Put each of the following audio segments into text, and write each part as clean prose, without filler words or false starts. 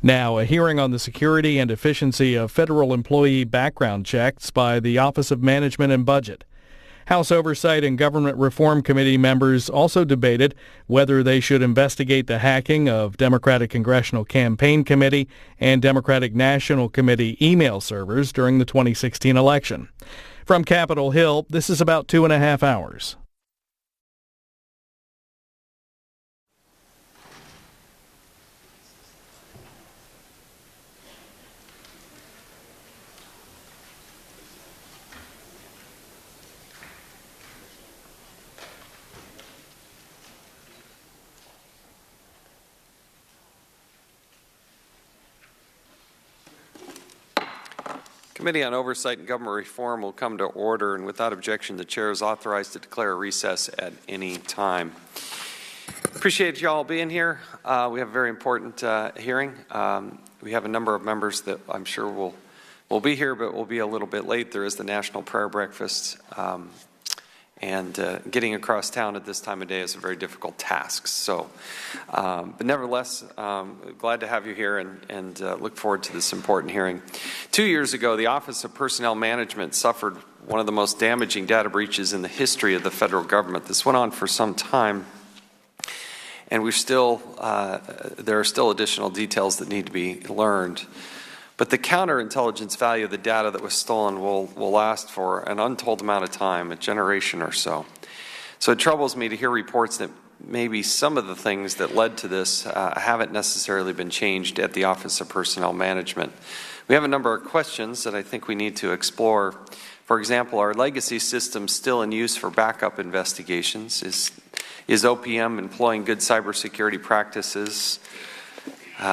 Now, a hearing on the security and efficiency of federal employee background checks by the Office of Management and Budget. House Oversight and Government Reform Committee members also debated whether they should investigate the hacking of Democratic Congressional Campaign Committee and Democratic National Committee email servers during the 2016 election. From Capitol Hill, this is about 2.5 hours. Committee on Oversight and Government Reform will come to order, and without objection, the chair is authorized to declare a recess at any time. Appreciate you all being here. We have a very important hearing. We have a number of members that I'm sure will be here, but will be a little bit late. There is the National Prayer Breakfast, and getting across town at this time of day is a very difficult task. So, but nevertheless, glad to have you here and look forward to this important hearing. 2 years ago, the Office of Personnel Management suffered one of the most damaging data breaches in the history of the federal government. This went on for some time, and there are still additional details that need to be learned. But the counterintelligence value of the data that was stolen will last for an untold amount of time, a generation or so. So it troubles me to hear reports that maybe some of the things that led to this haven't necessarily been changed at the Office of Personnel Management. We have a number of questions that I think we need to explore. For example, are legacy systems still in use for backup investigations? Is OPM employing good cybersecurity practices?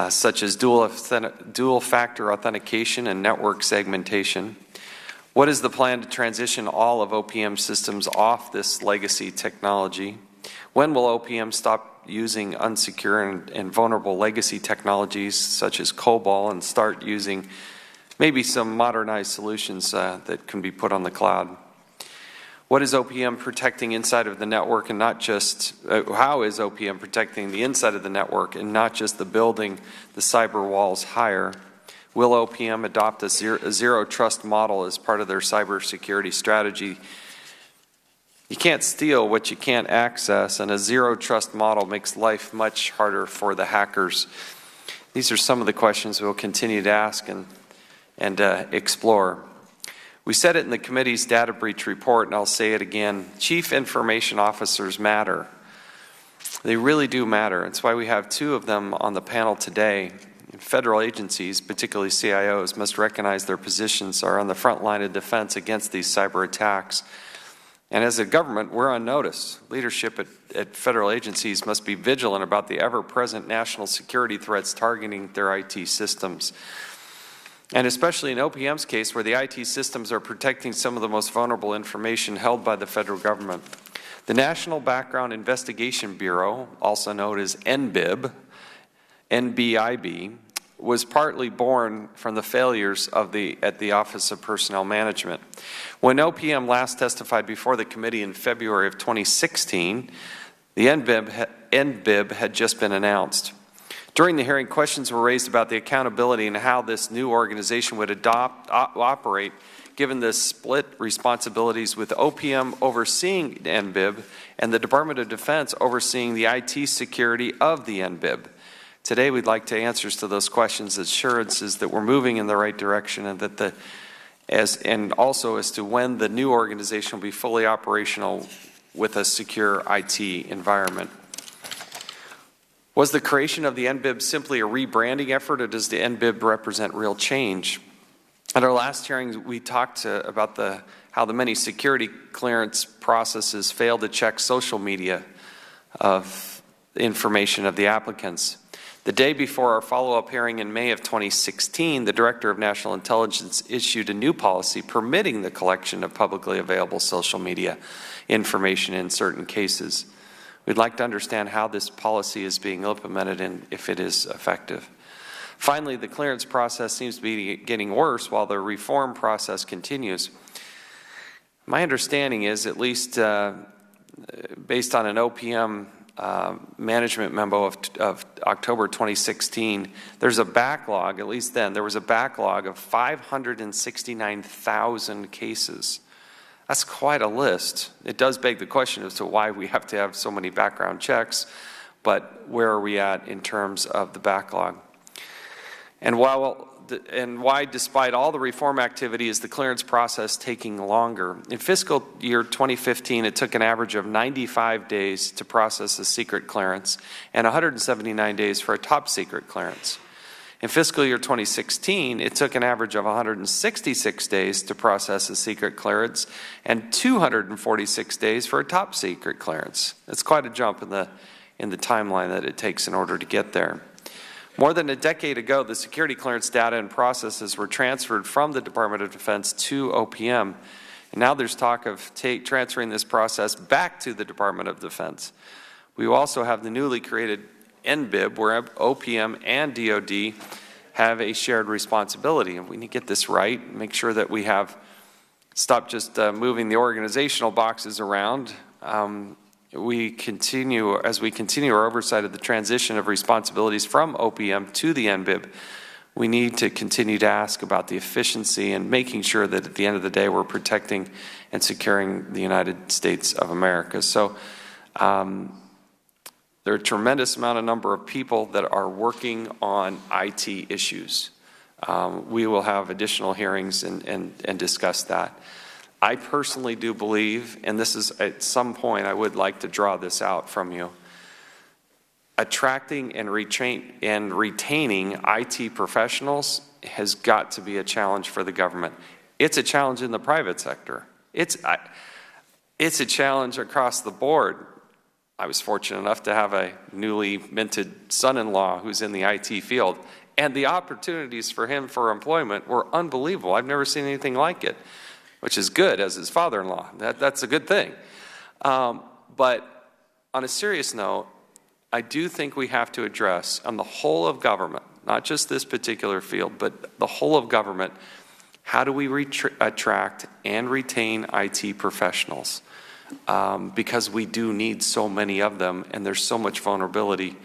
Such as dual-factor authentication and network segmentation. What is the plan to transition all of OPM systems off this legacy technology? When will OPM stop using unsecure and vulnerable legacy technologies such as COBOL and start using maybe some modernized solutions that can be put on the cloud? What is OPM protecting inside of the network and not just, how is OPM protecting the inside of the network and not just the building the cyber walls higher? Will OPM adopt a zero trust model as part of their cybersecurity strategy? You can't steal what you can't access, and a zero trust model makes life much harder for the hackers. These are some of the questions we'll continue to ask and explore. We said it in the committee's data breach report, and I'll say it again. Chief information officers matter. They really do matter. That's why we have two of them on the panel today. Federal agencies, particularly CIOs, must recognize their positions are on the front line of defense against these cyber attacks. And as a government, we're on notice. Leadership at federal agencies must be vigilant about the ever-present national security threats targeting their IT systems. And especially in OPM's case, where the IT systems are protecting some of the most vulnerable information held by the federal government. The National Background Investigation Bureau, also known as NBIB, was partly born from the failures at the Office of Personnel Management. When OPM last testified before the committee in February of 2016, the NBIB had just been announced. During the hearing, questions were raised about the accountability and how this new organization would operate given the split responsibilities with OPM overseeing NBIB and the Department of Defense overseeing the IT security of the NBIB. Today we'd like to answers to those questions, assurances that we're moving in the right direction and also as to when the new organization will be fully operational with a secure IT environment. Was the creation of the NBIB simply a rebranding effort, or does the NBIB represent real change? At our last hearing, we talked about how the many security clearance processes fail to check social media of information of the applicants. The day before our follow-up hearing in May of 2016, the Director of National Intelligence issued a new policy permitting the collection of publicly available social media information in certain cases. We'd like to understand how this policy is being implemented and if it is effective. Finally, the clearance process seems to be getting worse while the reform process continues. My understanding is, at least based on an OPM management memo of October 2016, there's a backlog, at least then, there was a backlog of 569,000 cases. That's quite a list. It does beg the question as to why we have to have so many background checks, but where are we at in terms of the backlog? And why, despite all the reform activity, is the clearance process taking longer? In fiscal year 2015, it took an average of 95 days to process a secret clearance and 179 days for a top secret clearance. In fiscal year 2016, it took an average of 166 days to process a secret clearance and 246 days for a top secret clearance. It's quite a jump in the timeline that it takes in order to get there. More than a decade ago, the security clearance data and processes were transferred from the Department of Defense to OPM. And now there's talk of transferring this process back to the Department of Defense. We also have the newly created NBIB, where OPM and DoD have a shared responsibility. And we need to get this right, make sure that we stop just moving the organizational boxes around. As we continue our oversight of the transition of responsibilities from OPM to the NBIB, we need to continue to ask about the efficiency and making sure that at the end of the day we're protecting and securing the United States of America. So there are a tremendous number of people that are working on IT issues. We will have additional hearings and discuss that. I personally do believe, and this is at some point I would like to draw this out from you, attracting and retaining IT professionals has got to be a challenge for the government. It's a challenge in the private sector. It's a challenge across the board. I was fortunate enough to have a newly minted son-in-law who's in the IT field, and the opportunities for him for employment were unbelievable. I've never seen anything like it, which is good as his father-in-law. That's a good thing. But on a serious note, I do think we have to address on the whole of government, not just this particular field, but the whole of government, how do we attract and retain IT professionals? Because we do need so many of them, and there's so much vulnerability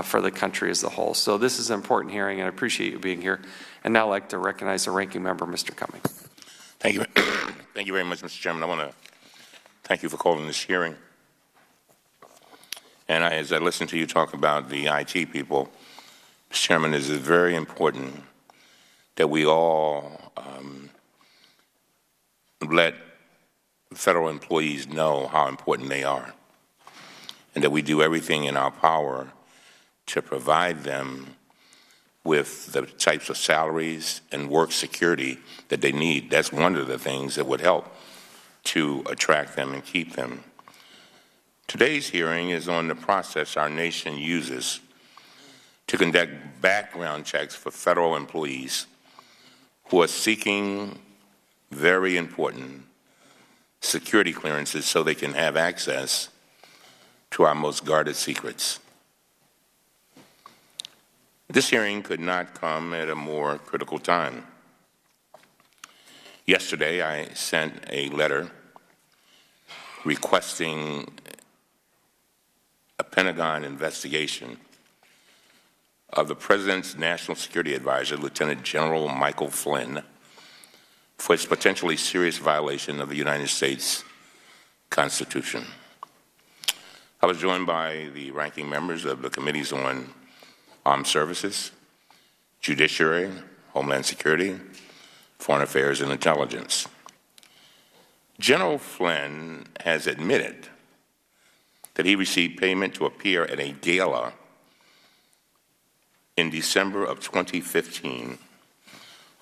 for the country as a whole. So this is an important hearing, and I appreciate you being here. And now I'd like to recognize the ranking member, Mr. Cummings. Thank you. Thank you very much, Mr. Chairman. I want to thank you for calling this hearing. And as I listen to you talk about the IT people, Mr. Chairman, it is very important that we all let federal employees know how important they are, and that we do everything in our power to provide them with the types of salaries and work security that they need. That's one of the things that would help to attract them and keep them. Today's hearing is on the process our nation uses to conduct background checks for federal employees who are seeking very important security clearances so they can have access to our most guarded secrets. This hearing could not come at a more critical time. Yesterday, I sent a letter requesting a Pentagon investigation of the President's National Security Advisor, Lieutenant General Michael Flynn, for his potentially serious violation of the United States Constitution. I was joined by the ranking members of the committees on Armed Services, Judiciary, Homeland Security, Foreign Affairs, and Intelligence. General Flynn has admitted that he received payment to appear at a gala in December of 2015,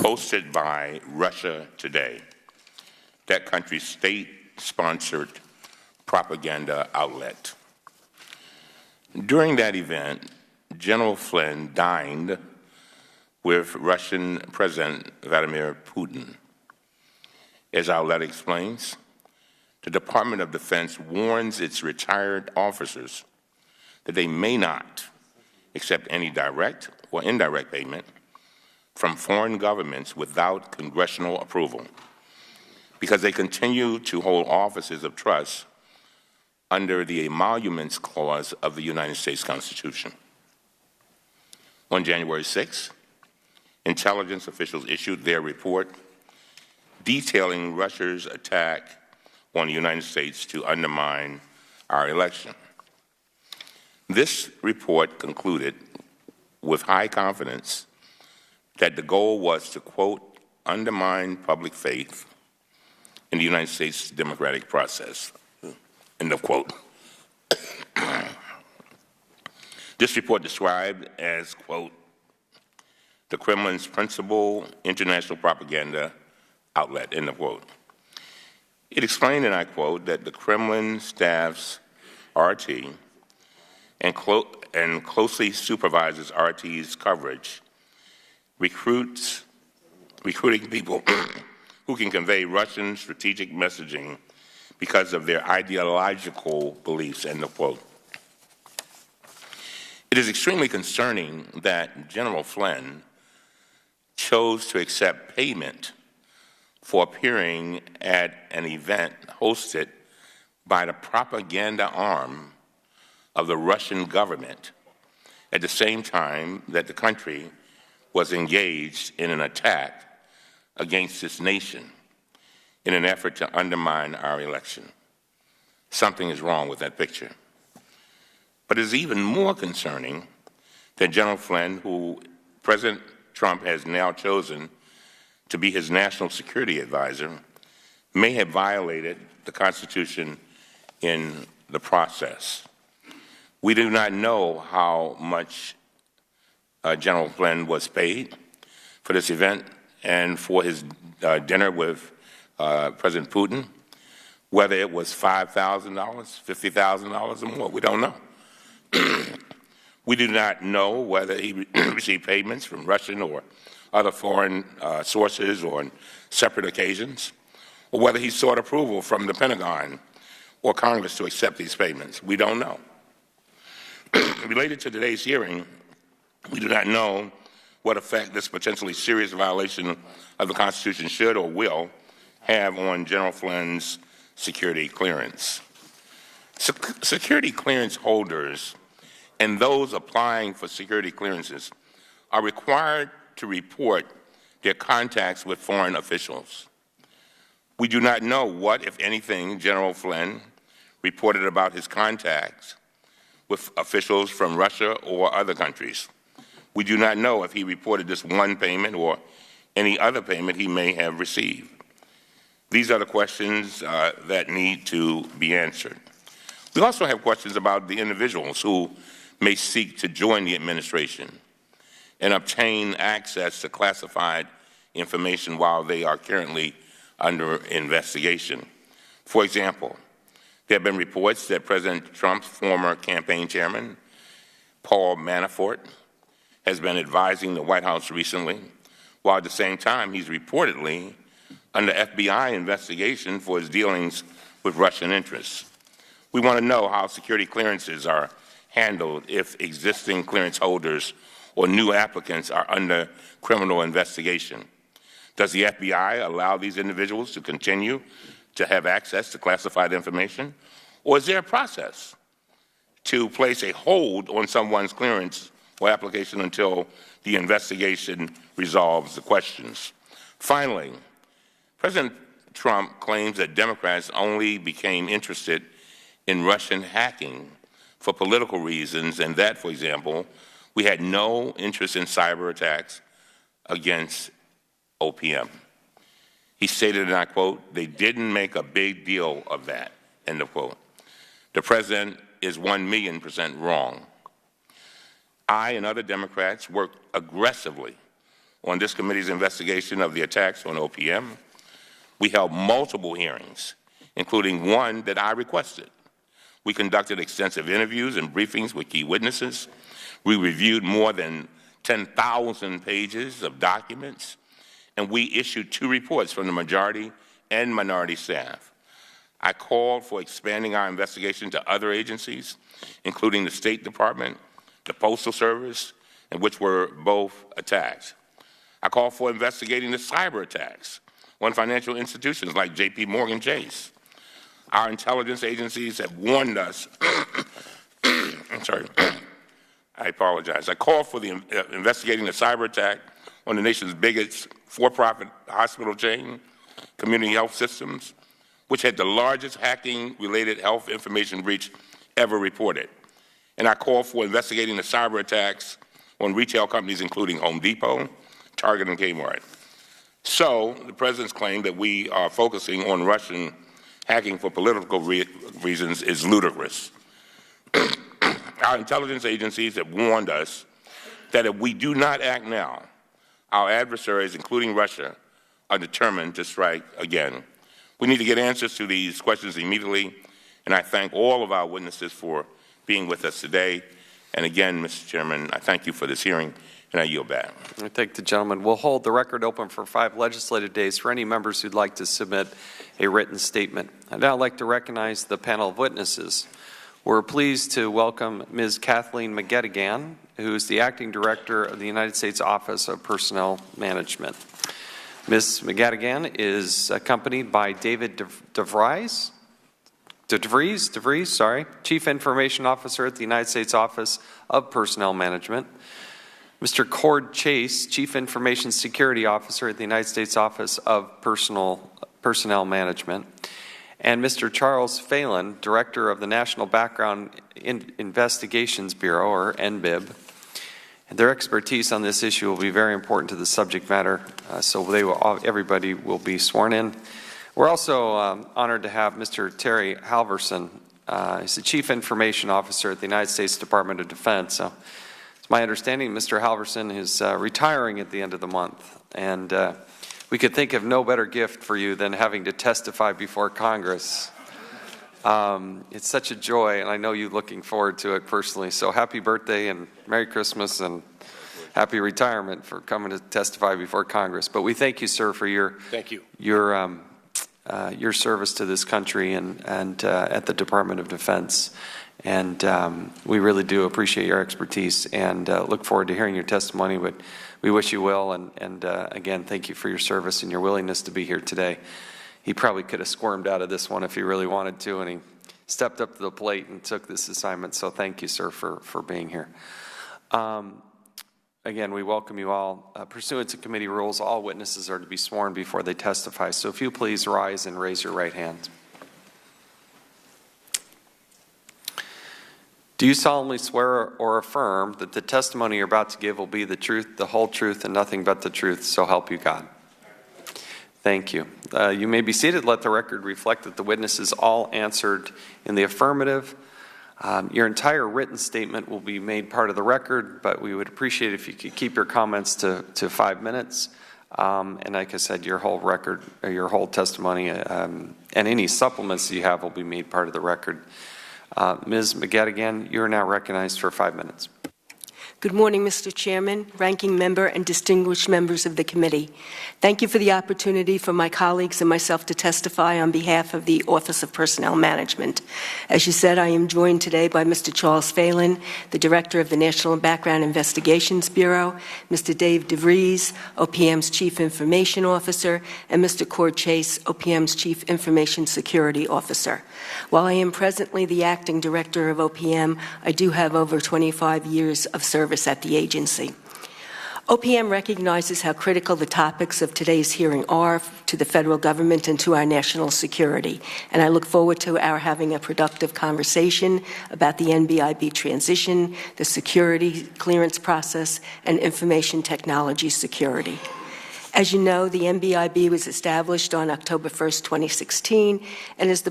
hosted by Russia Today, that country's state-sponsored propaganda outlet. During that event, General Flynn dined with Russian President Vladimir Putin. As our letter explains, the Department of Defense warns its retired officers that they may not accept any direct or indirect payment from foreign governments without congressional approval, because they continue to hold offices of trust under the Emoluments Clause of the United States Constitution. On January 6, intelligence officials issued their report detailing Russia's attack on the United States to undermine our election. This report concluded with high confidence that the goal was to, quote, undermine public faith in the United States democratic process, end of quote. This report described as, quote, the Kremlin's principal international propaganda outlet, end of quote. It explained, and I quote, that the Kremlin staff's RT and closely supervises RT's coverage, recruiting people who can convey Russian strategic messaging because of their ideological beliefs, end of quote. It is extremely concerning that General Flynn chose to accept payment for appearing at an event hosted by the propaganda arm of the Russian government at the same time that the country was engaged in an attack against its nation in an effort to undermine our election. Something is wrong with that picture. But it is even more concerning that General Flynn, who President Trump has now chosen to be his national security advisor, may have violated the Constitution in the process. We do not know how much General Flynn was paid for this event and for his dinner with President Putin, whether it was $5,000, $50,000 or more. We don't know. We do not know whether he received payments from Russian or other foreign sources or on separate occasions, or whether he sought approval from the Pentagon or Congress to accept these payments. We don't know. Related to today's hearing, we do not know what effect this potentially serious violation of the Constitution should or will have on General Flynn's security clearance. Security clearance holders and those applying for security clearances are required to report their contacts with foreign officials. We do not know what, if anything, General Flynn reported about his contacts with officials from Russia or other countries. We do not know if he reported this one payment or any other payment he may have received. These are the questions that need to be answered. We also have questions about the individuals who may seek to join the administration and obtain access to classified information while they are currently under investigation. For example, there have been reports that President Trump's former campaign chairman, Paul Manafort, has been advising the White House recently, while at the same time he's reportedly under FBI investigation for his dealings with Russian interests. We want to know how security clearances are handled if existing clearance holders or new applicants are under criminal investigation. Does the FBI allow these individuals to continue to have access to classified information? Or is there a process to place a hold on someone's clearance or application until the investigation resolves the questions? Finally, President Trump claims that Democrats only became interested in Russian hacking for political reasons, and that, for example, we had no interest in cyber attacks against OPM. He stated, and I quote, "They didn't make a big deal of that," end of quote. The President is 1,000,000% wrong. I and other Democrats worked aggressively on this committee's investigation of the attacks on OPM. We held multiple hearings, including one that I requested. We conducted extensive interviews and briefings with key witnesses. We reviewed more than 10,000 pages of documents, and we issued 2 reports from the majority and minority staff. I called for expanding our investigation to other agencies, including the State Department, the Postal Service, and which were both attacked. I called for investigating the cyber attacks on financial institutions like J.P. Morgan Chase. Our intelligence agencies have warned us. I'm sorry. I apologize. I call for the investigating the cyber attack on the nation's biggest for-profit hospital chain, Community Health Systems, which had the largest hacking-related health information breach ever reported. And I call for investigating the cyber attacks on retail companies including Home Depot, Target, and Kmart. So the President's claim that we are focusing on Russian hacking for political reasons is ludicrous. Our intelligence agencies have warned us that if we do not act now, our adversaries, including Russia, are determined to strike again. We need to get answers to these questions immediately, and I thank all of our witnesses for being with us today. And again, Mr. Chairman, I thank you for this hearing, and I yield back. I thank the gentleman. We'll hold the record open for 5 legislative days for any members who'd like to submit a written statement. I'd now like to recognize the panel of witnesses. We're pleased to welcome Ms. Kathleen McGettigan, who is the Acting Director of the United States Office of Personnel Management. Ms. McGettigan is accompanied by David DeVries, Chief Information Officer at the United States Office of Personnel Management, Mr. Cord Chase, Chief Information Security Officer at the United States Office of Personnel Management, and Mr. Charles Phelan, Director of the National Background Investigations Bureau, or NBIB. And their expertise on this issue will be very important to the subject matter, so everybody will be sworn in. We're also honored to have Mr. Terry Halverson. He's the Chief Information Officer at the United States Department of Defense. So it's my understanding Mr. Halverson is retiring at the end of the month, and we could think of no better gift for you than having to testify before Congress. It's such a joy, and I know you're looking forward to it personally. So happy birthday and Merry Christmas and happy retirement for coming to testify before Congress. But we thank you, sir, for your service to this country and at the Department of Defense. And we really do appreciate your expertise and look forward to hearing your testimony. But we wish you well, and again, thank you for your service and your willingness to be here today. He probably could have squirmed out of this one if he really wanted to, and he stepped up to the plate and took this assignment. So thank you, sir, for being here. Again, we welcome you all. Pursuant to committee rules, all witnesses are to be sworn before they testify. So if you please rise and raise your right hand. Do you solemnly swear or affirm that the testimony you're about to give will be the truth, the whole truth, and nothing but the truth, so help you God? Thank you. You may be seated. Let the record reflect that the witnesses all answered in the affirmative. Your entire written statement will be made part of the record, but we would appreciate if you could keep your comments to 5 minutes. And like I said, your whole record, or your whole testimony, and any supplements you have will be made part of the record. Ms. McGettigan, you are now recognized for 5 minutes. Good morning, Mr. Chairman, Ranking Member, and distinguished members of the committee. Thank you for the opportunity for my colleagues and myself to testify on behalf of the Office of Personnel Management. As you said, I am joined today by Mr. Charles Phelan, the Director of the National Background Investigations Bureau, Mr. Dave DeVries, OPM's Chief Information Officer, and Mr. Cord Chase, OPM's Chief Information Security Officer. While I am presently the Acting Director of OPM, I do have over 25 years of service at the agency. OPM recognizes how critical the topics of today's hearing are to the federal government and to our national security, and I look forward to our having a productive conversation about the NBIB transition, the security clearance process, and information technology security. As you know, the NBIB was established on October 1st, 2016, and is the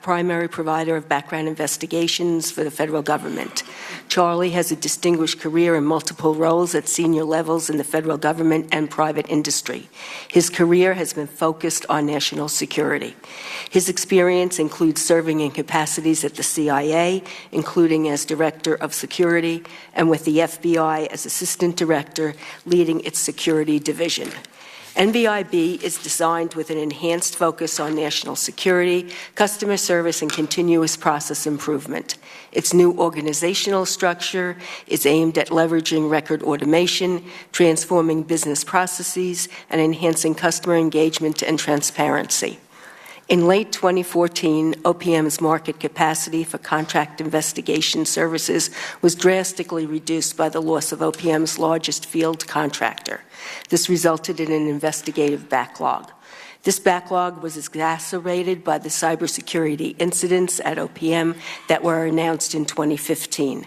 primary provider of background investigations for the federal government. Charlie has a distinguished career in multiple roles at senior levels in the federal government and private industry. His career has been focused on national security. His experience includes serving in capacities at the CIA, including as Director of Security, and with the FBI as Assistant Director, leading its security division. NBIB is designed with an enhanced focus on national security, customer service, and continuous process improvement. Its new organizational structure is aimed at leveraging record automation, transforming business processes, and enhancing customer engagement and transparency. In late 2014, OPM's market capacity for contract investigation services was drastically reduced by the loss of OPM's largest field contractor. This resulted in an investigative backlog. This backlog was exacerbated by the cybersecurity incidents at OPM that were announced in 2015.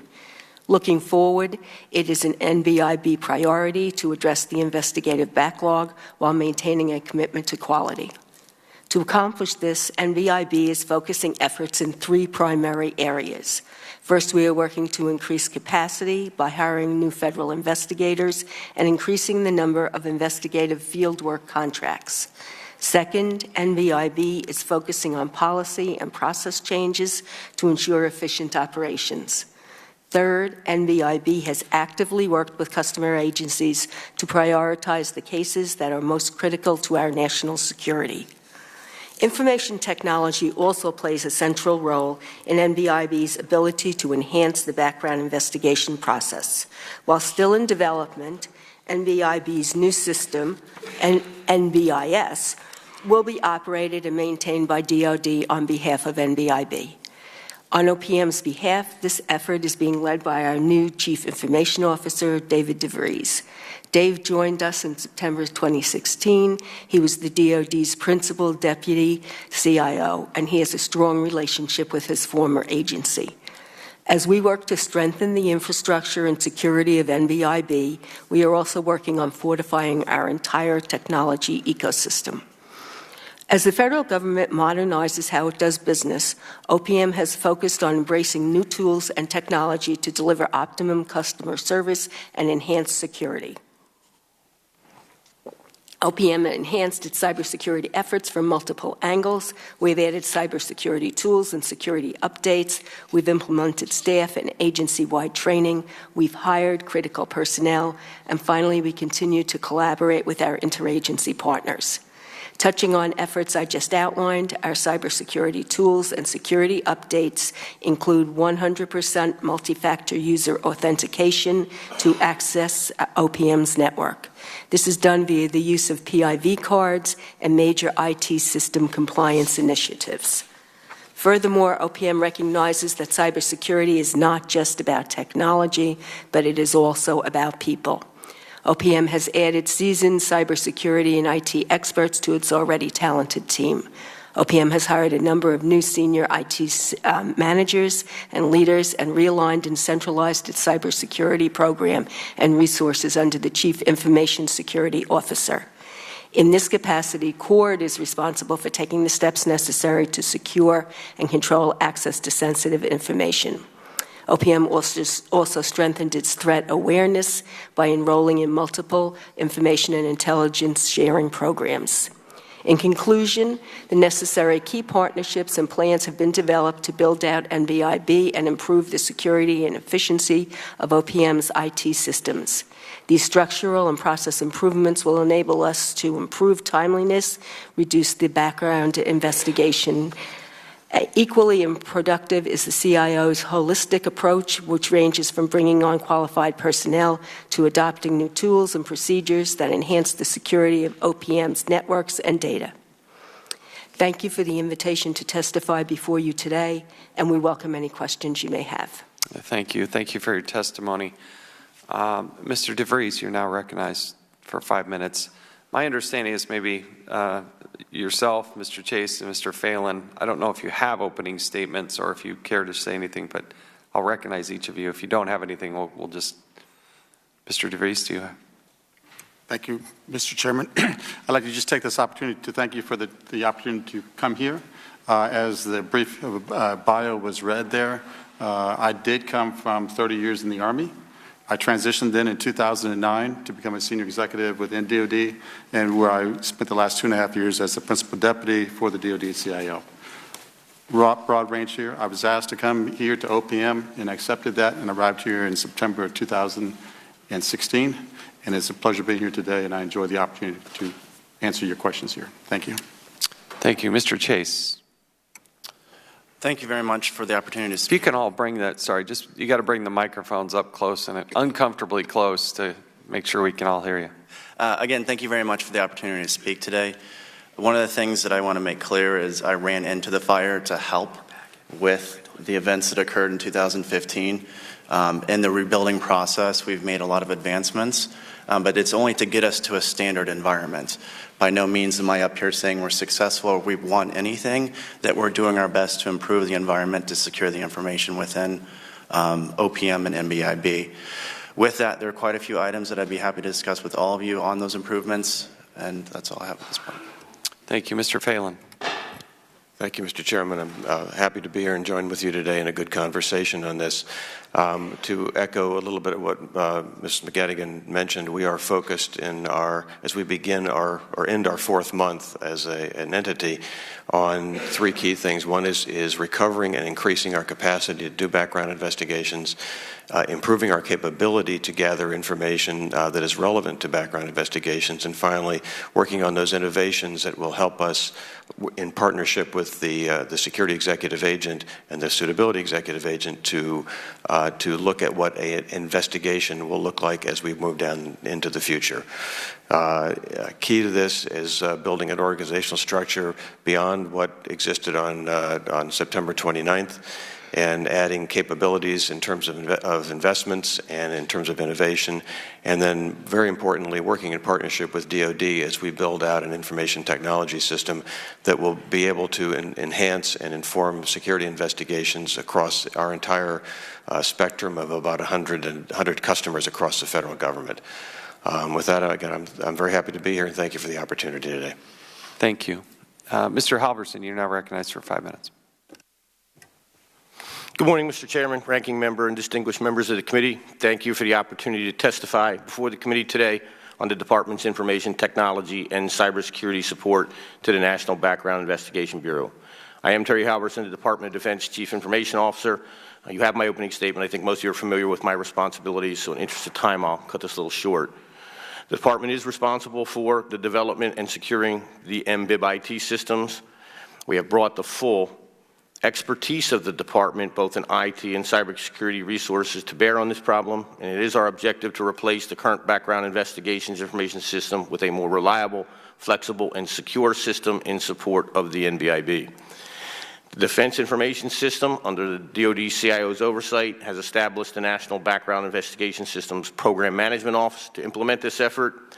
Looking forward, it is an NBIB priority to address the investigative backlog while maintaining a commitment to quality. To accomplish this, NBIB is focusing efforts in 3 primary areas. First, we are working to increase capacity by hiring new federal investigators and increasing the number of investigative fieldwork contracts. Second, NBIB is focusing on policy and process changes to ensure efficient operations. Third, NBIB has actively worked with customer agencies to prioritize the cases that are most critical to our national security. Information technology also plays a central role in NBIB's ability to enhance the background investigation process. While still in development, NBIB's new system, NBIS, will be operated and maintained by DoD on behalf of NBIB. On OPM's behalf, this effort is being led by our new Chief Information Officer, David DeVries. Dave joined us in September 2016. He was the DoD's principal deputy CIO, and he has a strong relationship with his former agency. As we work to strengthen the infrastructure and security of NBIB, we are also working on fortifying our entire technology ecosystem. As the federal government modernizes how it does business, OPM has focused on embracing new tools and technology to deliver optimum customer service and enhance security. OPM enhanced its cybersecurity efforts from multiple angles. We've added cybersecurity tools and security updates. We've implemented staff and agency-wide training. We've hired critical personnel. And finally, we continue to collaborate with our interagency partners. Touching on efforts I just outlined, our cybersecurity tools and security updates include 100% multi-factor user authentication to access OPM's network. This is done via the use of PIV cards and major IT system compliance initiatives. Furthermore, OPM recognizes that cybersecurity is not just about technology, but it is also about people. OPM has added seasoned cybersecurity and IT experts to its already talented team. OPM has hired a number of new senior IT managers and leaders and realigned and centralized its cybersecurity program and resources under the Chief Information Security Officer. In this capacity, CORD is responsible for taking the steps necessary to secure and control access to sensitive information. OPM also strengthened its threat awareness by enrolling in multiple information and intelligence sharing programs. In conclusion, the necessary key partnerships and plans have been developed to build out NBIB and improve the security and efficiency of OPM's IT systems. These structural and process improvements will enable us to improve timeliness, reduce the background investigation. Equally productive is the CIO's holistic approach, which ranges from bringing on qualified personnel to adopting new tools and procedures that enhance the security of OPM's networks and data. Thank you for the invitation to testify before you today, and we welcome any questions you may have. Thank you. Thank you for your testimony. Mr. DeVries, you're now recognized for 5 minutes. My understanding is maybe yourself, Mr. Chase, and Mr. Phelan, I don't know if you have opening statements or if you care to say anything, but I'll recognize each of you. If you don't have anything, we'll just, Mr. DeVries, do you have? Thank you, Mr. Chairman. I'd like to just take this opportunity to thank you for the opportunity to come here. As the brief bio was read there, I did come from 30 years in the Army. I transitioned then in 2009 to become a senior executive within DoD, and where I spent the last 2.5 years as the principal deputy for the DoD CIO. Broad range here. I was asked to come here to OPM, and I accepted that and arrived here in September of 2016. And it's a pleasure being here today, and I enjoy the opportunity to answer your questions here. Thank you. Thank you. Mr. Chase. Thank you very much for the opportunity to speak. If you can all bring that, sorry, just you got to bring the microphones up close and uncomfortably close to make sure we can all hear you. Again, thank you very much for the opportunity to speak today. One of the things that I want to make clear is I ran into the fire to help with the events that occurred in 2015. In the rebuilding process, we've made a lot of advancements, but it's only to get us to a standard environment. By no means am I up here saying we're successful or we've won anything, that we're doing our best to improve the environment to secure the information within OPM and NBIB. With that, there are quite a few items that I'd be happy to discuss with all of you on those improvements, and that's all I have at this point. Thank you. Mr. Phelan. Thank you, Mr. Chairman. I'm happy to be here and join with you today in a good conversation on this. To echo a little bit of what Ms. McGettigan mentioned, we are focused in as we begin or end our 4th month as an entity on 3 key things. One is recovering and increasing our capacity to do background investigations, improving our capability to gather information that is relevant to background investigations, and finally, working on those innovations that will help us in partnership with the security executive agent and the suitability executive agent to look at what an investigation will look like as we move down into the future. Key to this is building an organizational structure beyond what existed on September 29th, and adding capabilities in terms of investments and in terms of innovation, and then very importantly working in partnership with DoD as we build out an information technology system that will be able to enhance and inform security investigations across our entire spectrum of about 100 customers across the federal government. With that, again, I'm very happy to be here, and thank you for the opportunity today. Thank you. Mr. Halverson, you're now recognized for 5 minutes. Good morning, Mr. Chairman, Ranking Member, and distinguished members of the committee. Thank you for the opportunity to testify before the committee today on the Department's information technology and cybersecurity support to the National Background Investigation Bureau. I am Terry Halverson, the Department of Defense Chief Information Officer. You have my opening statement. I think most of you are familiar with my responsibilities, so in the interest of time, I'll cut this a little short. The Department is responsible for the development and securing the MBIB IT systems. We have brought the full expertise of the Department, both in IT and cybersecurity resources, to bear on this problem, and it is our objective to replace the current background investigations information system with a more reliable, flexible, and secure system in support of the NBIB. The Defense Information System, under the DoD CIO's oversight, has established the National Background Investigation Systems Program Management Office to implement this effort.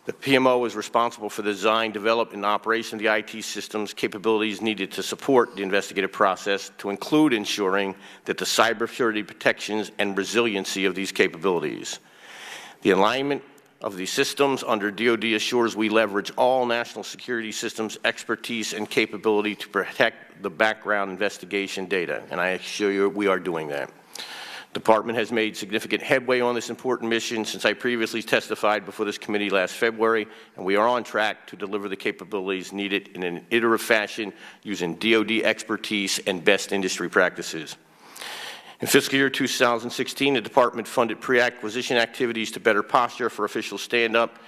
The PMO is responsible for the design, development, and operation of the IT systems capabilities needed to support the investigative process, to include ensuring that the cybersecurity protections and resiliency of these capabilities. The alignment of the systems under DoD assures we leverage all national security systems expertise and capability to protect the background investigation data, and I assure you we are doing that. The Department has made significant headway on this important mission since I previously testified before this committee last February, and we are on track to deliver the capabilities needed in an iterative fashion using DoD expertise and best industry practices. In fiscal year 2016, the Department funded pre-acquisition activities to better posture for official stand-up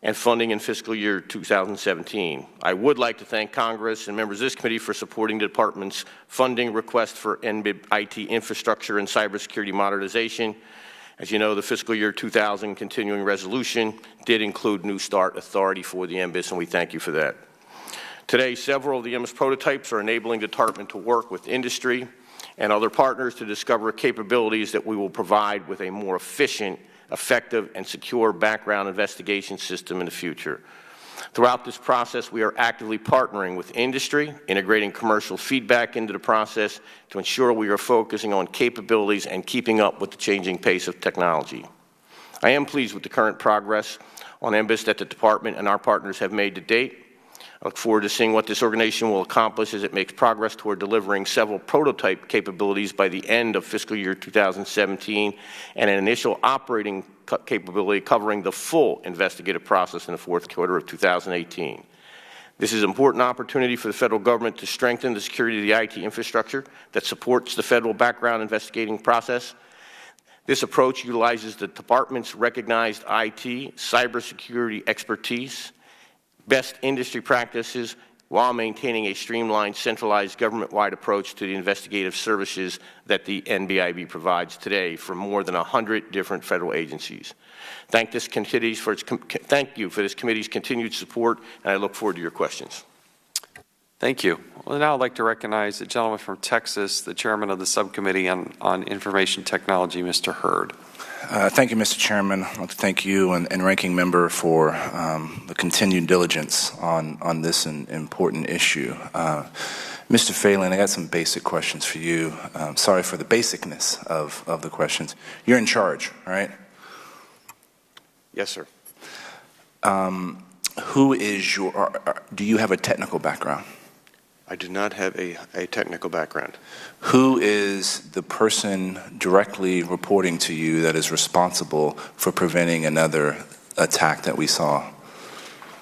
and funding in fiscal year 2017. I would like to thank Congress and members of this committee for supporting the Department's funding request for NBIB IT infrastructure and cybersecurity modernization. As you know, the fiscal year 2000 continuing resolution did include New Start authority for the NBIS, and we thank you for that. Today, several of the NBIS prototypes are enabling the Department to work with industry and other partners to discover capabilities that we will provide with a more efficient, effective, and secure background investigation system in the future. Throughout this process, we are actively partnering with industry, integrating commercial feedback into the process to ensure we are focusing on capabilities and keeping up with the changing pace of technology. I am pleased with the current progress on NBIS that the Department and our partners have made to date. I look forward to seeing what this organization will accomplish as it makes progress toward delivering several prototype capabilities by the end of fiscal year 2017 and an initial operating capability covering the full investigative process in the fourth quarter of 2018. This is an important opportunity for the federal government to strengthen the security of the IT infrastructure that supports the federal background investigating process. This approach utilizes the Department's recognized IT, cybersecurity expertise, best industry practices while maintaining a streamlined, centralized, government-wide approach to the investigative services that the NBIB provides today for more than 100 different federal agencies. Thank you for this committee's continued support, and I look forward to your questions. Thank you. Well, now I'd like to recognize the gentleman from Texas, the chairman of the subcommittee on information technology, Mr. Hurd. Thank you, Mr. Chairman. I'd like to thank you and Ranking Member for the continued diligence on this important issue. Mr. Phelan, I got some basic questions for you. Sorry for the basicness of the questions. You're in charge, right? Yes, sir. Who is do you have a technical background? I do not have a technical background. Who is the person directly reporting to you that is responsible for preventing another attack that we saw,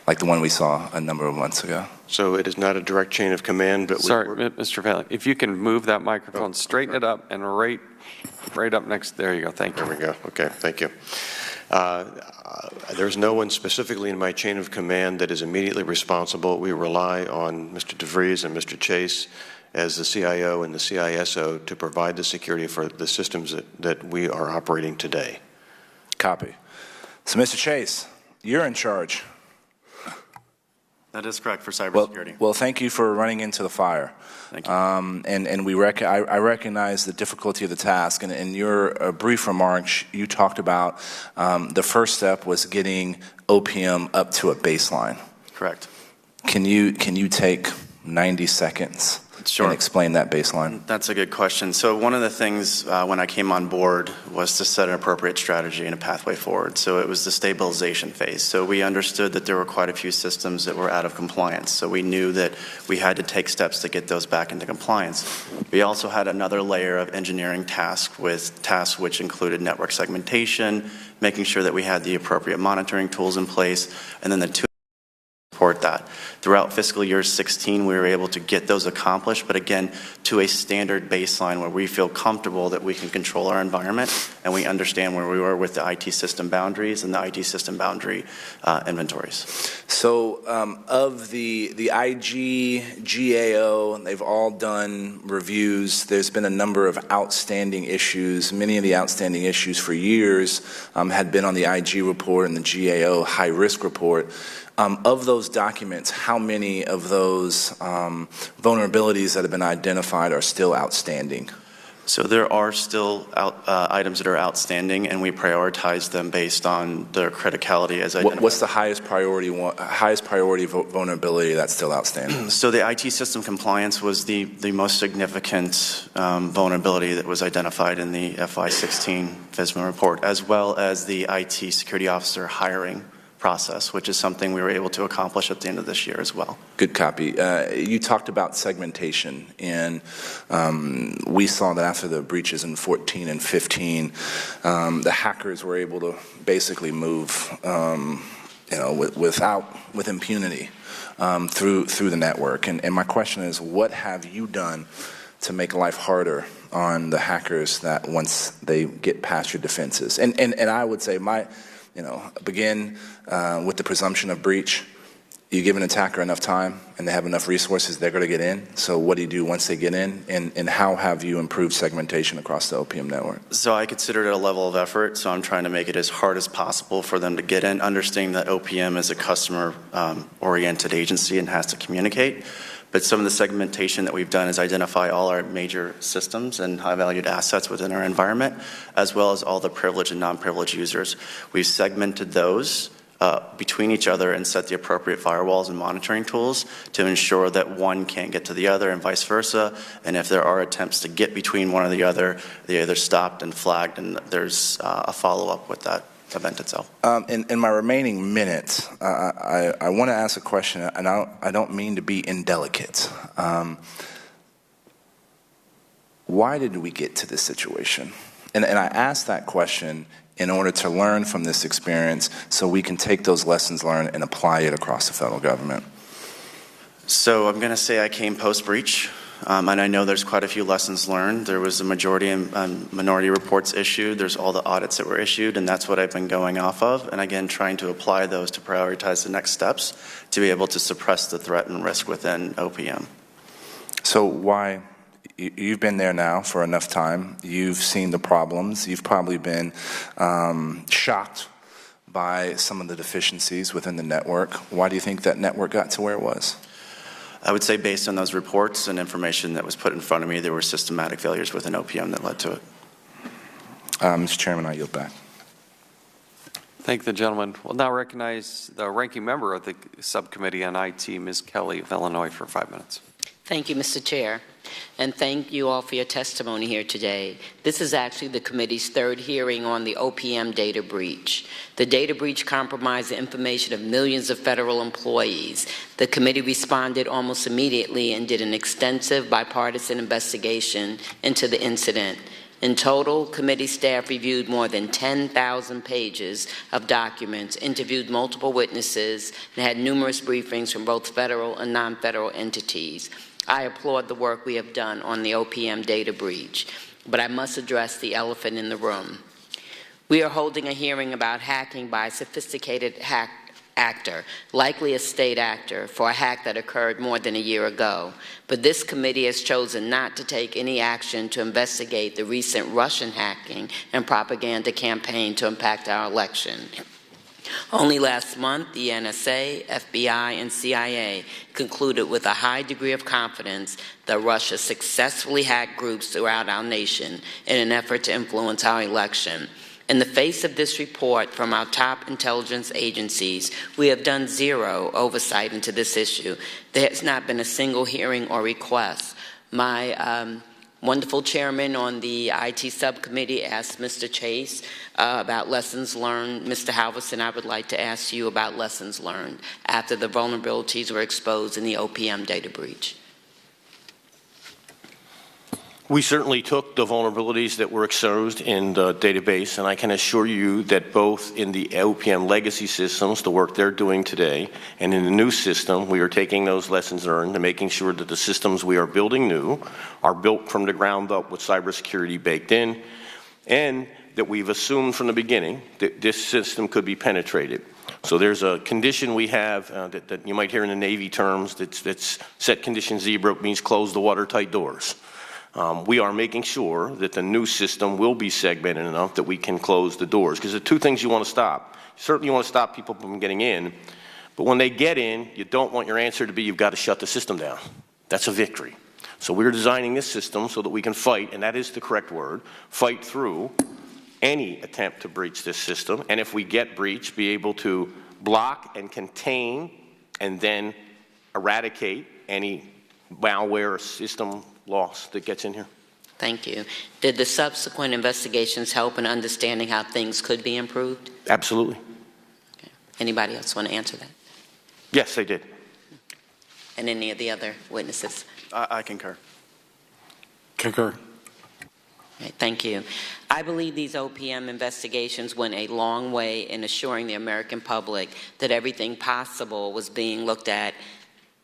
like the one we saw a number of months ago? So it is not a direct chain of command, but Sorry, Mr. Phelan, if you can move that microphone, straighten it up, and right up next. There you go. Thank you. There we go. Okay, thank you. There's no one specifically in my chain of command that is immediately responsible. We rely on Mr. DeVries and Mr. Chase as the CIO and the CISO to provide the security for the systems that we are operating today. Copy. So, Mr. Chase, you're in charge. That is correct for cybersecurity. Well, thank you for running into the fire. Thank you. And I recognize the difficulty of the task. And in your brief remarks, you talked about the first step was getting OPM up to a baseline. Correct. Can you take 90 seconds Sure. and explain that baseline? That's a good question. So one of the things when I came on board was to set an appropriate strategy and a pathway forward. So it was the stabilization phase. So we understood that there were quite a few systems that were out of compliance. So we knew that we had to take steps to get those back into compliance. We also had another layer of engineering tasks which included network segmentation, making sure that we had the appropriate monitoring tools in place, and then the two support that. Throughout fiscal year 16, we were able to get those accomplished, but again, to a standard baseline where we feel comfortable that we can control our environment and we understand where we were with the IT system boundaries and the IT system boundary inventories. So of the IG, GAO, they've all done reviews. There's been a number of outstanding issues. Many of the outstanding issues for years had been on the IG report and the GAO high-risk report. Of those documents, how many of those vulnerabilities that have been identified are still outstanding? So there are still items that are outstanding, and we prioritize them based on their criticality as identified. What's the highest priority vulnerability that's still outstanding? So the IT system compliance was the most significant vulnerability that was identified in the FY16 FISMA report, as well as the IT security officer hiring process, which is something we were able to accomplish at the end of this year as well. Good copy. You talked about segmentation, and we saw that after the breaches in 14 and 15, the hackers were able to basically move, with impunity through the network. And my question is, what have you done to make life harder on the hackers that once they get past your defenses? And I would say begin with the presumption of breach. You give an attacker enough time and they have enough resources, they're going to get in. So what do you do once they get in? And how have you improved segmentation across the OPM network? So I consider it a level of effort. So I'm trying to make it as hard as possible for them to get in, understanding that OPM is a customer-oriented agency and has to communicate. But some of the segmentation that we've done is identify all our major systems and high-valued assets within our environment, as well as all the privileged and non-privileged users. We've segmented those between each other and set the appropriate firewalls and monitoring tools to ensure that one can't get to the other and vice versa. And if there are attempts to get between one or the other, they're either stopped and flagged, and there's a follow-up with that event itself. In my remaining minutes, I want to ask a question, and I don't mean to be indelicate. Why did we get to this situation? And I ask that question in order to learn from this experience so we can take those lessons learned and apply it across the federal government. So I'm going to say I came post-breach. And I know there's quite a few lessons learned. There was a majority and minority reports issued. There's all the audits that were issued, and that's what I've been going off of. And again, trying to apply those to prioritize the next steps to be able to suppress the threat and risk within OPM. So why, you've been there now for enough time, you've seen the problems, you've probably been shocked by some of the deficiencies within the network. Why do you think that network got to where it was? I would say based on those reports and information that was put in front of me, there were systematic failures within OPM that led to it. Mr. Chairman, I yield back. Thank the gentleman. We'll now recognize the ranking member of the subcommittee on IT, Ms. Kelly of Illinois, for 5 minutes. Thank you, Mr. Chair, and thank you all for your testimony here today. This is actually the committee's third hearing on the OPM data breach. The data breach compromised the information of millions of federal employees. The committee responded almost immediately and did an extensive bipartisan investigation into the incident. In total, committee staff reviewed more than 10,000 pages of documents, interviewed multiple witnesses, and had numerous briefings from both federal and non-federal entities. I applaud the work we have done on the OPM data breach, but I must address the elephant in the room. We are holding a hearing about hacking by a sophisticated actor, likely a state actor, for a hack that occurred more than a year ago. But this committee has chosen not to take any action to investigate the recent Russian hacking and propaganda campaign to impact our election. Only last month, the NSA, FBI, and CIA concluded with a high degree of confidence that Russia successfully hacked groups throughout our nation in an effort to influence our election. In the face of this report from our top intelligence agencies, we have done zero oversight into this issue. There has not been a single hearing or request. My wonderful chairman on the IT subcommittee asked Mr. Chase about lessons learned. Mr. Halverson, I would like to ask you about lessons learned after the vulnerabilities were exposed in the OPM data breach. We certainly took the vulnerabilities that were exposed in the database, and I can assure you that both in the OPM legacy systems, the work they're doing today, and in the new system, we are taking those lessons learned and making sure that the systems we are building new are built from the ground up with cybersecurity baked in, and that we've assumed from the beginning that this system could be penetrated. So there's a condition we have that you might hear in the Navy terms that's set condition zebra, means close the watertight doors. We are making sure that the new system will be segmented enough that we can close the doors. Because there are two things you want to stop. Certainly you want to stop people from getting in, but when they get in, you don't want your answer to be you've got to shut the system down. That's a victory. So we're designing this system so that we can fight, and that is the correct word, fight through any attempt to breach this system, and if we get breached, be able to block and contain and then eradicate any malware or system loss that gets in here. Thank you. Did the subsequent investigations help in understanding how things could be improved? Absolutely. Okay. Anybody else want to answer that? Yes, they did. And any of the other witnesses? I concur. Concur. Okay, thank you. I believe these OPM investigations went a long way in assuring the American public that everything possible was being looked at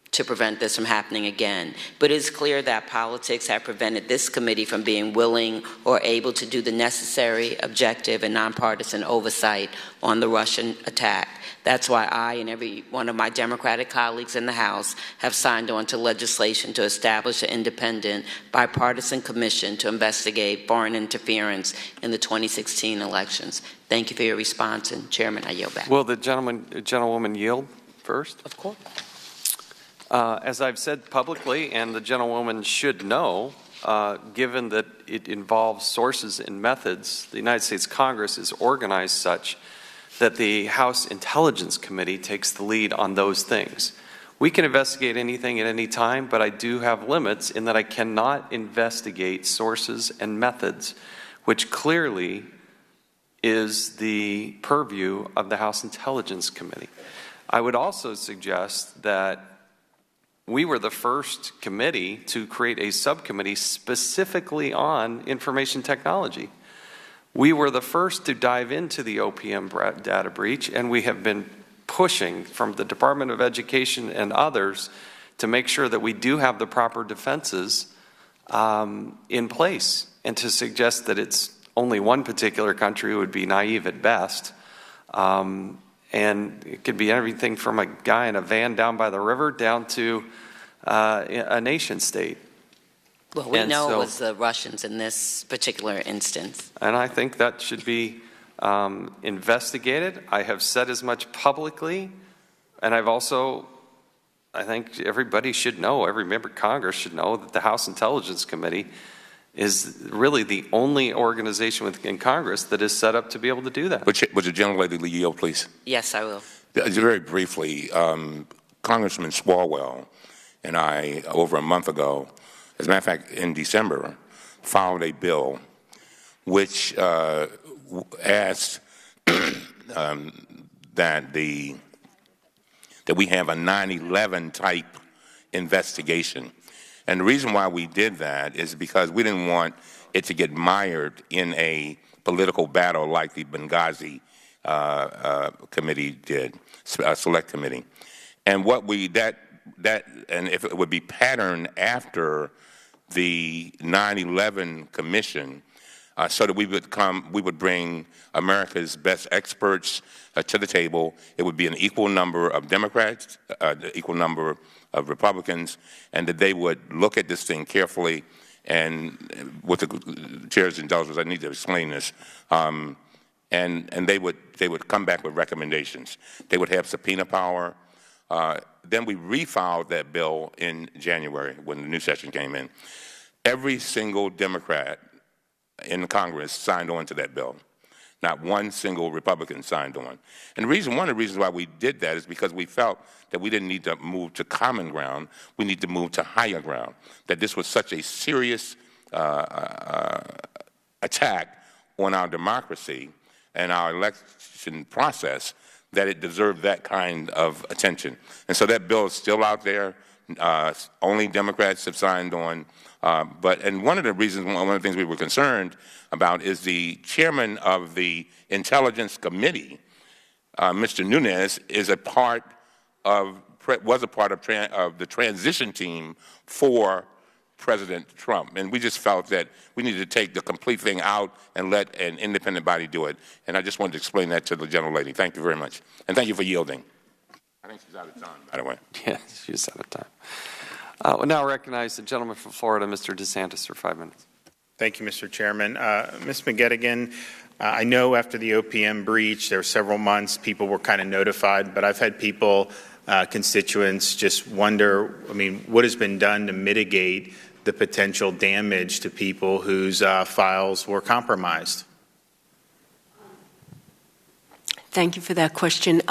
to prevent this from happening again. But it's clear that politics have prevented this committee from being willing or able to do the necessary, objective, and nonpartisan oversight on the Russian attack. That's why I and every one of my Democratic colleagues in the House have signed on to legislation to establish an independent, bipartisan commission to investigate foreign interference in the 2016 elections. Thank you for your response, and Chairman, I yield back. Will the gentlewoman yield first? Of course. As I've said publicly, and the gentlewoman should know, given that it involves sources and methods, the United States Congress is organized such that the House Intelligence Committee takes the lead on those things. We can investigate anything at any time, but I do have limits in that I cannot investigate sources and methods, which clearly is the purview of the House Intelligence Committee. I would also suggest that we were the first committee to create a subcommittee specifically on information technology. We were the first to dive into the OPM data breach, and we have been pushing from the Department of Education and others to make sure that we do have the proper defenses in place. And to suggest that it's only one particular country would be naive at best. And it could be everything from a guy in a van down by the river down to a nation state. Well, we know it was the Russians in this particular instance. And I think that should be investigated. I have said as much publicly, and I've also, I think everybody should know, every member of Congress should know that the House Intelligence Committee is really the only organization within Congress that is set up to be able to do that. Would the gentlelady yield, please? Yes, I will. Very briefly, Congressman Swalwell and I, over a month ago, as a matter of fact, in December, filed a bill which asked that we have a 9/11 type investigation. And the reason why we did that is because we didn't want it to get mired in a political battle like the Benghazi committee did, select committee. And what and if it would be patterned after the 9/11 Commission, so that we would bring America's best experts to the table. It would be an equal number of Democrats, equal number of Republicans, and that they would look at this thing carefully. And with the chair's indulgence, I need to explain this. And they would come back with recommendations. They would have subpoena power. Then we refiled that bill in January when the new session came in. Every single Democrat in Congress signed on to that bill. Not one single Republican signed on. And one of the reasons why we did that is because we felt that we didn't need to move to common ground, we need to move to higher ground, that this was such a serious attack on our democracy and our election process that it deserved that kind of attention. And so that bill is still out there. Only Democrats have signed on. And one of the reasons, one of the things we were concerned about is the chairman of the Intelligence Committee, Mr. Nunes, was a part of the transition team for President Trump. And we just felt that we needed to take the complete thing out and let an independent body do it. And I just wanted to explain that to the gentlelady. Thank you very much. And thank you for yielding. I think she's out of time, by the way. Yeah, she's out of time. We'll now recognize the gentleman from Florida, Mr. DeSantis, for 5 minutes. Thank you, Mr. Chairman. Ms. McGettigan, I know after the OPM breach, there were several months people were kind of notified, but I've had people, constituents, just wonder, what has been done to mitigate the potential damage to people whose files were compromised? Thank you for that question.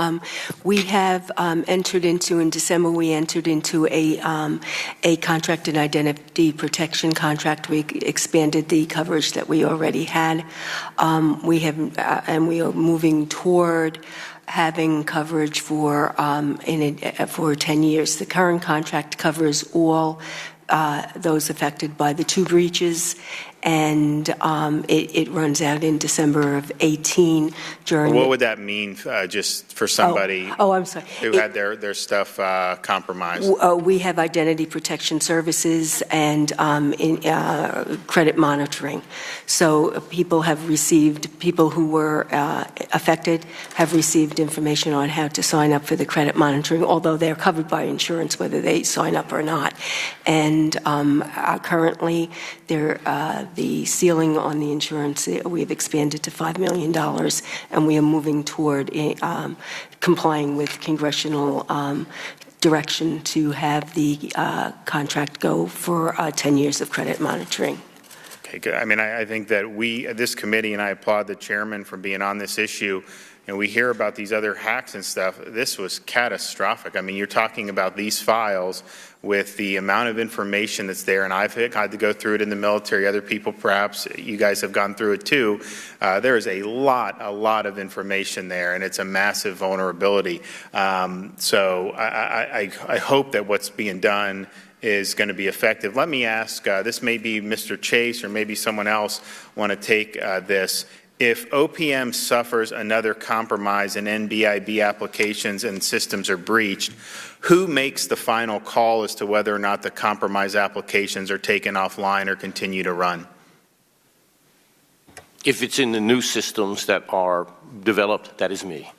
We have entered into, in December, we entered into a contract and identity protection contract. We expanded the coverage that we already had. We are moving toward having coverage for 10 years. The current contract covers all those affected by the two breaches, and it runs out in December of 18. What would that mean just for somebody I'm sorry. who had their stuff compromised? We have identity protection services and credit monitoring. So people who were affected have received information on how to sign up for the credit monitoring, although they're covered by insurance whether they sign up or not. And currently, the ceiling on the insurance, we have expanded to $5 million, and we are moving toward complying with congressional direction to have the contract go for 10 years of credit monitoring. Okay, good. I think that this committee, and I applaud the chairman for being on this issue, and we hear about these other hacks and stuff. This was catastrophic. You're talking about these files with the amount of information that's there, and I've had to go through it in the military. Other people, perhaps you guys have gone through it too. There is a lot of information there, and it's a massive vulnerability. So I hope that what's being done is going to be effective. Let me ask, this may be Mr. Chase or maybe someone else want to take this. if OPM suffers another compromise and NBIB applications and systems are breached, who makes the final call as to whether or not the compromised applications are taken offline or continue to run? If it's in the new systems that are developed, that is me.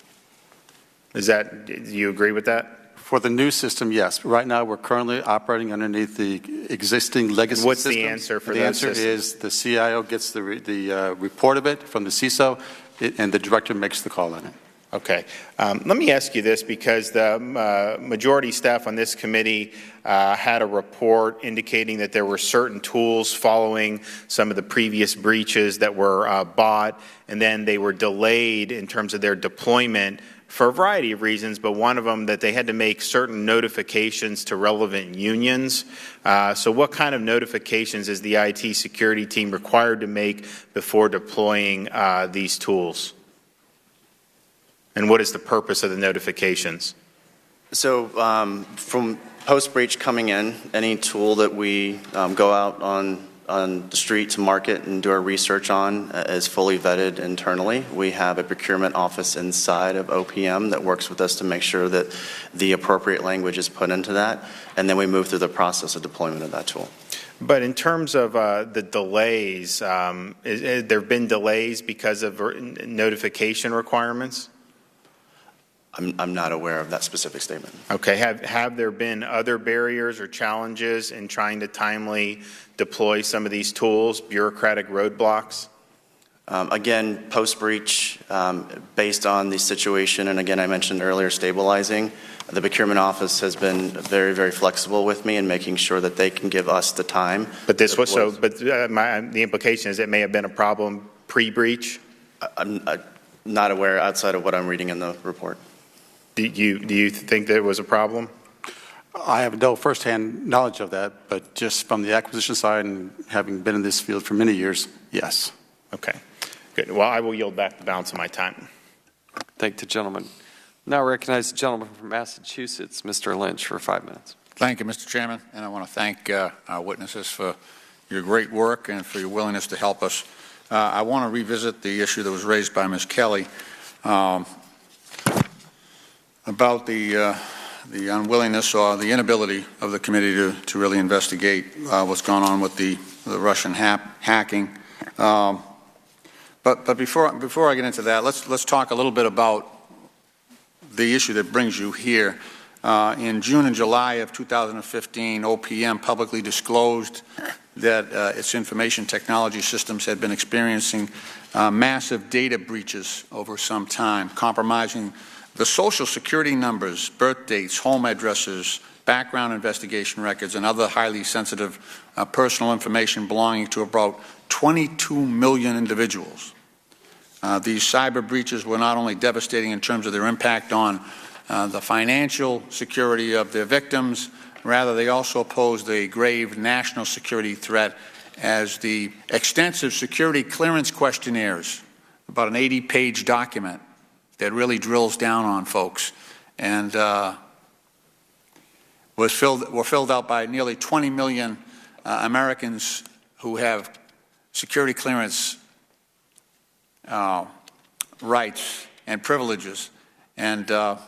Do you agree with that? For the new system, yes. Right now, we're currently operating underneath the existing legacy What's systems. the answer for the those answer systems? is the CIO gets the report of it from the CISO, and the director makes the call on it. Okay. Let me ask you this, because the majority staff on this committee had a report indicating that there were certain tools following some of the previous breaches that were bought, and then they were delayed in terms of their deployment for a variety of reasons, but one of them that they had to make certain notifications to relevant unions. So what kind of notifications is the IT security team required to make before deploying these tools? And what is the purpose of the notifications? So from post-breach coming in, any tool that we go out on the street to market and do our research on is fully vetted internally. We have a procurement office inside of OPM that works with us to make sure that the appropriate language is put into that, and then we move through the process of deployment of that tool. But in terms of the delays, there have been delays because of notification requirements? I'm not aware of that specific statement. Okay. Have there been other barriers or challenges in trying to timely deploy some of these tools, bureaucratic roadblocks? Again, post-breach, based on the situation, and again, I mentioned earlier stabilizing, the procurement office has been very, very flexible with me in making sure that they can give us the time. But this was so. But the implication is it may have been a problem pre-breach. I'm not aware outside of what I'm reading in the report. Do you think there was a problem? I have no firsthand knowledge of that, but just from the acquisition side and having been in this field for many years, yes. Okay, good. Well, I will yield back the balance of my time. Thank the gentleman. Now recognize the gentleman from Massachusetts, Mr. Lynch, for 5 minutes. Thank you, Mr. Chairman, and I want to thank our witnesses for your great work and for your willingness to help us. I want to revisit the issue that was raised by Ms. Kelly about the unwillingness or the inability of the committee to really investigate what's gone on with the Russian hacking. But before I get into that, let's talk a little bit about the issue that brings you here. In June and July of 2015, OPM publicly disclosed that its information technology systems had been experiencing massive data breaches over some time, compromising the social security numbers, birth dates, home addresses, background investigation records, and other highly sensitive personal information belonging to about 22 million individuals. These cyber breaches were not only devastating in terms of their impact on the financial security of their victims, rather they also posed a grave national security threat as the extensive security clearance questionnaires, about an 80-page document that really drills down on folks, and were filled out by nearly 20 million Americans who have security clearance rights and privileges, and the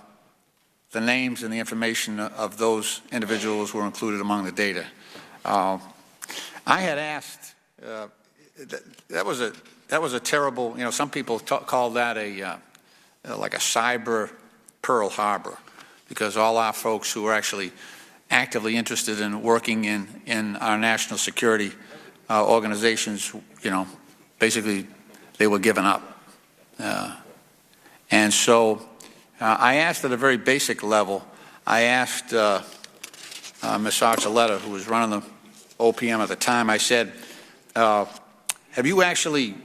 names and the information of those individuals were included among the data. I had asked, that was a terrible, some people call that like a cyber Pearl Harbor, because all our folks who are actually actively interested in working in our national security organizations, basically they were given up. And so I asked at a very basic level, I asked Ms. Archuleta, who was running the OPM at the time, I said, have you actually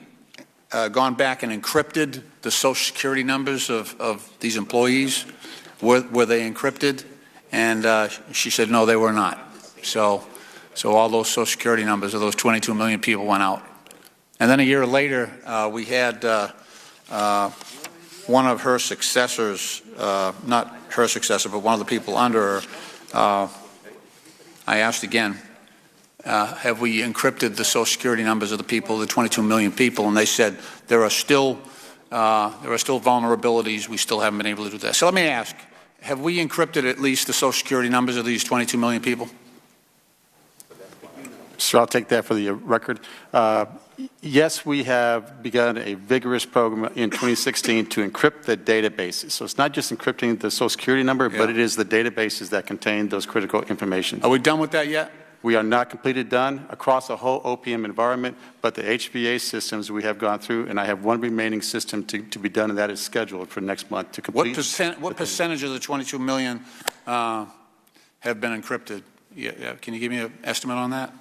gone back and encrypted the social security numbers of these employees? Were they encrypted? And she said, no, they were not. So all those social security numbers of those 22 million people went out. And then a year later, we had one of her successors, not her successor, but one of the people under her, I asked again, have we encrypted the Social Security numbers of the people, the 22 million people? And they said there are still vulnerabilities. We still haven't been able to do that. So let me ask, have we encrypted at least the Social Security numbers of these 22 million people? So I'll take that for the record. Yes, we have begun a vigorous program in 2016 to encrypt the databases. So it's not just encrypting the Social Security number, but it is the databases that contain those critical information. Are we done with that yet? We are not completely done across the whole OPM environment, but the HVA systems we have gone through, and I have one remaining system to be done, and that is scheduled for next month to complete. What percentage of the 22 million have been encrypted? Can you give me an estimate on that?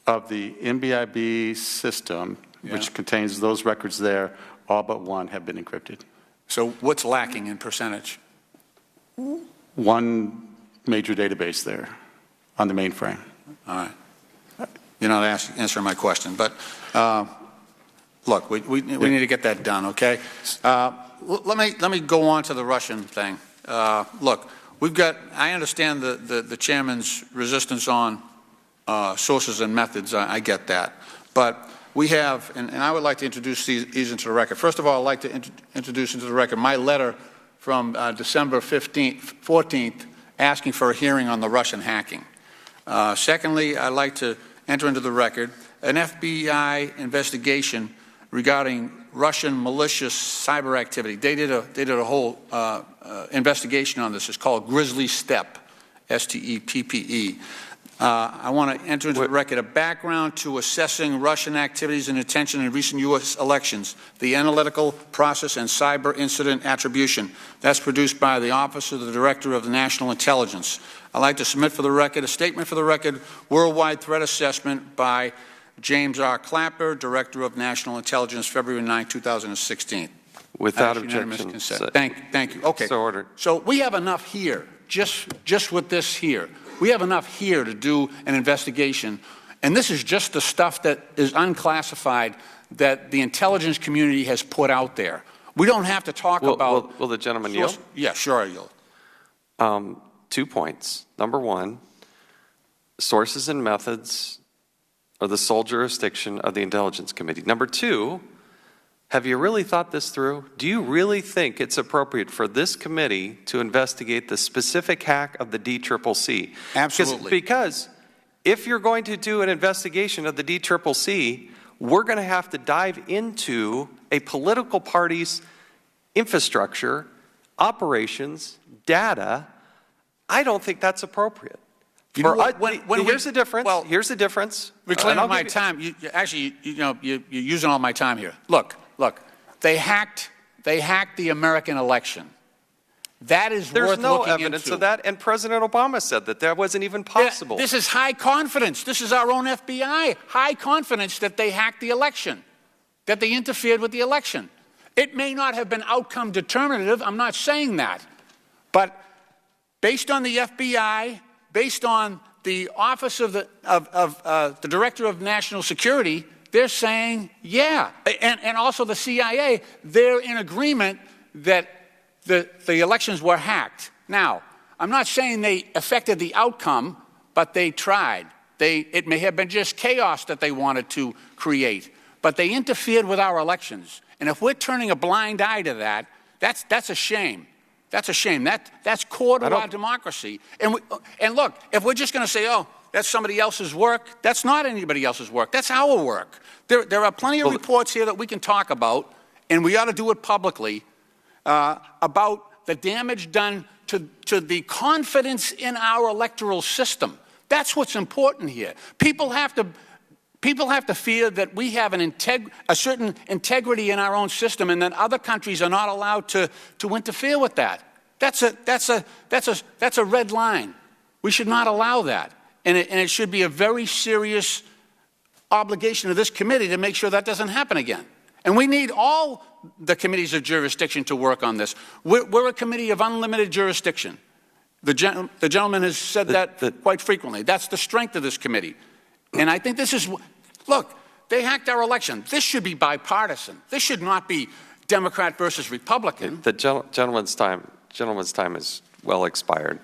Of the NBIB system, which contains those records there, all but one have been encrypted. So what's lacking in percentage? One major database there on the mainframe. All right. You're not answering my question, but look, we need to get that done, okay? Let me go on to the Russian thing. Look, I understand the chairman's resistance on sources and methods. I get that. But we have, and I would like to introduce these into the record. First of all, I'd like to introduce into the record my letter from December 14th asking for a hearing on the Russian hacking. Secondly, I'd like to enter into the record an FBI investigation regarding Russian malicious cyber activity. They did a whole investigation on this. It's called Grizzly Step, S-T-E-P-P-E. I want to enter into the record a background to assessing Russian activities and attention in recent U.S. elections, the analytical process and cyber incident attribution. That's produced by the Office of the Director of the National Intelligence. I'd like to submit for the record a statement for the record, Worldwide Threat Assessment by James R. Clapper, Director of National Intelligence, February 9, 2016. Without objection. Thank you. Okay. So ordered. So we have enough here, just with this here. We have enough here to do an investigation, and this is just the stuff that is unclassified that the intelligence community has put out there. We don't have to talk about... Will the gentleman yield? Yeah, sure, I yield. 2 points. Number one, sources and methods are the sole jurisdiction of the Intelligence Committee. Number two, have you really thought this through? Do you really think it's appropriate for this committee to investigate the specific hack of the DCCC? Absolutely. Because if you're going to do an investigation of the DCCC, we're going to have to dive into a political party's infrastructure, operations, data. I don't think that's appropriate. Here's the difference. Well, here's the difference. Reclaiming my time. You're using all my time here. Look. They hacked the American election. That is worth looking into. There's no evidence of that, and President Obama said that wasn't even possible. This is high confidence. This is our own FBI. High confidence that they hacked the election, that they interfered with the election. It may not have been outcome determinative. I'm not saying that. But based on the FBI, based on the Office of the Director of National Security, they're saying, yeah, and also the CIA, they're in agreement that the elections were hacked. Now, I'm not saying they affected the outcome, but they tried. It may have been just chaos that they wanted to create, but they interfered with our elections. And if we're turning a blind eye to that, that's a shame. That's a shame. That's core to our democracy. And look, if we're just going to say, oh, that's somebody else's work, that's not anybody else's work. That's our work. There are plenty of reports here that we can talk about, and we ought to do it publicly, about the damage done to the confidence in our electoral system. That's what's important here. People have to fear that we have a certain integrity in our own system, and that other countries are not allowed to interfere with that. That's a red line. We should not allow that, and it should be a very serious obligation of this committee to make sure that doesn't happen again. And we need all the committees of jurisdiction to work on this. We're a committee of unlimited jurisdiction. The gentleman has said that quite frequently. That's the strength of this committee. And I think this is, look, they hacked our election. This should be bipartisan. This should not be Democrat versus Republican. The gentleman's time is well expired.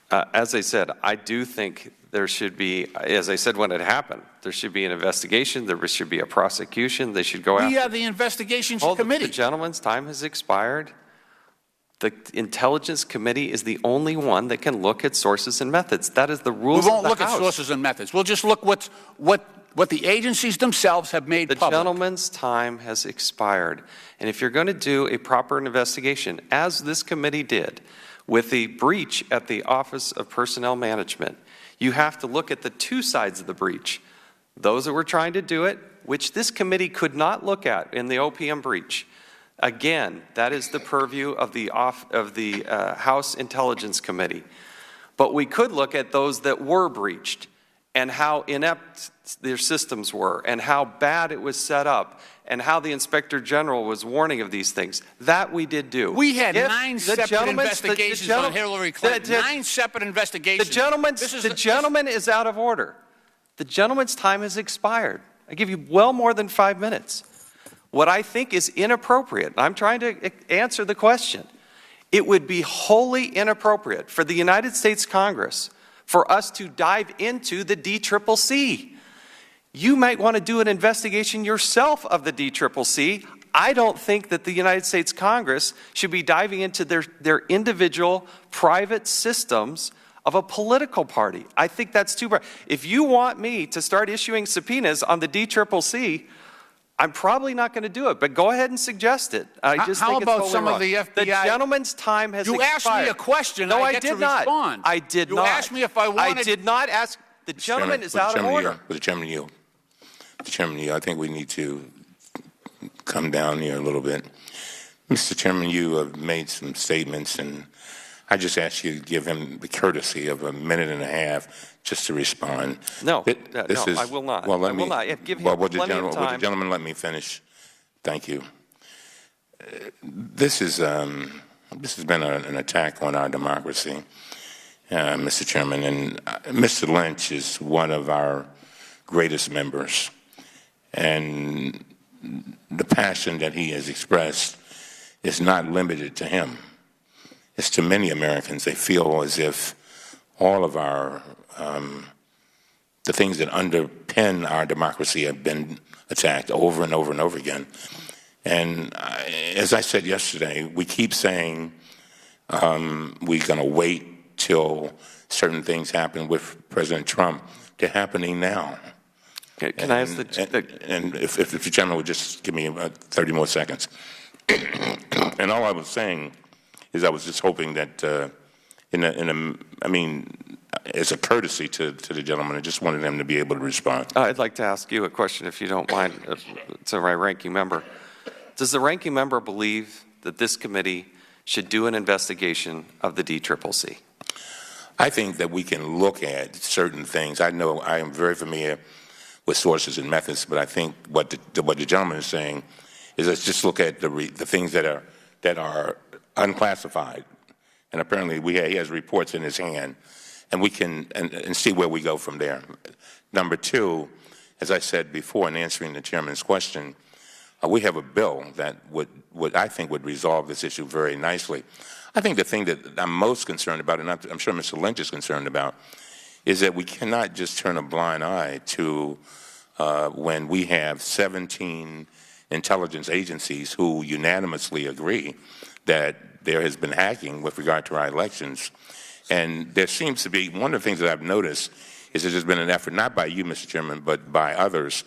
As I said, I do think there should be, as I said when it happened, there should be an investigation, there should be a prosecution, they should go after. We are the investigations committee. The gentleman's time has expired. The Intelligence Committee is the only one that can look at sources and methods. That is the rules of the House. We won't look at sources and methods. We'll just look what the agencies themselves have made public. The gentleman's time has expired. And if you're going to do a proper investigation, as this committee did, with the breach at the Office of Personnel Management, you have to look at the two sides of the breach. Those that were trying to do it, which this committee could not look at in the OPM breach. Again, that is the purview of the House Intelligence Committee. But we could look at those that were breached and how inept their systems were and how bad it was set up and how the Inspector General was warning of these things. That we did do. We had 9 separate investigations on Hillary Clinton. 9 separate investigations. The gentleman is out of order. The gentleman's time has expired. I give you well more than 5 minutes. What I think is inappropriate, I'm trying to answer the question, it would be wholly inappropriate for the United States Congress for us to dive into the DCCC. You might want to do an investigation yourself of the DCCC. I don't think that the United States Congress should be diving into their individual private systems of a political party. I think that's too bad. If you want me to start issuing subpoenas on the DCCC, I'm probably not going to do it, but go ahead and suggest it. I just How think about it's some wrong. of the FBI? The gentleman's time has expired. You asked me a question. No, I get did to not. Respond. I did not. You asked me if I wanted. I did not ask. The gentleman is out of order. Mr. Chairman, I think we need to come down here a little bit. Mr. Chairman, you have made some statements, and I just ask you to give him the courtesy of a minute and a half just to respond. No, I will not. Well, I will not. Give him plenty of time. Would the gentleman let me finish? Thank you. This has been an attack on our democracy, Mr. Chairman, and Mr. Lynch is one of our greatest members, and the passion that he has expressed is not limited to him. It's to many Americans. They feel as if all of our the things that underpin our democracy have been attacked over and over and over again. And as I said yesterday, we keep saying we're going to wait till certain things happen with President Trump. They're happening now. Okay, can I ask and if the gentleman would just give me about 30 more seconds. And all I was saying is I was just hoping that as a courtesy to the gentleman, I just wanted him to be able to respond. I'd like to ask you a question, if you don't mind, to my ranking member. Does the ranking member believe that this committee should do an investigation of the DCCC? I think that we can look at certain things. I know I am very familiar with sources and methods, but I think what the gentleman is saying is let's just look at the things that are unclassified, and apparently he has reports in his hand, and we can and see where we go from there. Number two, as I said before in answering the chairman's question, we have a bill that would I think would resolve this issue very nicely. I think the thing that I'm most concerned about, and I'm sure Mr. Lynch is concerned about, is that we cannot just turn a blind eye to when we have 17 intelligence agencies who unanimously agree that there has been hacking with regard to our elections. And there seems to be, one of the things that I've noticed is that there's been an effort, not by you, Mr. Chairman, but by others,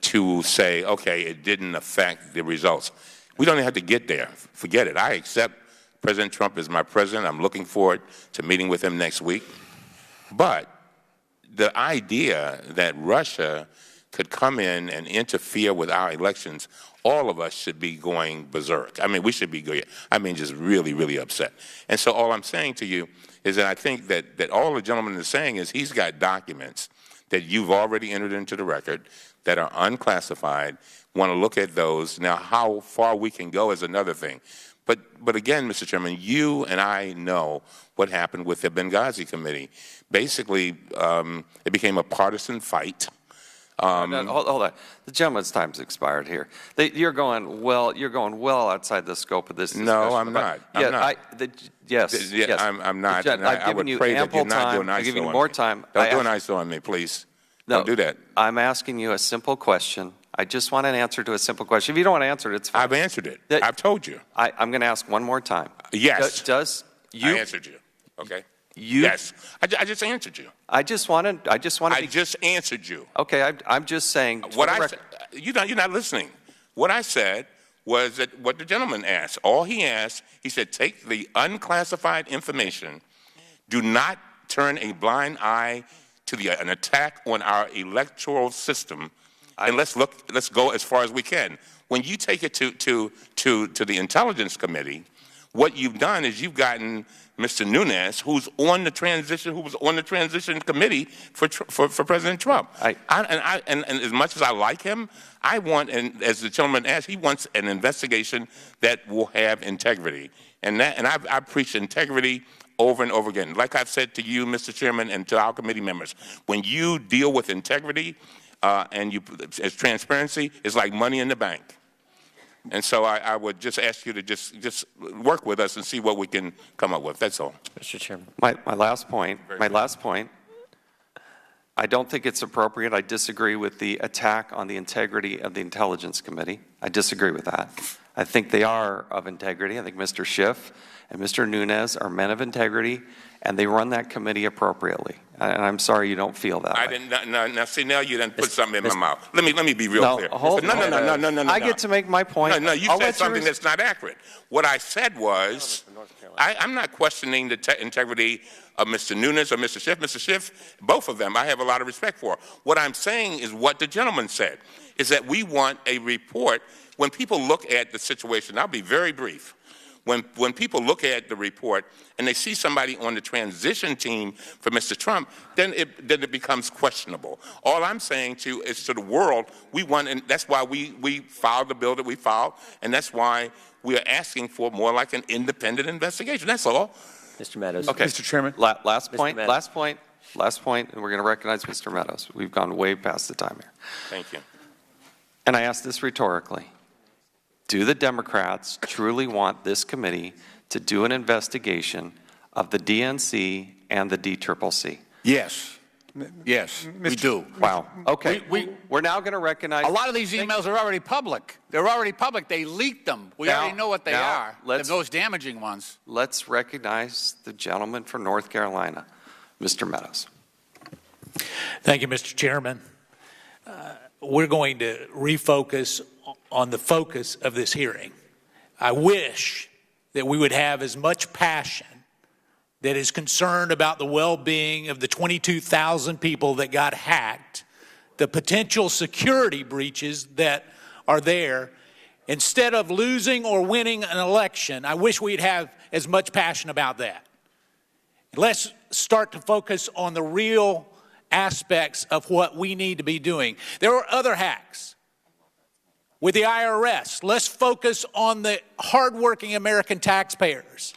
to say, okay, it didn't affect the results. We don't even have to get there. Forget it. I accept President Trump as my president. I'm looking forward to meeting with him next week. But the idea that Russia could come in and interfere with our elections, all of us should be going berserk. I mean, we should be just really, really upset. And so all I'm saying to you is that I think that all the gentleman is saying is he's got documents that you've already entered into the record that are unclassified, want to look at those. Now, how far we can go is another thing. But again, Mr. Chairman, you and I know what happened with the Benghazi Committee. Basically, it became a partisan fight. Hold on. The gentleman's time's expired here. You're going well outside the scope of this discussion. No, I'm not. I'm not. Yes. I'm not. I've given you ample time. I'll give you more time. Don't do an ISO on me, please. No, don't do that. I'm asking you a simple question. I just want an answer to a simple question. If you don't want to answer it, it's fine. I've answered it. I've told you. I'm going to ask one more time. Yes. I answered you. Okay. Yes. I just answered you. I just answered you. Okay. I'm just saying. What I said, you're not listening. What I said was that what the gentleman asked. All he asked, he said, take the unclassified information. Do not turn a blind eye to an attack on our electoral system, and let's go as far as we can. When you take it to the Intelligence Committee, what you've done is you've gotten Mr. Nunes, who was on the transition committee for President Trump. And as much as I like him, I want, and as the gentleman asked, he wants an investigation that will have integrity. And I've preached integrity over and over again. Like I've said to you, Mr. Chairman, and to our committee members, when you deal with integrity as transparency, it's like money in the bank. And so I would just ask you to just work with us and see what we can come up with. That's all. Mr. Chairman. My last point. I don't think it's appropriate. I disagree with the attack on the integrity of the Intelligence Committee. I disagree with that. I think they are of integrity. I think Mr. Schiff and Mr. Nunes are men of integrity, and they run that committee appropriately. And I'm sorry you don't feel that. I didn't. Now, see, now you didn't put something in my mouth. Let me be real clear. No. I get to make my point. No, you said something that's not accurate. What I said was, I'm not questioning the integrity of Mr. Nunes or Mr. Schiff. Mr. Schiff, both of them, I have a lot of respect for. What I'm saying is what the gentleman said, is that we want a report. When people look at the situation, I'll be very brief. When people look at the report and they see somebody on the transition team for Mr. Trump, then it becomes questionable. All I'm saying to you is to the world, we want, and that's why we filed the bill that we filed, and that's why we are asking for more like an independent investigation. That's all. Mr. Meadows. Okay. Mr. Chairman. Last point, and we're going to recognize Mr. Meadows. We've gone way past the time here. Thank you. And I ask this rhetorically. Do the Democrats truly want this committee to do an investigation of the DNC and the DCCC? Yes. Yes, we do. Wow. Okay. We're now going to recognize... A lot of these emails are already public. They're already public. They leaked them. We already know what they are. They're those damaging ones. Let's recognize the gentleman from North Carolina, Mr. Meadows. Thank you, Mr. Chairman. We're going to refocus on the focus of this hearing. I wish that we would have as much passion that is concerned about the well-being of the 22,000 people that got hacked, the potential security breaches that are there. Instead of losing or winning an election, I wish we'd have as much passion about that. Let's start to focus on the real aspects of what we need to be doing. There are other hacks with the IRS. Let's focus on the hardworking American taxpayers.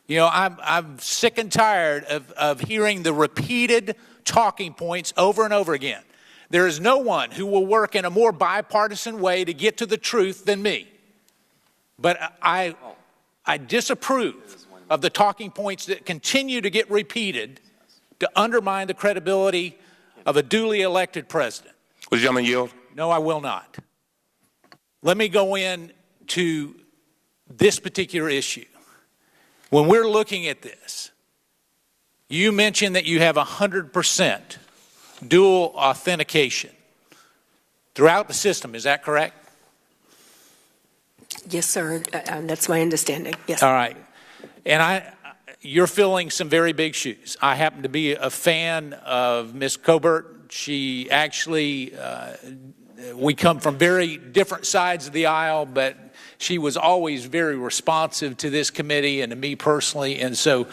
You know, I'm sick and tired of hearing the repeated talking points over and over again. There is no one who will work in a more bipartisan way to get to the truth than me. But I disapprove of the talking points that continue to get repeated to undermine the credibility of a duly elected president. Will the gentleman yield? No, I will not. Let me go into this particular issue. When we're looking at this, you mentioned that you have 100% dual authentication throughout the system. Is that correct? Yes, sir. That's my understanding. Yes. All right. And you're filling some very big shoes. I happen to be a fan of Ms. Colbert. She actually, we come from very different sides of the aisle, but she was always very responsive to this committee and to me personally. And so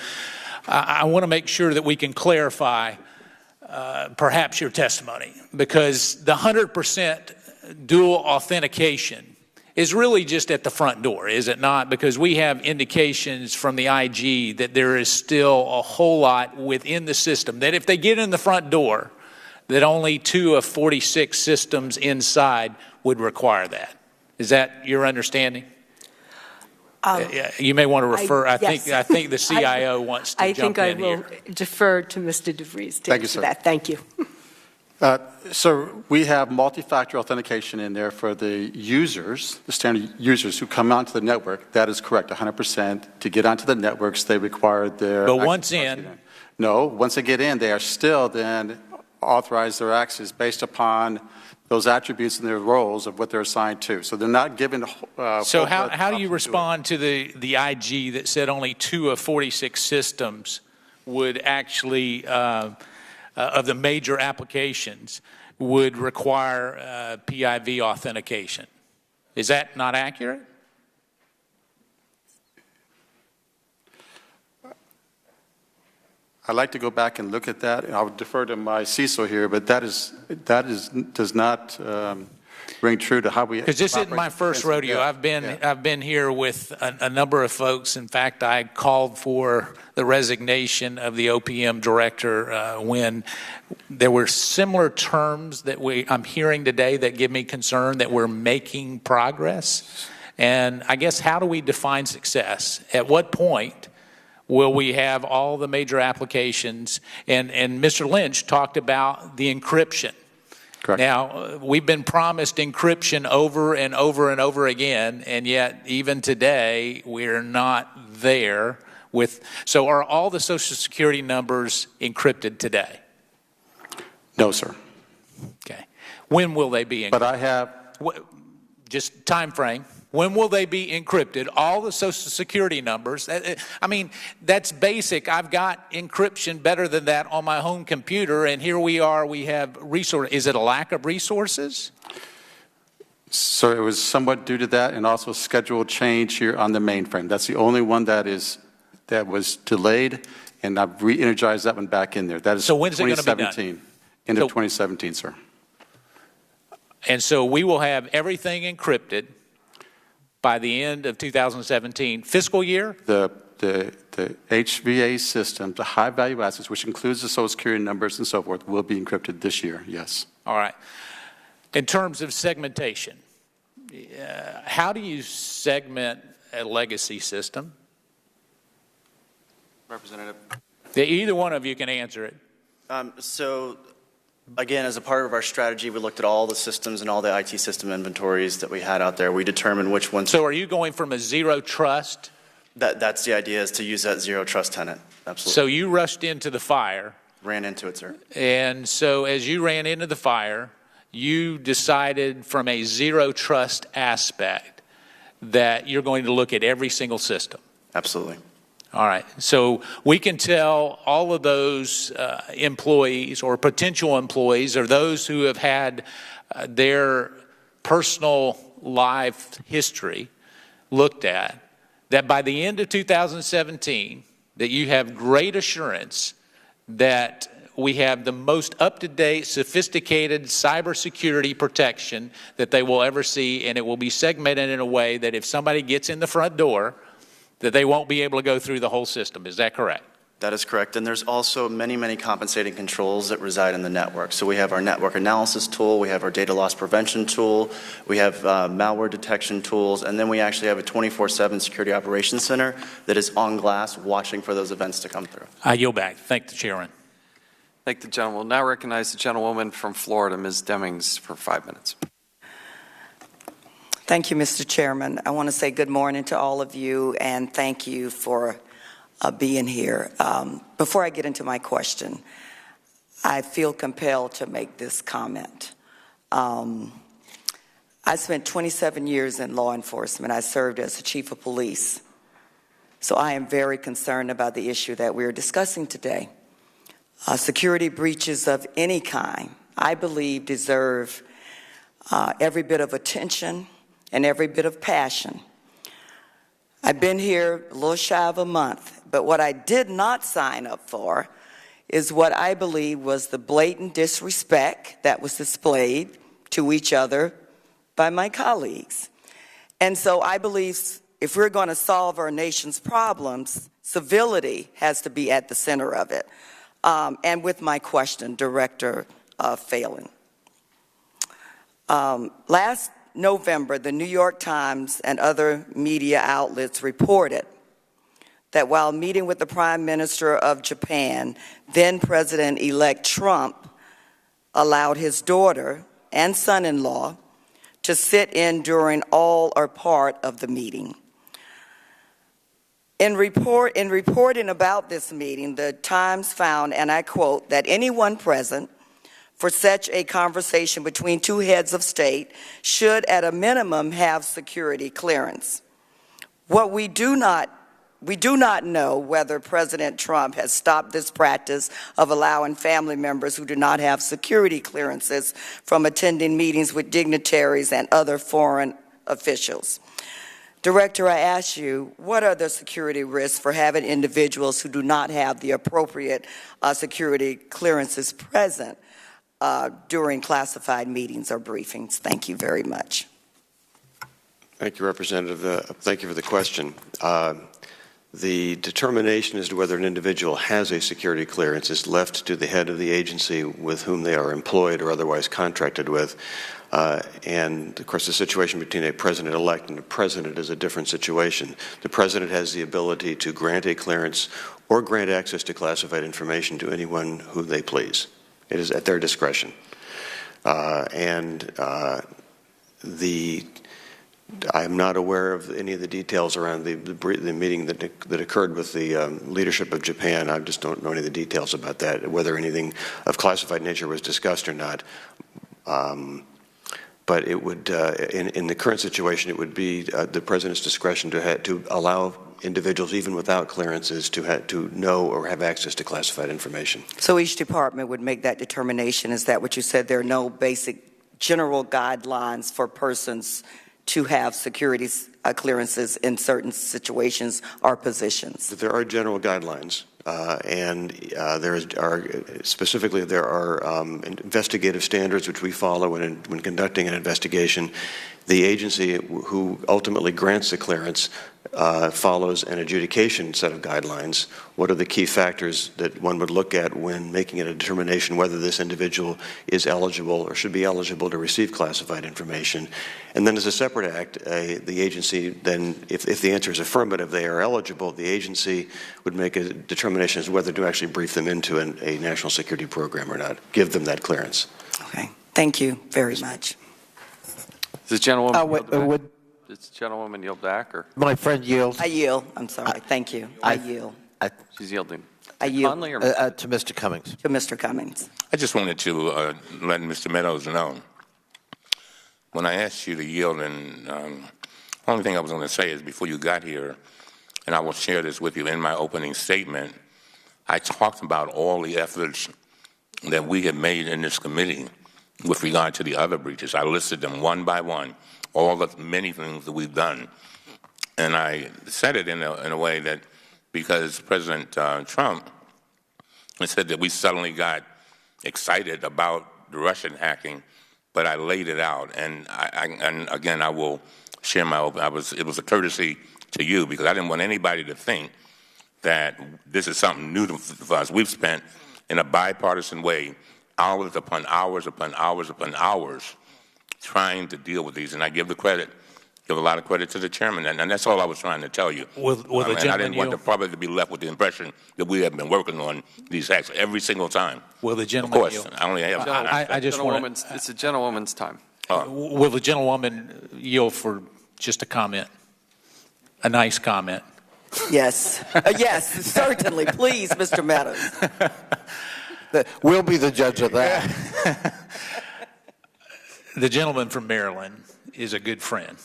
I want to make sure that we can clarify perhaps your testimony, because the 100% dual authentication is really just at the front door, is it not? Because we have indications from the IG that there is still a whole lot within the system that if they get in the front door, that only 2 of 46 systems inside would require that. Is that your understanding? You may want to refer. I think the CIO wants to jump in here. I think I will defer to Mr. DeVries to Thank you, answer sir. that. Thank you. So we have multi-factor authentication in there for the users, the standard users who come onto the network. That is correct, 100%. To get onto the networks, they require their... But once in... No, once they get in, they are still then authorized their access based upon those attributes and their roles of what they're assigned to. So they're not given... so how do you respond to the IG that said only 2 of 46 systems would actually... of the major applications would require PIV authentication? Is that not accurate? I'd like to go back and look at that. I would defer to my CISO here, but that does not ring true to how we... Because this isn't my first rodeo. Yeah. I've been here with a number of folks. In fact, I called for the resignation of the OPM director when there were similar terms that I'm hearing today that give me concern that we're making progress. And I guess, how do we define success? At what point will we have all the major applications? And Mr. Lynch talked about the encryption. Correct. Now, we've been promised encryption over and over and over again, and yet even today we're not there with... So are all the Social Security numbers encrypted today? No, sir. Okay. When will they be encrypted? But I have... Just time frame. When will they be encrypted? All the Social Security numbers. I mean, that's basic. I've got encryption better than that on my home computer, and here we are, we have resources. Is it a lack of resources? So it was somewhat due to that, and also schedule change here on the mainframe. That's the only one that was delayed, and I've re-energized that one back in there. That is so when's it going to be done? End of 2017, sir. And so we will have everything encrypted by the end of 2017 fiscal year? The HVA system, the high value assets, which includes the Social Security numbers and so forth, will be encrypted this year, yes. All right. In terms of segmentation, how do you segment a legacy system? Representative. Either one of you can answer it. So, again, as a part of our strategy, we looked at all the systems and all the IT system inventories that we had out there. We determined which ones... So are you going from a zero trust? That's the idea, is to use that zero trust tenant. Absolutely. So you rushed into the fire. Ran into it, sir. And so as you ran into the fire, you decided from a zero trust aspect that you're going to look at every single system. Absolutely. All right. So we can tell all of those employees or potential employees or those who have had their personal life history looked at that by the end of 2017 that you have great assurance that we have the most up-to-date, sophisticated cybersecurity protection that they will ever see, and it will be segmented in a way that if somebody gets in the front door, that they won't be able to go through the whole system. Is that correct? That is correct. And there's also many, many compensating controls that reside in the network. So we have our network analysis tool, we have our data loss prevention tool, we have malware detection tools, and then we actually have a 24/7 security operations center that is on glass watching for those events to come through. I yield back. Thank the chairman. Thank the gentleman. We'll now recognize the gentlewoman from Florida, Ms. Demings, for 5 minutes. Thank you, Mr. Chairman. I want to say good morning to all of you and thank you for being here. Before I get into my question, I feel compelled to make this comment. I spent 27 years in law enforcement. I served as the chief of police. So I am very concerned about the issue that we're discussing today. Security breaches of any kind, I believe, deserve every bit of attention and every bit of passion. I've been here a little shy of a month, but what I did not sign up for is what I believe was the blatant disrespect that was displayed to each other by my colleagues. And so I believe if we're going to solve our nation's problems, civility has to be at the center of it. And with my question, Director failing. Last November, the New York Times and other media outlets reported that while meeting with the Prime Minister of Japan, then President-elect Trump allowed his daughter and son-in-law to sit in during all or part of the meeting. In reporting about this meeting, the Times found, and I quote, that anyone present for such a conversation between two heads of state should at a minimum have security clearance. We do not know whether President Trump has stopped this practice of allowing family members who do not have security clearances from attending meetings with dignitaries and other foreign officials. Director, I ask you, what are the security risks for having individuals who do not have the appropriate security clearances present during classified meetings or briefings? Thank you very much. Thank you, Representative. Thank you for the question. The determination as to whether an individual has a security clearance is left to the head of the agency with whom they are employed or otherwise contracted with. And, of course, the situation between a president-elect and a president is a different situation. The president has the ability to grant a clearance or grant access to classified information to anyone who they please. It is at their discretion. I'm not aware of any of the details around the meeting that occurred with the leadership of Japan. I just don't know any of the details about that, whether anything of classified nature was discussed or not. But it would, in the current situation, it would be the president's discretion to allow individuals, even without clearances, to know or have access to classified information. So each department would make that determination. Is that what you said? There are no basic general guidelines for persons to have security clearances in certain situations or positions? There are general guidelines, there are investigative standards which we follow when conducting an investigation. The agency who ultimately grants the clearance follows an adjudication set of guidelines. What are the key factors that one would look at when making a determination whether this individual is eligible or should be eligible to receive classified information? And then as a separate act, the agency then, if the answer is affirmative, they are eligible, the agency would make a determination as to whether to actually brief them into a national security program or not, give them that clearance. Okay, thank you very much. Does this gentlewoman yield back? Or? My friend yields. I yield. I'm sorry. Thank you. I yield. She's yielding. I yield. Conley or to Mr. Cummings. To Mr. Cummings. I just wanted to let Mr. Meadows know, when I asked you to yield, and the only thing I was going to say is before you got here, and I will share this with you in my opening statement, I talked about all the efforts that we have made in this committee with regard to the other breaches. I listed them one by one, all the many things that we've done. And I said it in a way that because President Trump said that we suddenly got excited about the Russian hacking, but I laid it out. And again, I will share my open. It was a courtesy to you because I didn't want anybody to think that this is something new for us. We've spent in a bipartisan way hours upon hours upon hours upon hours trying to deal with these. And I give a lot of credit to the chairman, and that's all I was trying to tell you. And I didn't want the public to be left with the impression that we have been working on these acts every single time. Will the gentleman Of course, I only have. I just want it's a gentlewoman's time. Will the gentlewoman yield for just a comment? A nice comment. Yes. Yes, certainly. Please, Mr. Meadows. We'll be the judge of that. The gentleman from Maryland is a good friend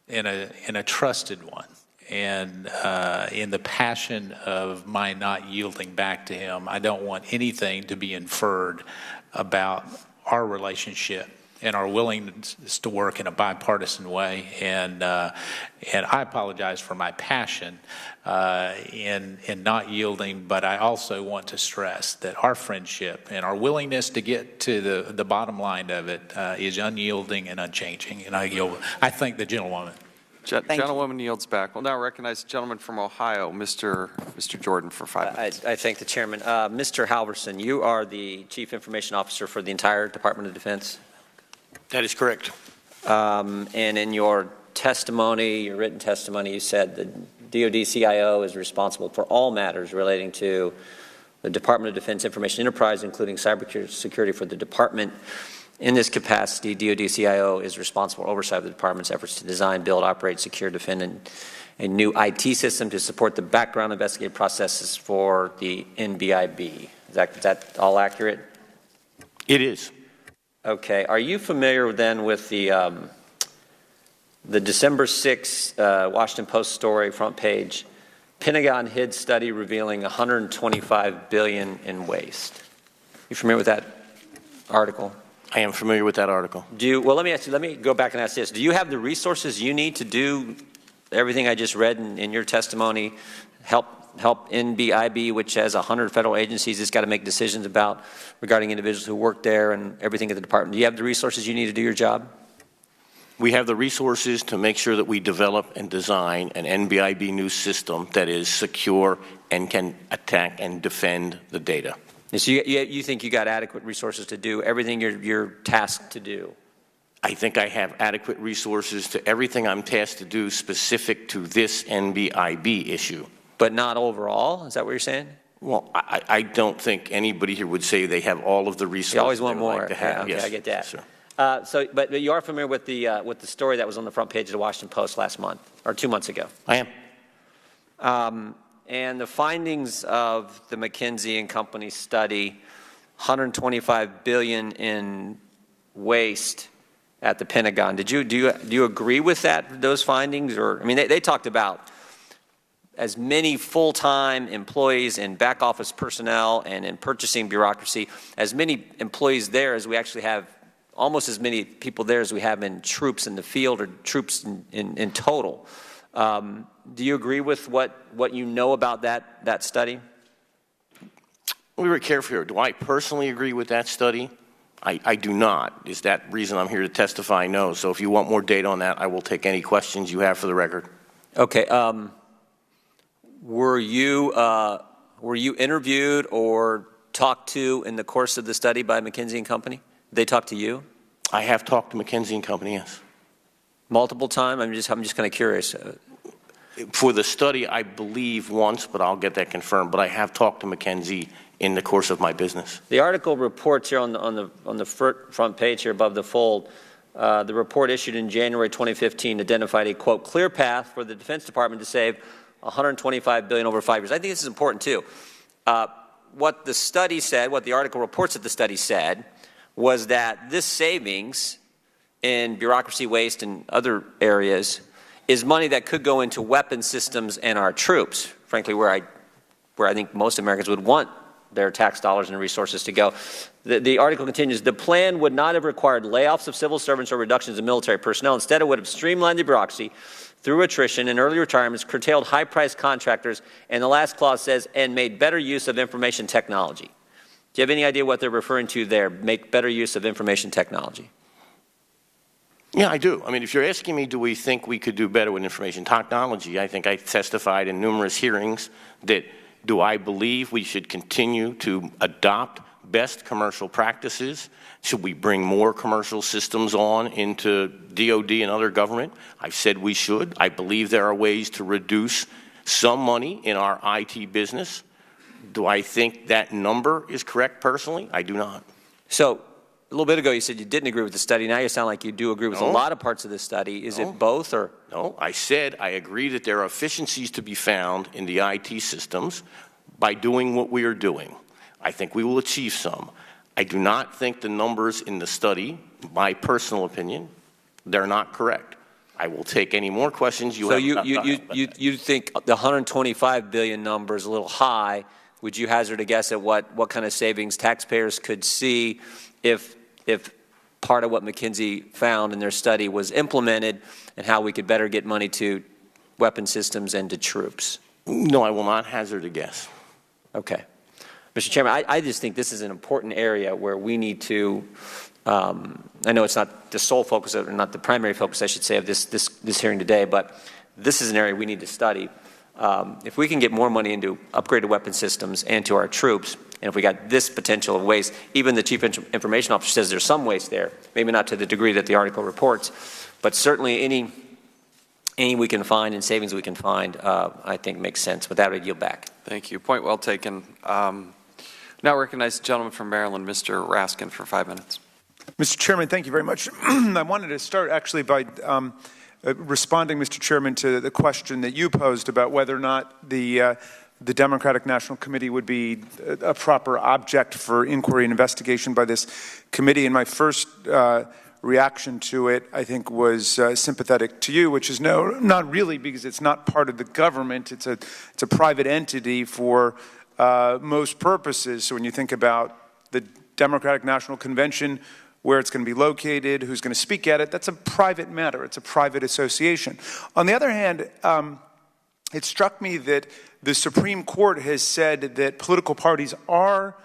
and a trusted one. And in the passion of my not yielding back to him, I don't want anything to be inferred about our relationship and our willingness to work in a bipartisan way. And I apologize for my passion in not yielding, but I also want to stress that our friendship and our willingness to get to the bottom line of it is unyielding and unchanging. And I yield. I thank the gentlewoman. Gentlewoman yields back. We'll now recognize the gentleman from Ohio, Mr. Jordan, for 5 minutes. I thank the chairman. Mr. Halverson, you are the Chief Information Officer for the entire Department of Defense? That is correct. And in your testimony, your written testimony, you said the DoD CIO is responsible for all matters relating to the Department of Defense information enterprise, including cybersecurity for the department. In this capacity, DoD CIO is responsible for oversight of the department's efforts to design, build, operate, secure, defend a new IT system to support the background investigative processes for the NBIB. Is that all accurate? It is. Okay. Are you familiar then with the December 6 Washington Post story, front page, Pentagon HID study revealing $125 billion in waste? You familiar with that article? I am familiar with that article. Well, let me ask you, let me go back and ask this. Do you have the resources you need to do everything I just read in your testimony, help NBIB, which has 100 federal agencies it's got to make decisions about regarding individuals who work there and everything at the department? Do you have the resources you need to do your job? We have the resources to make sure that we develop and design an NBIB new system that is secure and can attack and defend the data. So you think you got adequate resources to do everything you're tasked to do? I think I have adequate resources to everything I'm tasked to do specific to this NBIB issue. But not overall? Is that what you're saying? Well, I don't think anybody here would say they have all of the resources. You always want more. Like to have. Yeah, okay, yes. I get that. Yes, sir. But you are familiar with the story that was on the front page of the Washington Post last month, or 2 months ago? I am. And the findings of the McKinsey & Company study, $125 billion in waste at the Pentagon. Do you agree with those findings? Or I mean, they talked about as many full-time employees in back office personnel and in purchasing bureaucracy, as many employees there as we actually have, almost as many people there as we have in troops in the field or troops in total. Do you agree with what you know about that study? We were careful here. Do I personally agree with that study? I do not. Is that reason I'm here to testify? No. So if you want more data on that, I will take any questions you have for the record. Okay. Were you interviewed or talked to in the course of the study by McKinsey & Company? Did they talk to you? I have talked to McKinsey & Company, yes. Multiple times? I'm just kind of curious. For the study, I believe once, but I'll get that confirmed. But I have talked to McKinsey in the course of my business. The article reports here on the front page here above the fold, the report issued in January 2015 identified a, quote, clear path for the Defense Department to save $125 billion over 5 years. I think this is important, too. What the study said, what the article reports that the study said, was that this savings in bureaucracy waste and other areas is money that could go into weapon systems and our troops, frankly, where I think most Americans would want their tax dollars and resources to go. The article continues, the plan would not have required layoffs of civil servants or reductions in military personnel. Instead, it would have streamlined the bureaucracy through attrition and early retirements, curtailed high-priced contractors, and the last clause says, and made better use of information technology. Do you have any idea what they're referring to there, make better use of information technology? Yeah, I do. I mean, if you're asking me, do we think we could do better with information technology, I think I testified in numerous hearings that do I believe we should continue to adopt best commercial practices? Should we bring more commercial systems on into DoD and other government? I've said we should. I believe there are ways to reduce some money in our IT business. Do I think that number is correct personally? I do not. So a little bit ago you said you didn't agree with the study. Now you sound like you do agree with a lot of parts of the study. Is it both or? No, I said I agree that there are efficiencies to be found in the IT systems by doing what we are doing. I think we will achieve some. I do not think the numbers in the study, my personal opinion, they're not correct. I will take any more questions you have. So you think the $125 billion number is a little high. Would you hazard a guess at what kind of savings taxpayers could see if part of what McKinsey found in their study was implemented, and how we could better get money to weapon systems and to troops? No, I will not hazard a guess. Okay. Mr. Chairman, I just think this is an important area where we need to, I know it's not the sole focus, or not the primary focus, I should say, of this hearing today, but this is an area we need to study. If we can get more money into upgraded weapon systems and to our troops, and if we got this potential of waste, even the Chief Information Officer says there's some waste there, maybe not to the degree that the article reports, but certainly any we can find and savings we can find, I think makes sense. With that, I yield back. Thank you. Point well taken. Now recognize the gentleman from Maryland, Mr. Raskin, for 5 minutes. Mr. Chairman, thank you very much. I wanted to start actually by responding, Mr. Chairman, to the question that you posed about whether or not the Democratic National Committee would be a proper object for inquiry and investigation by this committee. And my first reaction to it, I think, was sympathetic to you, which is no, not really, because it's not part of the government. It's a private entity for most purposes. So when you think about the Democratic National Convention, where it's going to be located, who's going to speak at it, that's a private matter. It's a private association. On the other hand, it struck me that the Supreme Court has said that political parties are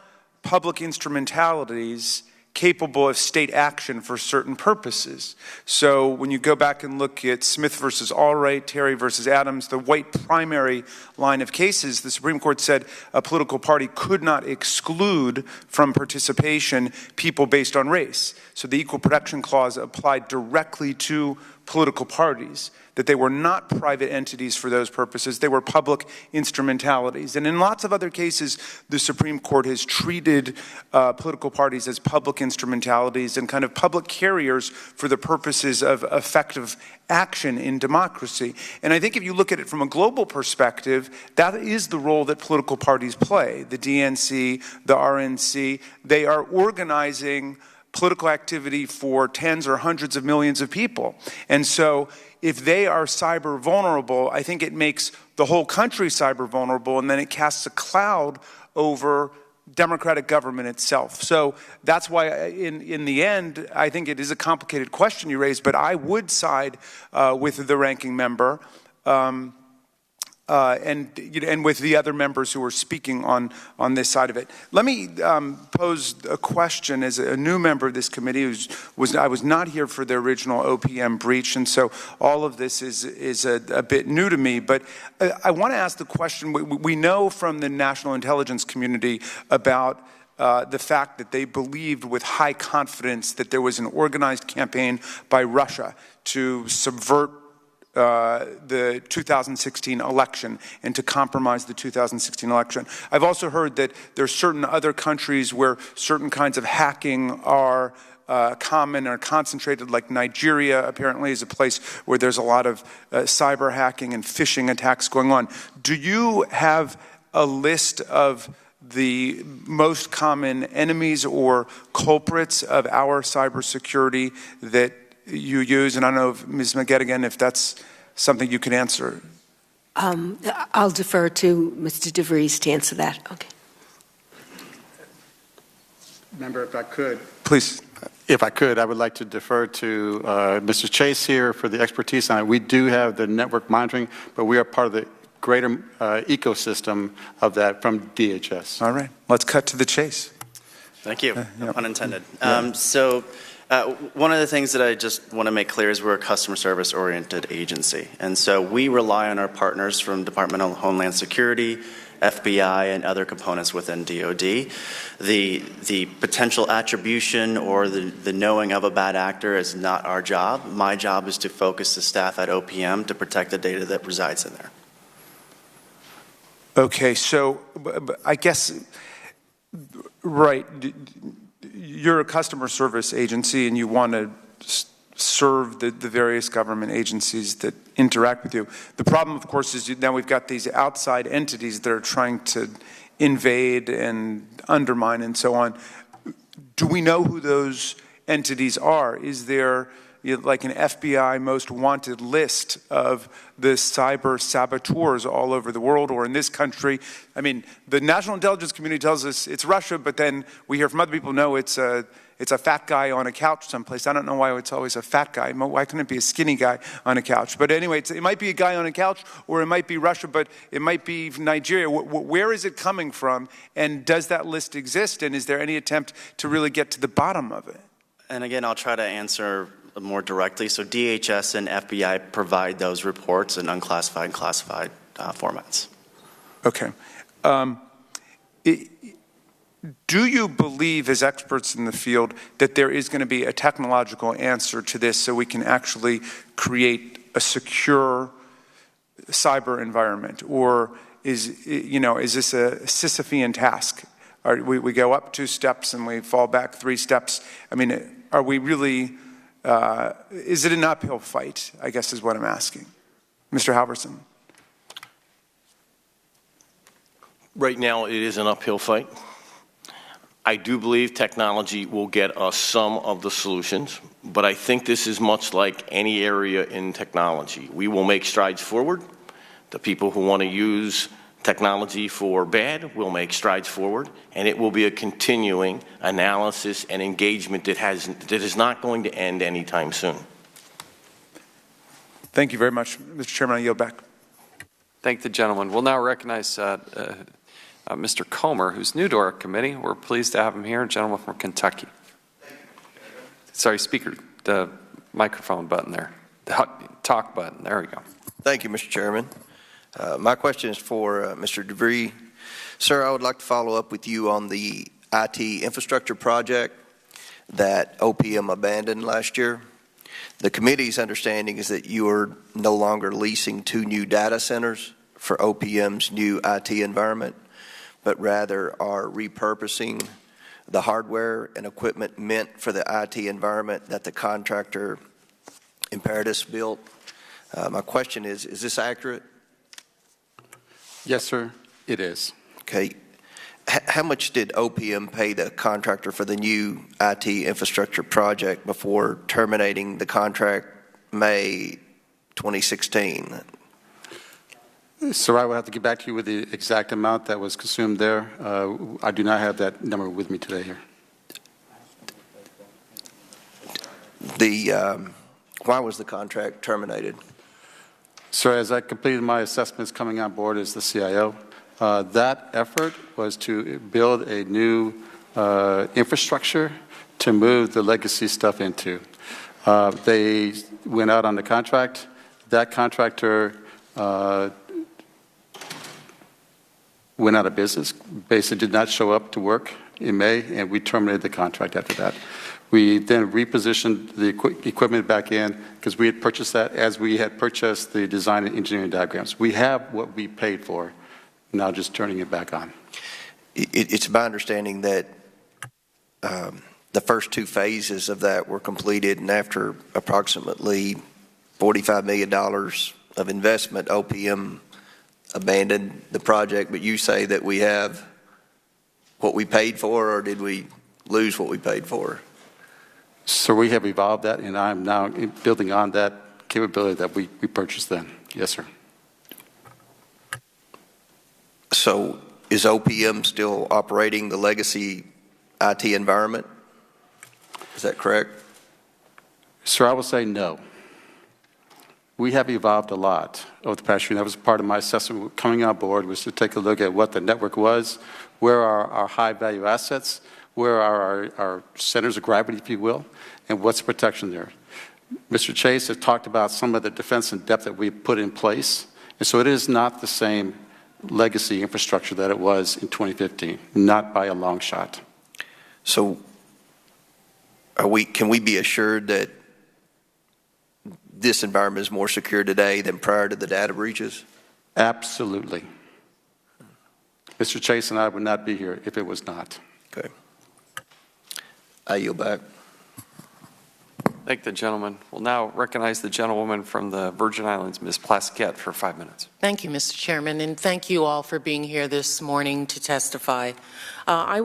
public instrumentalities capable of state action for certain purposes. So when you go back and look at Smith versus Allwright, Terry versus Adams, the white primary line of cases, the Supreme Court said a political party could not exclude from participation people based on race. So the Equal Protection Clause applied directly to political parties, that they were not private entities for those purposes, they were public instrumentalities. And in lots of other cases, the Supreme Court has treated political parties as public instrumentalities and kind of public carriers for the purposes of effective action in democracy. And I think if you look at it from a global perspective, that is the role that political parties play. The DNC, the RNC, they are organizing political activity for tens or hundreds of millions of people. And so if they are cyber vulnerable, I think it makes the whole country cyber vulnerable, and then it casts a cloud over democratic government itself. So that's why in the end, I think it is a complicated question you raised, but I would side with the ranking member and with the other members who are speaking on this side of it. Let me pose a question as a new member of this committee. I was not here for the original OPM breach, and so all of this is a bit new to me. But I want to ask the question, we know from the national intelligence community about the fact that they believed with high confidence that there was an organized campaign by Russia to subvert the 2016 election and to compromise the 2016 election. I've also heard that there are certain other countries where certain kinds of hacking are common or concentrated, like Nigeria apparently is a place where there's a lot of cyber hacking and phishing attacks going on. Do you have a list of the most common enemies or culprits of our cybersecurity that you use? And I don't know, if Ms. McGettigan, if that's something you can answer. I'll defer to Mr. DeVries to answer that. Okay. Member, if I could. Please. If I could, I would like to defer to Mr. Chase here for the expertise on it. We do have the network monitoring, but we are part of the greater ecosystem of that from DHS. All right. Let's cut to the chase. Thank you. No pun intended. Yeah. One of the things that I just want to make clear is we're a customer service oriented agency. And so we rely on our partners from Department of Homeland Security, FBI, and other components within DOD. The potential attribution or the knowing of a bad actor is not our job. My job is to focus the staff at OPM to protect the data that resides in there. Okay, so I guess, right, you're a customer service agency and you want to serve the various government agencies that interact with you. The problem, of course, is now we've got these outside entities that are trying to invade and undermine and so on. Do we know who those entities are? Is there, like an FBI most wanted list of the cyber saboteurs all over the world or in this country. I mean, the national intelligence community tells us it's Russia, but then we hear from other people, no, it's a fat guy on a couch someplace. I don't know why it's always a fat guy. Why couldn't it be a skinny guy on a couch? But anyway, it might be a guy on a couch, or it might be Russia, but it might be Nigeria. Where is it coming from? And does that list exist? And is there any attempt to really get to the bottom of it? And again, I'll try to answer more directly. So DHS and FBI provide those reports in unclassified and classified formats. Okay. Do you believe, as experts in the field, that there is going to be a technological answer to this so we can actually create a secure cyber environment? Or is this a Sisyphean task? We go up 2 steps and we fall back 3 steps. I mean, are we really, is it an uphill fight, I guess is what I'm asking. Mr. Halverson. Right now, it is an uphill fight. I do believe technology will get us some of the solutions, but I think this is much like any area in technology. We will make strides forward. The people who want to use technology for bad will make strides forward, and it will be a continuing analysis and engagement that is not going to end anytime soon. Thank you very much. Mr. Chairman, I yield back. Thank the gentleman. We'll now recognize Mr. Comer, who's new to our committee. We're pleased to have him here, a gentleman from Kentucky. Sorry, speaker, the microphone button there, the talk button, there we go. Thank you, Mr. Chairman. My question is for Mr. DeVries. Sir, I would like to follow up with you on the IT infrastructure project that OPM abandoned last year. The committee's understanding is that you are no longer leasing 2 new data centers for OPM's new IT environment, but rather are repurposing the hardware and equipment meant for the IT environment that the contractor Imperatus built. My question is this accurate? Yes, sir, it is. Okay. How much did OPM pay the contractor for the new IT infrastructure project before terminating the contract May 2016? Sir, I will have to get back to you with the exact amount that was consumed there. I do not have that number with me today here. Why was the contract terminated? Sir, as I completed my assessments coming on board as the CIO, that effort was to build a new infrastructure to move the legacy stuff into. They went out on the contract. That contractor went out of business, basically did not show up to work in May, and we terminated the contract after that. We then repositioned the equipment back in because we had purchased that as we had purchased the design and engineering diagrams. We have what we paid for, now just turning it back on. It's my understanding that the first 2 phases of that were completed, and after approximately $45 million of investment, OPM abandoned the project. But you say that we have what we paid for, or did we lose what we paid for? So we have evolved that, and I'm now building on that capability that we purchased then. Yes, sir. So is OPM still operating the legacy IT environment? Is that correct? Sir, I will say no. We have evolved a lot over the past year. That was part of my assessment coming on board, was to take a look at what the network was, where are our high-value assets, where are our centers of gravity, if you will, and what's the protection there. Mr. Chase has talked about some of the defense in depth that we've put in place, and so it is not the same legacy infrastructure that it was in 2015, not by a long shot. So can we be assured that this environment is more secure today than prior to the data breaches? Absolutely. Mr. Chase and I would not be here if it was not. Okay. I yield back. Thank the gentleman. We'll now recognize the gentlewoman from the Virgin Islands, Ms. Plaskett, for 5 minutes. Thank you, Mr. Chairman, and thank you all for being here this morning to testify. I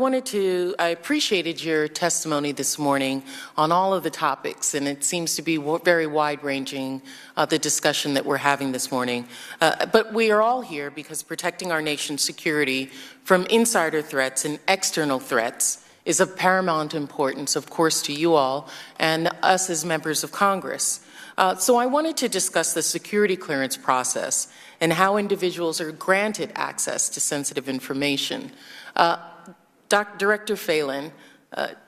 appreciated your testimony this morning on all of the topics, and it seems to be very wide-ranging, the discussion that we're having this morning. But we are all here because protecting our nation's security from insider threats and external threats is of paramount importance, of course, to you all and us as members of Congress. So I wanted to discuss the security clearance process and how individuals are granted access to sensitive information. Director Phelan,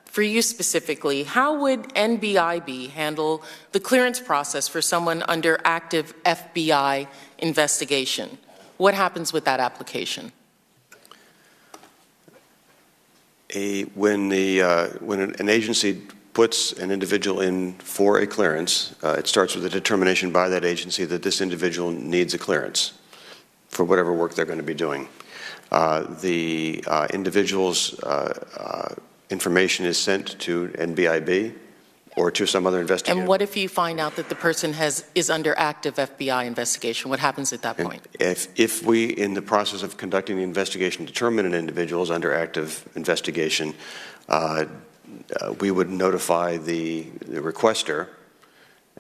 for you specifically, how would NBIB handle the clearance process for someone under active FBI investigation? What happens with that application? When an agency puts an individual in for a clearance, it starts with a determination by that agency that this individual needs a clearance for whatever work they're going to be doing. The individual's information is sent to NBIB or to some other investigator. And what if you find out that the person is under active FBI investigation? What happens at that point? If we, in the process of conducting the investigation, determine an individual is under active investigation, we would notify the requester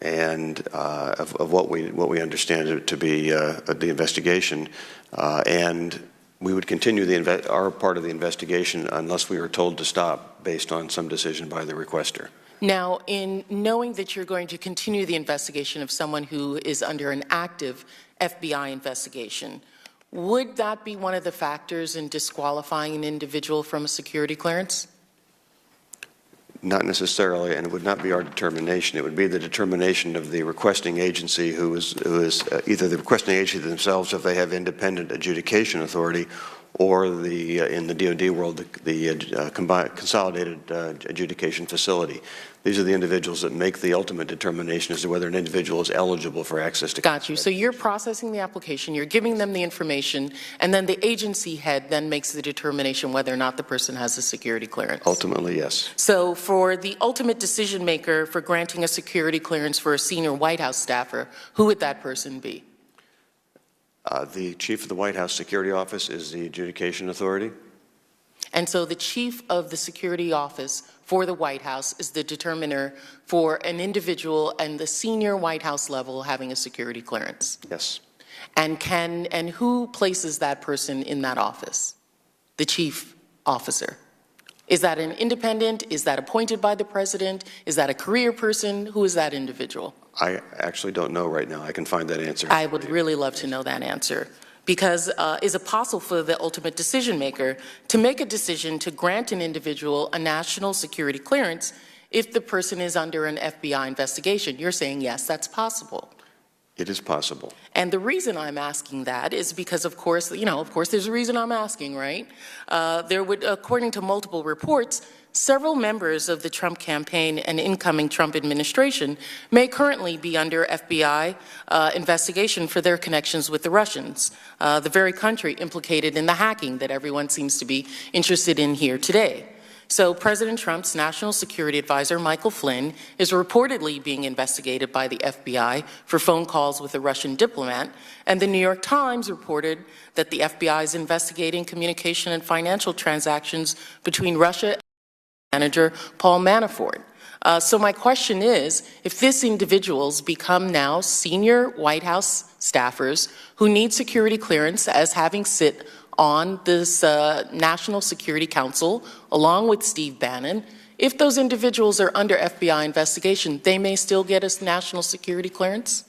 and of what we understand it to be the investigation, and we would continue our part of the investigation unless we are told to stop based on some decision by the requester. Now, in knowing that you're going to continue the investigation of someone who is under an active FBI investigation, would that be one of the factors in disqualifying an individual from a security clearance? Not necessarily, and it would not be our determination. It would be the determination of the requesting agency who is either the requesting agency themselves if they have independent adjudication authority, or in the DoD world, the consolidated adjudication facility. These are the individuals that make the ultimate determination as to whether an individual is eligible for access to. Got you. So you're processing the application, you're giving them the information, and then the agency head then makes the determination whether or not the person has a security clearance. Ultimately, yes. So for the ultimate decision maker for granting a security clearance for a senior White House staffer, who would that person be? The chief of the White House Security Office is the adjudication authority. And so the chief of the security office for the White House is the determiner for an individual and the senior White House level having a security clearance. Yes. And who places that person in that office? The chief officer. Is that an independent? Is that appointed by the president? Is that a career person? Who is that individual? I actually don't know right now. I can find that answer. I would really love to know that answer. Because is it possible for the ultimate decision maker to make a decision to grant an individual a national security clearance if the person is under an FBI investigation? You're saying yes, that's possible. It is possible. And the reason I'm asking that is because, of course, there's a reason I'm asking, right? There would, according to multiple reports, several members of the Trump campaign and incoming Trump administration may currently be under FBI investigation for their connections with the Russians, the very country implicated in the hacking that everyone seems to be interested in here today. So President Trump's national security advisor, Michael Flynn, is reportedly being investigated by the FBI for phone calls with a Russian diplomat, and the New York Times reported that the FBI is investigating communication and financial transactions between Russia manager Paul Manafort. So my question is, if these individuals become now senior White House staffers who need security clearance as having sit on this National Security Council along with Steve Bannon, if those individuals are under FBI investigation, they may still get a national security clearance?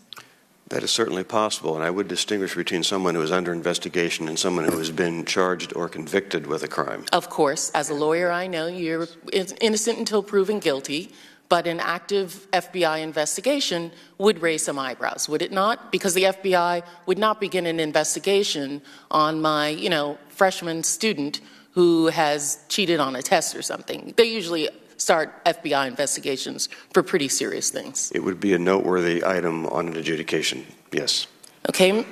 That is certainly possible, and I would distinguish between someone who is under investigation and someone who has been charged or convicted with a crime. Of course, as a lawyer, I know you're innocent until proven guilty, but an active FBI investigation would raise some eyebrows, would it not? Because the FBI would not begin an investigation on my, freshman student who has cheated on a test or something. They usually start FBI investigations for pretty serious things. It would be a noteworthy item on an adjudication, yes. Okay.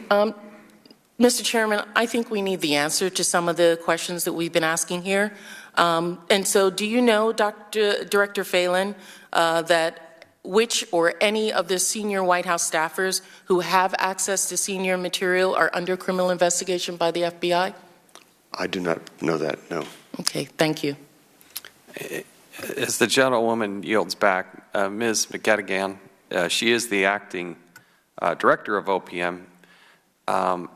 Mr. Chairman, I think we need the answer to some of the questions that we've been asking here. And so do you know, Director Phelan, that which or any of the senior White House staffers who have access to senior material are under criminal investigation by the FBI? I do not know that, no. Okay, thank you. As the gentlewoman yields back, Ms. McGettigan, she is the acting director of OPM.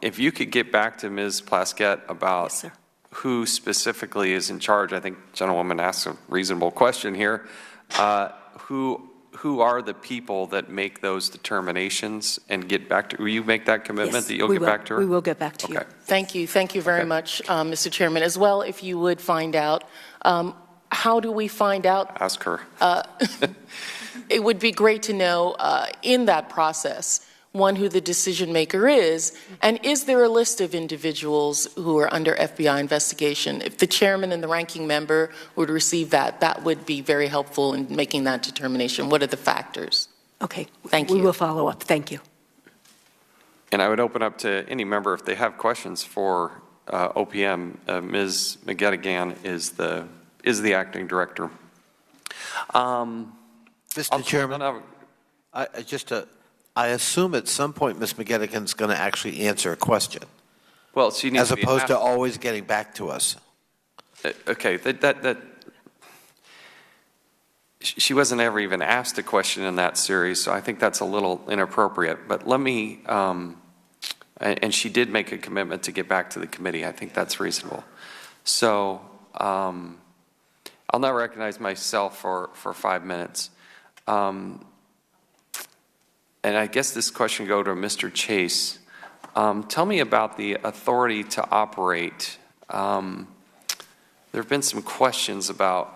If you could get back to Ms. Plaskett about Yes, sir. who specifically is in charge, I think the gentlewoman asks a reasonable question here. Who are the people that make those determinations and get back to, will you make that commitment Yes, that you'll we get will. back to her? We will get back to you. Thank you. Thank you very much, Mr. Chairman. As well, if you would find out, how do we find out? Ask her. It would be great to know in that process, one, who the decision maker is, and is there a list of individuals who are under FBI investigation? If the chairman and the ranking member would receive that, that would be very helpful in making that determination. What are the factors? Okay. Thank you. We will follow up. Thank you. And I would open up to any member if they have questions for OPM. Ms. McGettigan is the acting director. Mr. Chairman, I assume at some point Ms. McGettigan's going to actually answer a question. Well, she needs as to be opposed to asked. always getting back to us. Okay, she wasn't ever even asked a question in that series, so I think that's a little inappropriate. But let me, and she did make a commitment to get back to the committee. I think that's reasonable. So I'll now recognize myself for 5 minutes. And I guess this question go to Mr. Chase. Tell me about the authority to operate. There have been some questions about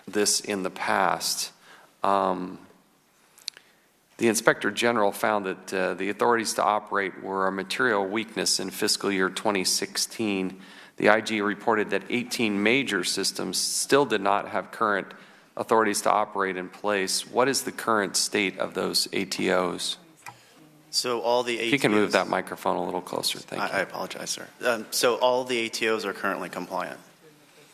this in the past. The Inspector General found that the authorities to operate were a material weakness in fiscal year 2016. The IG reported that 18 major systems still did not have current authorities to operate in place. What is the current state of those ATOs? So all the ATOs... If you can move that microphone a little closer, thank you. I apologize, sir. So all the ATOs are currently compliant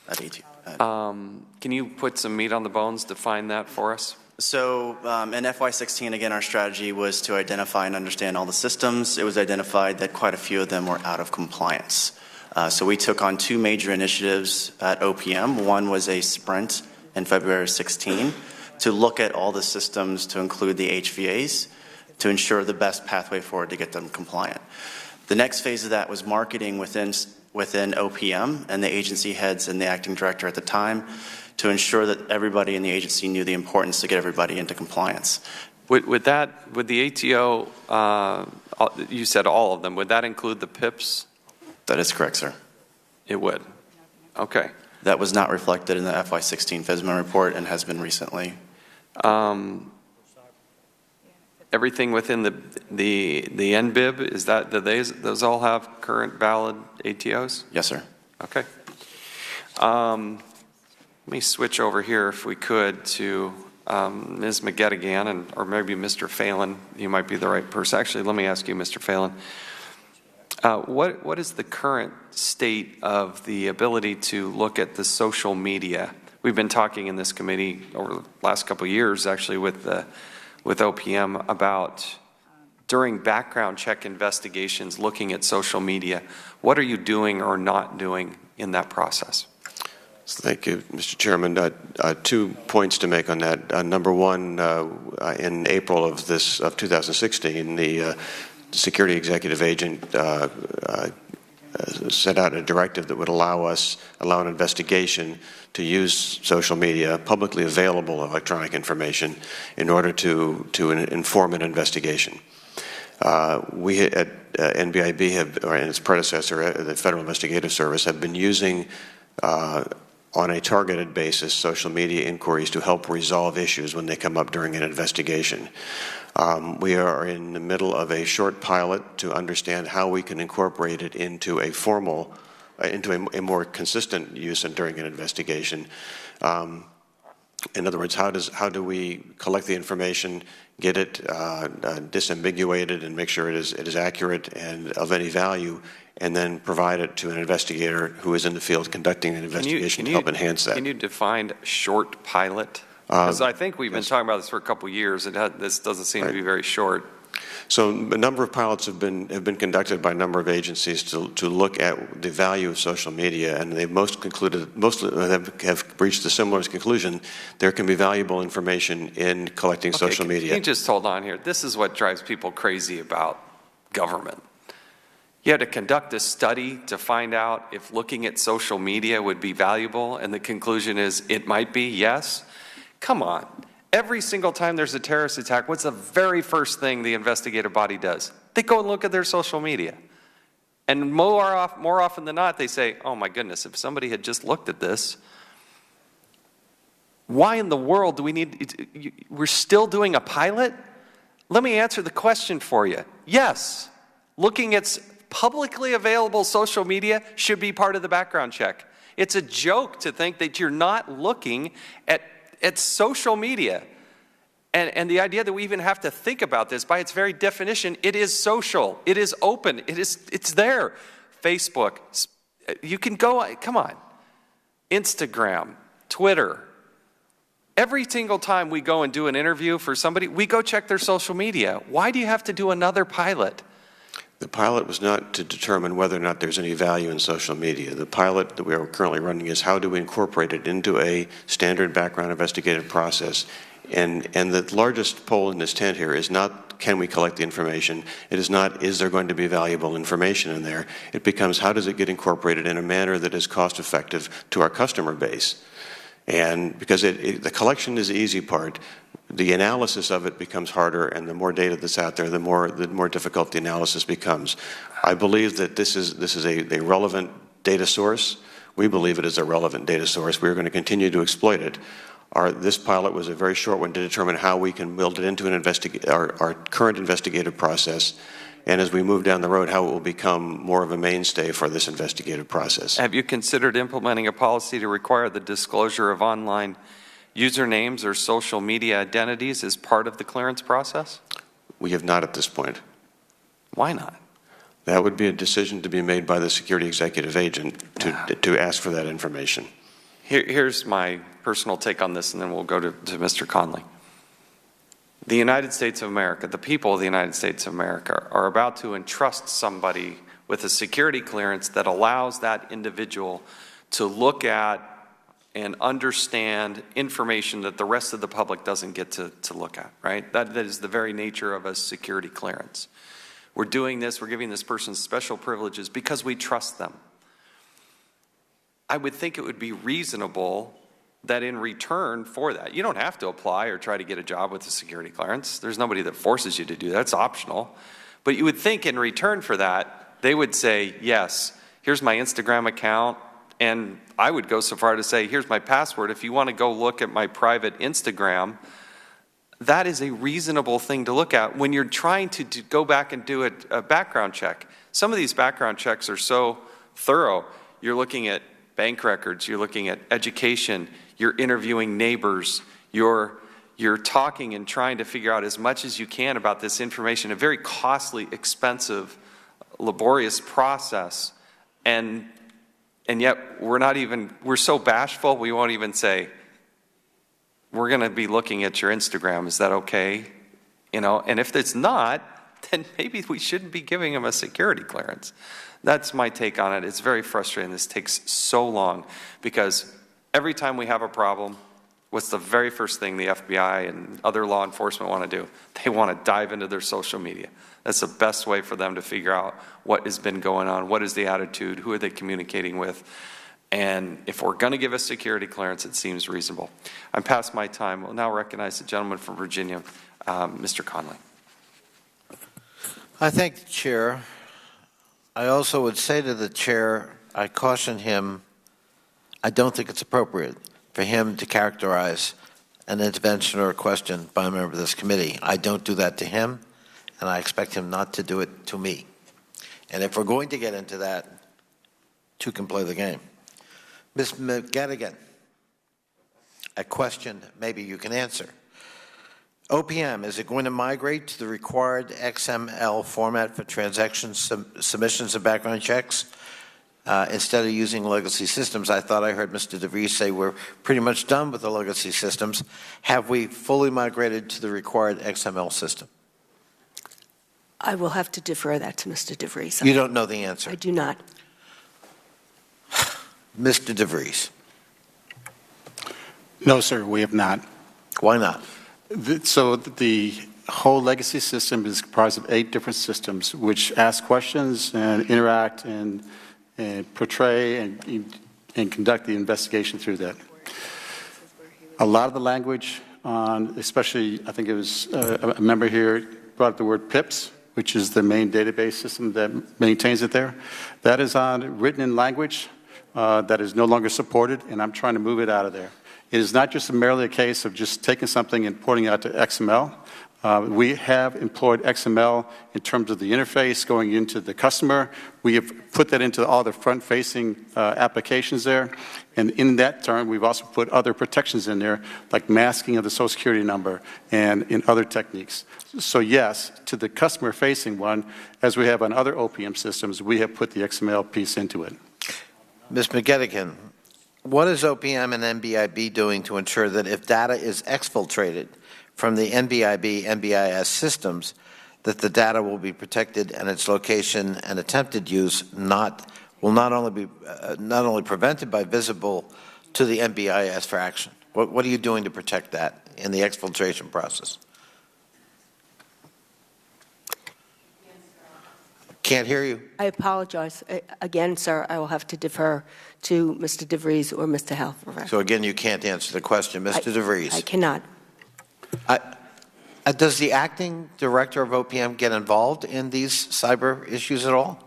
at ATO. Can you put some meat on the bones, define that for us? So in FY16, again, our strategy was to identify and understand all the systems. It was identified that quite a few of them were out of compliance. So we took on 2 major initiatives at OPM. One was a sprint in February 16 to look at all the systems to include the HVAs to ensure the best pathway forward to get them compliant. The next phase of that was marketing within OPM and the agency heads and the acting director at the time to ensure that everybody in the agency knew the importance to get everybody into compliance. Would the ATO, you said all of them, would that include the PIPs? That is correct, sir. It would. Okay. That was not reflected in the FY16 FSMA report and has been recently. Everything within the NBIB, is that, do those all have current valid ATOs? Yes, sir. Okay. Let me switch over here, if we could, to Ms. McGettigan, or maybe Mr. Phelan. You might be the right person. Actually, let me ask you, Mr. Phelan. What is the current state of the ability to look at the social media? We've been talking in this committee over the last couple of years, actually, with OPM about during background check investigations, looking at social media. What are you doing or not doing in that process? Thank you, Mr. Chairman. 2 points to make on that. Number one, in April of 2016, the security executive agent sent out a directive that would allow an investigation to use social media, publicly available electronic information, in order to inform an investigation. We at NBIB or its predecessor, the Federal Investigative Service, have been using on a targeted basis social media inquiries to help resolve issues when they come up during an investigation. We are in the middle of a short pilot to understand how we can incorporate it into a formal, into a more consistent use during an investigation. In other words, how do we collect the information, get it disambiguated, and make sure it is accurate and of any value, and then provide it to an investigator who is in the field conducting an investigation to help enhance that. Can you define short pilot? Because I think we've been talking about this for a couple of years. This doesn't seem to be very short. So a number of pilots have been conducted by a number of agencies to look at the value of social media, and they've most have reached a similar conclusion. There can be valuable information in collecting social media. Can you just hold on here? This is what drives people crazy about government. You had to conduct a study to find out if looking at social media would be valuable, and the conclusion is it might be, yes. Come on. Every single time there's a terrorist attack, what's the very first thing the investigative body does? They go and look at their social media. And more often than not, they say, oh my goodness, if somebody had just looked at this, why in the world do we need, we're still doing a pilot? Let me answer the question for you. Yes, looking at publicly available social media should be part of the background check. It's a joke to think that you're not looking at social media. And the idea that we even have to think about this, by its very definition, it is social, it is open, it's there. Facebook, you can go, come on. Instagram, Twitter. Every single time we go and do an interview for somebody, we go check their social media. Why do you have to do another pilot? The pilot was not to determine whether or not there's any value in social media. The pilot that we are currently running is how do we incorporate it into a standard background investigative process. And the largest pole in this tent here is not can we collect the information. It is not is there going to be valuable information in there. It becomes how does it get incorporated in a manner that is cost effective to our customer base. And because the collection is the easy part, the analysis of it becomes harder, and the more data that's out there, the more difficult the analysis becomes. I believe that this is a relevant data source. We believe it is a relevant data source. We're going to continue to exploit it. This pilot was a very short one to determine how we can build it into our current investigative process, and as we move down the road, how it will become more of a mainstay for this investigative process. Have you considered implementing a policy to require the disclosure of online usernames or social media identities as part of the clearance process? We have not at this point. Why not? That would be a decision to be made by the security executive agent to ask for that information. Here's my personal take on this, and then we'll go to Mr. Conley. The United States of America, the people of the United States of America, are about to entrust somebody with a security clearance that allows that individual to look at and understand information that the rest of the public doesn't get to look at, right? That is the very nature of a security clearance. We're doing this, we're giving this person special privileges because we trust them. I would think it would be reasonable that in return for that, you don't have to apply or try to get a job with a security clearance. There's nobody that forces you to do that. It's optional. But you would think in return for that, they would say, yes, here's my Instagram account, and I would go so far to say, here's my password. If you want to go look at my private Instagram, that is a reasonable thing to look at when you're trying to go back and do a background check. Some of these background checks are so thorough. You're looking at bank records, you're looking at education, you're interviewing neighbors, you're talking and trying to figure out as much as you can about this information, a very costly, expensive, laborious process. And yet we're so bashful, we won't even say, we're going to be looking at your Instagram, is that okay? And if it's not, then maybe we shouldn't be giving them a security clearance. That's my take on it. It's very frustrating. This takes so long because every time we have a problem, what's the very first thing the FBI and other law enforcement want to do? They want to dive into their social media. That's the best way for them to figure out what has been going on, what is the attitude, who are they communicating with. And if we're going to give a security clearance, it seems reasonable. I'm past my time. We'll now recognize the gentleman from Virginia, Mr. Conley. I thank the chair. I also would say to the chair, I caution him, I don't think it's appropriate for him to characterize an intervention or a question by a member of this committee. I don't do that to him, and I expect him not to do it to me. And if we're going to get into that, two can play the game. Ms. McGettigan, a question maybe you can answer. OPM, is it going to migrate to the required XML format for transaction submissions and background checks? instead of using legacy systems. I thought I heard Mr. DeVries say we're pretty much done with the legacy systems. Have we fully migrated to the required XML system? I will have to defer that to Mr. DeVries. You don't know the answer? I do not. Mr. DeVries. No, sir, we have not. Why not? So the whole legacy system is comprised of 8 different systems which ask questions and interact and portray and conduct the investigation through that. A lot of the language on, especially, I think it was a member here brought up the word PIPS, which is the main database system that maintains it there. That is on written in language that is no longer supported, and I'm trying to move it out of there. It is not just merely a case of just taking something and porting it out to XML. We have employed XML in terms of the interface going into the customer. We have put that into all the front-facing applications there. And in that term, we've also put other protections in there, like masking of the Social Security number and in other techniques. So yes, to the customer-facing one, as we have on other OPM systems, we have put the XML piece into it. Ms. McGettigan, what is OPM and NBIB doing to ensure that if data is exfiltrated from the NBIB, NBIS systems, that the data will be protected and its location and attempted use will not only be prevented by visible to the NBIS for action? What are you doing to protect that in the exfiltration process? Can't hear you. I apologize. Again, sir, I will have to defer to Mr. DeVries or Mr. Halverson. So again, you can't answer the question. Mr. DeVries. I cannot. Does the acting director of OPM get involved in these cyber issues at all?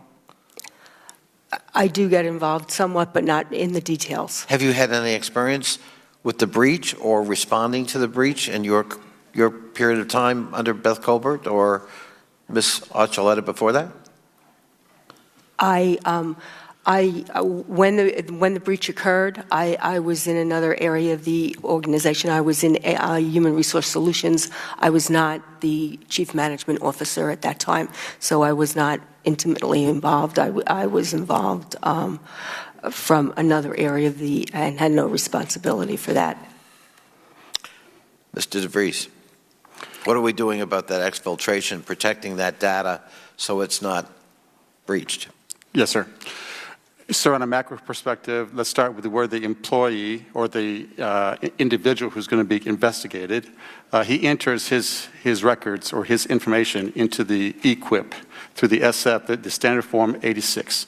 I do get involved somewhat, but not in the details. Have you had any experience with the breach or responding to the breach in your period of time under Beth Colbert or Ms. Archuleta before that? When the breach occurred, I was in another area of the organization. I was in Human Resource Solutions. I was not the Chief Management Officer at that time, so I was not intimately involved. I was involved from another area of and had no responsibility for that. Mr. DeVries, what are we doing about that exfiltration, protecting that data so it's not breached? Yes, sir. So on a macro perspective, let's start with where the employee or the individual who's going to be investigated, he enters his records or his information into the EQIP through the SF, the standard form 86.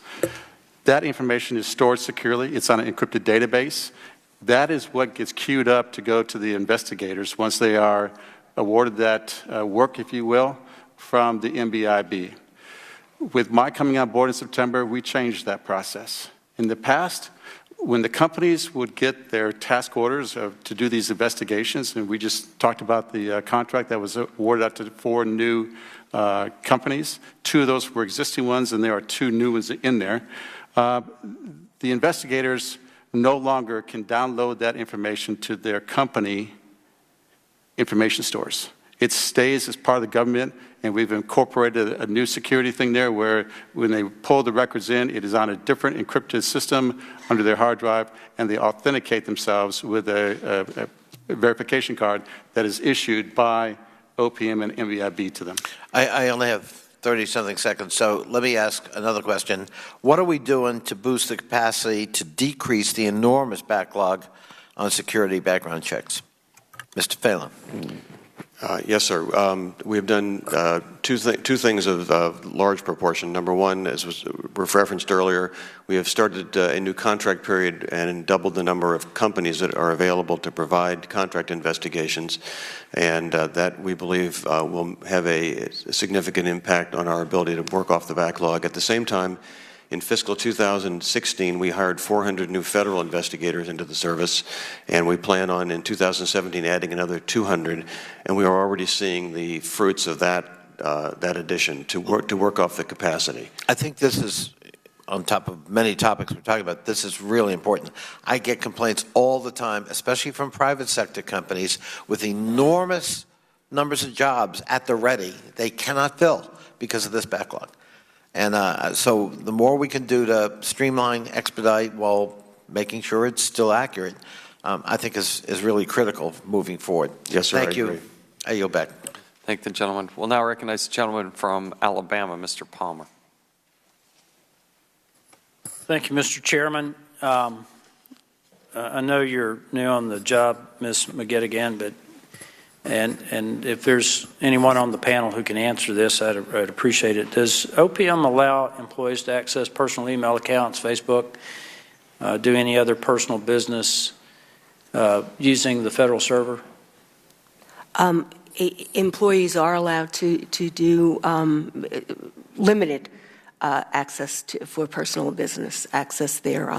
That information is stored securely. It's on an encrypted database. That is what gets queued up to go to the investigators once they are awarded that work, if you will, from the MBIB. With my coming on board in September, we changed that process. In the past, when the companies would get their task orders to do these investigations, and we just talked about the contract that was awarded out to 4 new companies, 2 of those were existing ones, and there are 2 new ones in there. The investigators no longer can download that information to their company information stores. It stays as part of the government, and we've incorporated a new security thing there where when they pull the records in, it is on a different encrypted system under their hard drive, and they authenticate themselves with a verification card that is issued by OPM and MBIB to them. I only have 30-something seconds, so let me ask another question. What are we doing to boost the capacity to decrease the enormous backlog on security background checks? Mr. Phelan. Yes, sir. We have done two things of large proportion. Number one, as was referenced earlier, we have started a new contract period and doubled the number of companies that are available to provide contract investigations, and that we believe will have a significant impact on our ability to work off the backlog. At the same time, in fiscal 2016, we hired 400 new federal investigators into the service, and we plan on in 2017 adding another 200, and we are already seeing the fruits of that addition to work off the capacity. I think this is, on top of many topics we're talking about, this is really important. I get complaints all the time, especially from private sector companies with enormous numbers of jobs at the ready they cannot fill because of this backlog. And so the more we can do to streamline, expedite while making sure it's still accurate, I think is really critical moving forward. Yes, sir. Thank you. I yield back. Thank the gentleman. We'll now recognize the gentleman from Alabama, Mr. Palmer. Thank you, Mr. Chairman. I know you're new on the job, Ms. McGettigan, but and if there's anyone on the panel who can answer this, I'd appreciate it. Does OPM allow employees to access personal email accounts, Facebook, do any other personal business using the federal server? Employees are allowed to do limited access for personal business, access their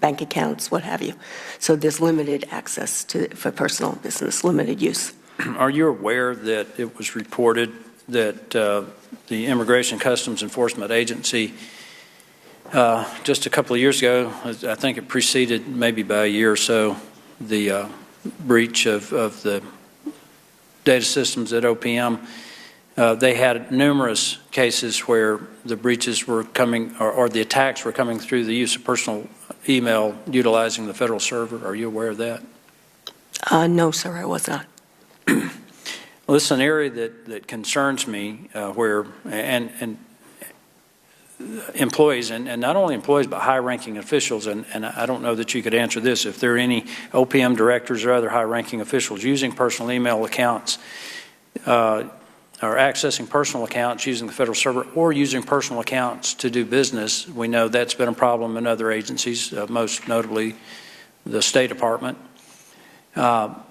bank accounts, what have you. So there's limited access for personal business, limited use. Are you aware that it was reported that the Immigration and Customs Enforcement Agency just a couple of years ago, I think it preceded maybe by a year or so, the breach of the data systems at OPM, they had numerous cases where the breaches were coming, or the attacks were coming through the use of personal email utilizing the federal server. Are you aware of that? No, sir, I was not. Well, this is an area that concerns me where, and employees, and not only employees, but high-ranking officials, and I don't know that you could answer this, if there are any OPM directors or other high-ranking officials using personal email accounts or accessing personal accounts using the federal server or using personal accounts to do business. We know that's been a problem in other agencies, most notably the State Department. One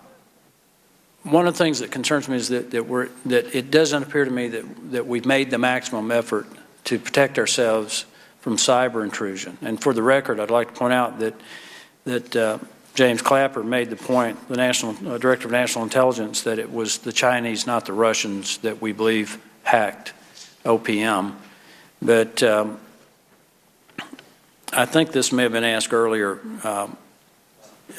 of the things that concerns me is that it doesn't appear to me that we've made the maximum effort to protect ourselves from cyber intrusion. And for the record, I'd like to point out that James Clapper made the point, the National Director of National Intelligence, that it was the Chinese, not the Russians, that we believe hacked OPM. But I think this may have been asked earlier.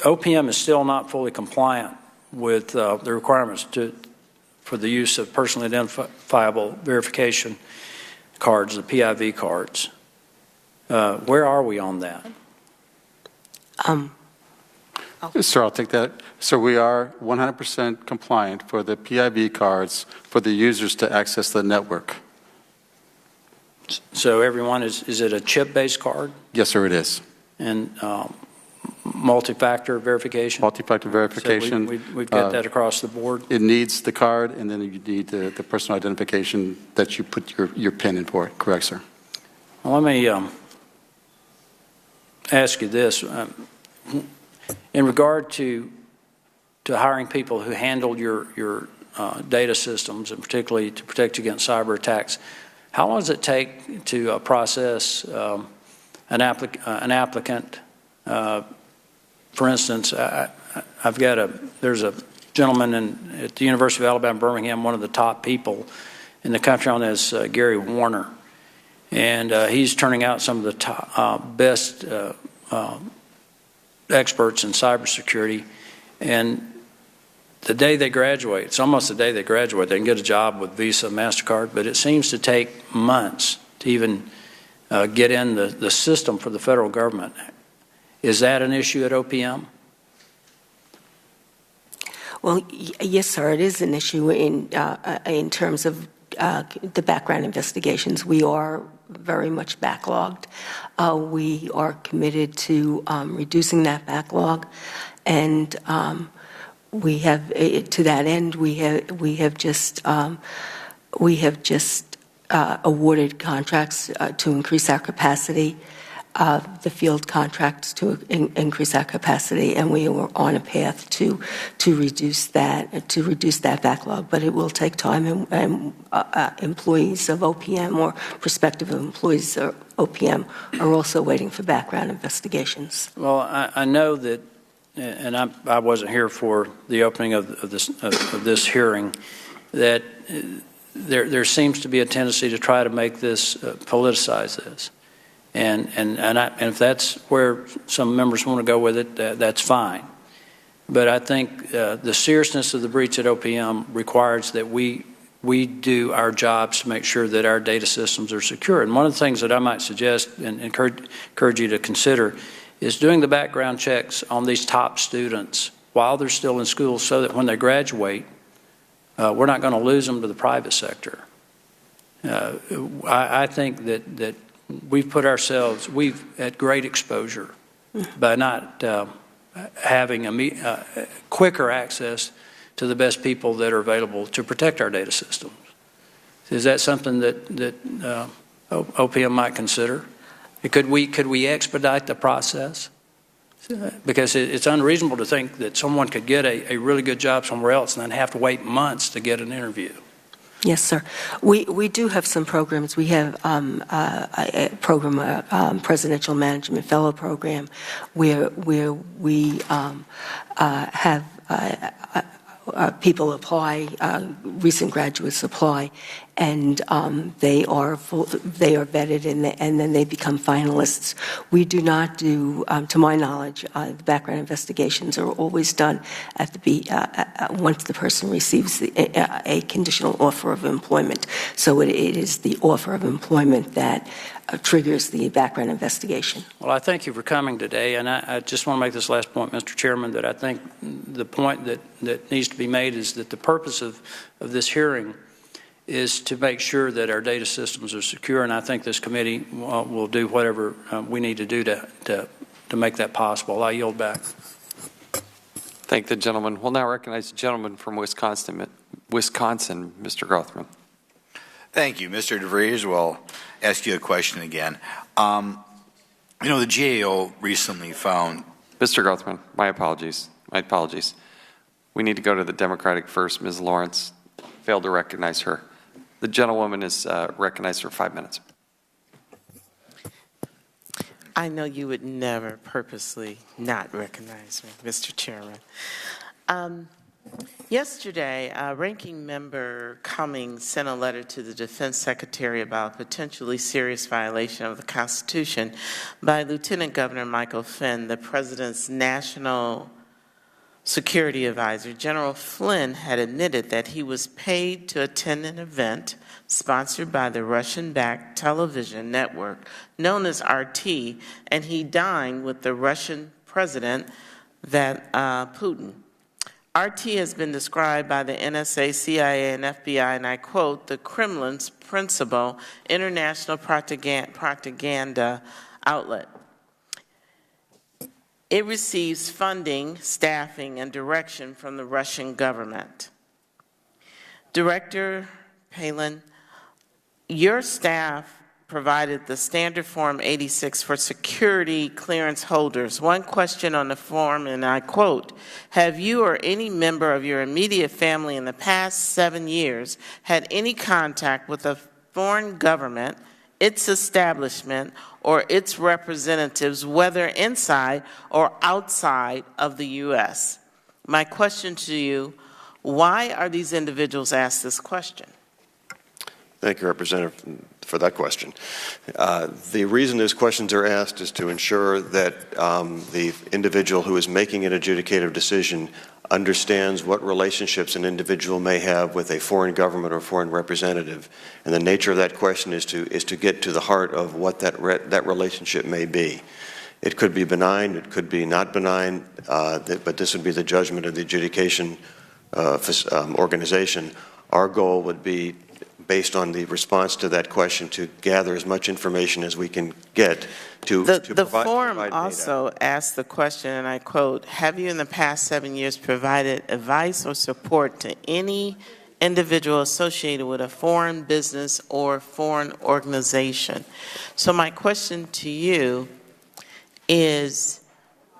OPM is still not fully compliant with the requirements for the use of personally identifiable verification cards, the PIV cards. Where are we on that? Sir, I'll take that. So we are 100% compliant for the PIV cards for the users to access the network. So everyone, is it a chip-based card? Yes, sir, it is. And multi-factor verification? Multi-factor verification. So we've got that across the board? It needs the card, and then you need the personal identification that you put your PIN in for it. Correct, sir. Well, let me ask you this. In regard to hiring people who handle your data systems, and particularly to protect you against cyber attacks, how long does it take to process an applicant? For instance, there's a gentleman at the University of Alabama, Birmingham, one of the top people in the country on this, Gary Warner, and he's turning out some of the top, best experts in cybersecurity, and the day they graduate, it's almost the day they graduate, they can get a job with Visa, MasterCard, but it seems to take months to even get in the system for the federal government. Is that an issue at OPM? Well, yes, sir, it is an issue in terms of the background investigations. We are very much backlogged. We are committed to reducing that backlog, and we have, to that end, we have just awarded contracts to increase our capacity, the field contracts to increase our capacity, and we are on a path to reduce that backlog. But it will take time, and employees of OPM or prospective employees of OPM are also waiting for background investigations. Well, I know that, and I wasn't here for the opening of this hearing, that there seems to be a tendency to try to make this politicize this. And if that's where some members want to go with it, that's fine. But I think the seriousness of the breach at OPM requires that we we do our jobs to make sure that our data systems are secure. And one of the things that I might suggest and encourage you to consider is doing the background checks on these top students while they're still in school so that when they graduate, we're not going to lose them to the private sector. I think that we've put ourselves, at great exposure by not having quicker access to the best people that are available to protect our data systems. Is that something that OPM might consider? Could we expedite the process? Because it's unreasonable to think that someone could get a really good job somewhere else and then have to wait months to get an interview. Yes, sir. We do have some programs. We have a program, Presidential Management Fellow Program, where we have people apply, recent graduates apply, and they are vetted and then they become finalists. We do not do, to my knowledge, the background investigations are always done at once the person receives a conditional offer of employment. So it is the offer of employment that triggers the background investigation. Well, I thank you for coming today, and I just want to make this last point, Mr. Chairman, that I think the point that needs to be made is that the purpose of this hearing is to make sure that our data systems are secure, and I think this committee will do whatever we need to do to make that possible. I yield back. Thank the gentleman. We'll now recognize the gentleman from Wisconsin, Mr. Grothman. Thank you. Mr. DeVries, we'll ask you a question again. You know, the GAO recently found... Mr. Grothman, my apologies. My apologies. We need to go to the Democratic first. Ms. Lawrence failed to recognize her. The gentlewoman is recognized for 5 minutes. I know you would never purposely not recognize me, Mr. Chairman. Yesterday, Ranking Member Cummings sent a letter to the Defense Secretary about potentially serious violation of the Constitution by Lieutenant Governor Michael Flynn, the President's National Security Advisor. General Flynn had admitted that he was paid to attend an event sponsored by the Russian-backed television network known as RT, and he dined with the Russian President, Putin. RT has been described by the NSA, CIA, and FBI, and I quote, the Kremlin's principal international propaganda outlet. It receives funding, staffing, and direction from the Russian government. Director Palin, your staff provided the standard Form 86 for security clearance holders. One question on the form, and I quote, have you or any member of your immediate family in the past 7 years had any contact with a foreign government, its establishment, or its representatives, whether inside or outside of the U.S.? My question to you, why are these individuals asked this question? Thank you, Representative, for that question. The reason these questions are asked is to ensure that the individual who is making an adjudicative decision understands what relationships an individual may have with a foreign government or foreign representative. And the nature of that question is to get to the heart of what that relationship may be. It could be benign, it could be not benign, but this would be the judgment of the adjudication organization. Our goal would be, based on the response to that question, to gather as much information as we can get to the form also asks the question, and I quote, have you in the past 7 years provided advice or support to any individual associated with a foreign business or foreign organization? So my question to you is,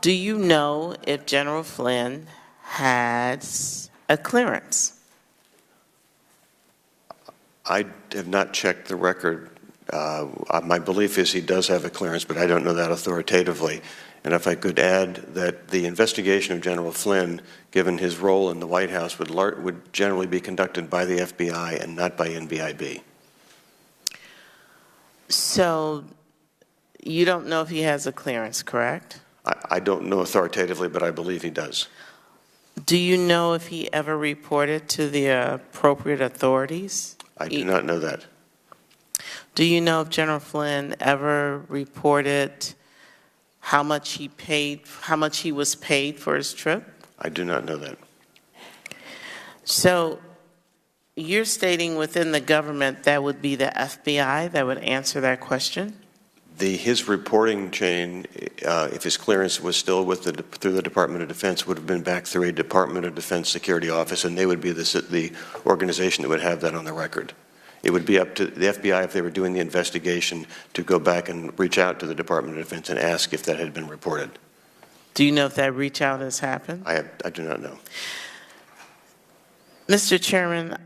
do you know if General Flynn has a clearance? I have not checked the record. My belief is he does have a clearance, but I don't know that authoritatively. And if I could add that the investigation of General Flynn, given his role in the White House, would generally be conducted by the FBI and not by NBIB. So you don't know if he has a clearance, correct? I don't know authoritatively, but I believe he does. Do you know if he ever reported to the appropriate authorities? I do not know that. Do you know if General Flynn ever reported how much he was paid for his trip? I do not know that. So you're stating within the government that would be the FBI that would answer that question? His reporting chain, if his clearance was still through the Department of Defense, would have been back through a Department of Defense security office, and they would be the organization that would have that on the record. It would be up to the FBI, if they were doing the investigation, to go back and reach out to the Department of Defense and ask if that had been reported. Do you know if that reach out has happened? I do not know. Mr. Chairman,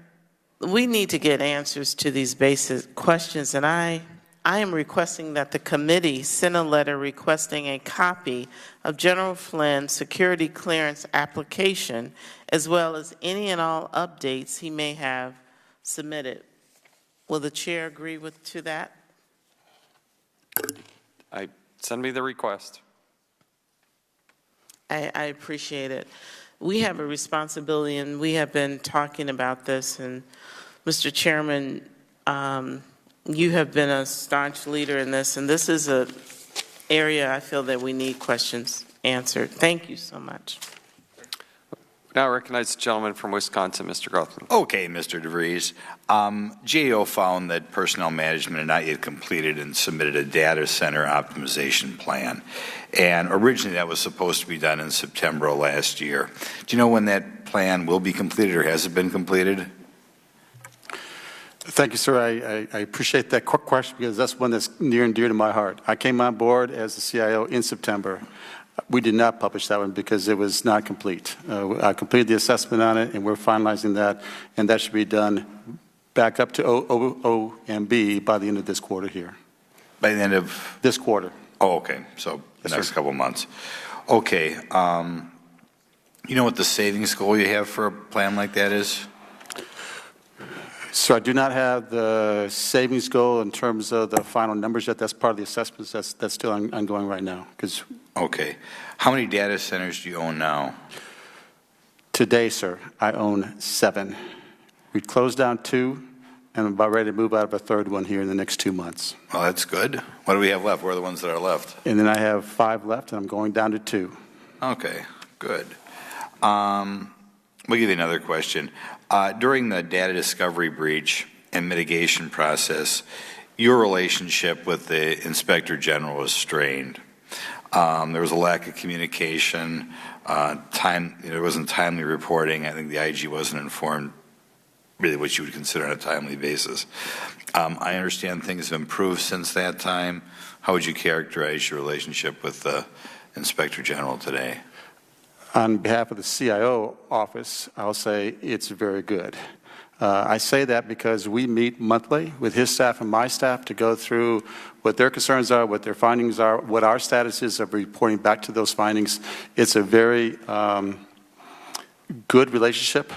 we need to get answers to these basic questions, and I am requesting that the committee send a letter requesting a copy of General Flynn's security clearance application, as well as any and all updates he may have submitted. Will the chair agree to that? Send me the request. I appreciate it. We have a responsibility, and we have been talking about this, and Mr. Chairman, you have been a staunch leader in this, and this is an area I feel that we need questions answered. Thank you so much. Now I recognize the gentleman from Wisconsin, Mr. Grothman. Okay, Mr. DeVries. GAO found that personnel management had not yet completed and submitted a data center optimization plan. And originally that was supposed to be done in September of last year. Do you know when that plan will be completed, or has it been completed? Thank you, sir. I appreciate that quick question because that's one that's near and dear to my heart. I came on board as the CIO in September. We did not publish that one because it was not complete. I completed the assessment on it, and we're finalizing that, and that should be done back up to OMB by the end of this quarter here. By the end of? This quarter. Oh, okay. So the next couple of months. Okay. You know what the savings goal you have for a plan like that is? So I do not have the savings goal in terms of the final numbers yet. That's part of the assessments that's still ongoing right now. Okay. How many data centers do you own now? Today, sir, I own 7. We closed down 2, and I'm about ready to move out of a 3rd one here in the next 2 months. Well, that's good. What do we have left? Where are the ones that are left? And then I have 5 left, and I'm going down to 2. Okay, good. We'll give you another question. During the data discovery breach and mitigation process, your relationship with the Inspector General was strained. There was a lack of communication. There wasn't timely reporting. I think the IG wasn't informed really what you would consider on a timely basis. I understand things have improved since that time. How would you characterize your relationship with the Inspector General today? On behalf of the CIO office, I'll say it's very good. I say that because we meet monthly with his staff and my staff to go through what their concerns are, what their findings are, what our status is of reporting back to those findings. It's a very good relationship.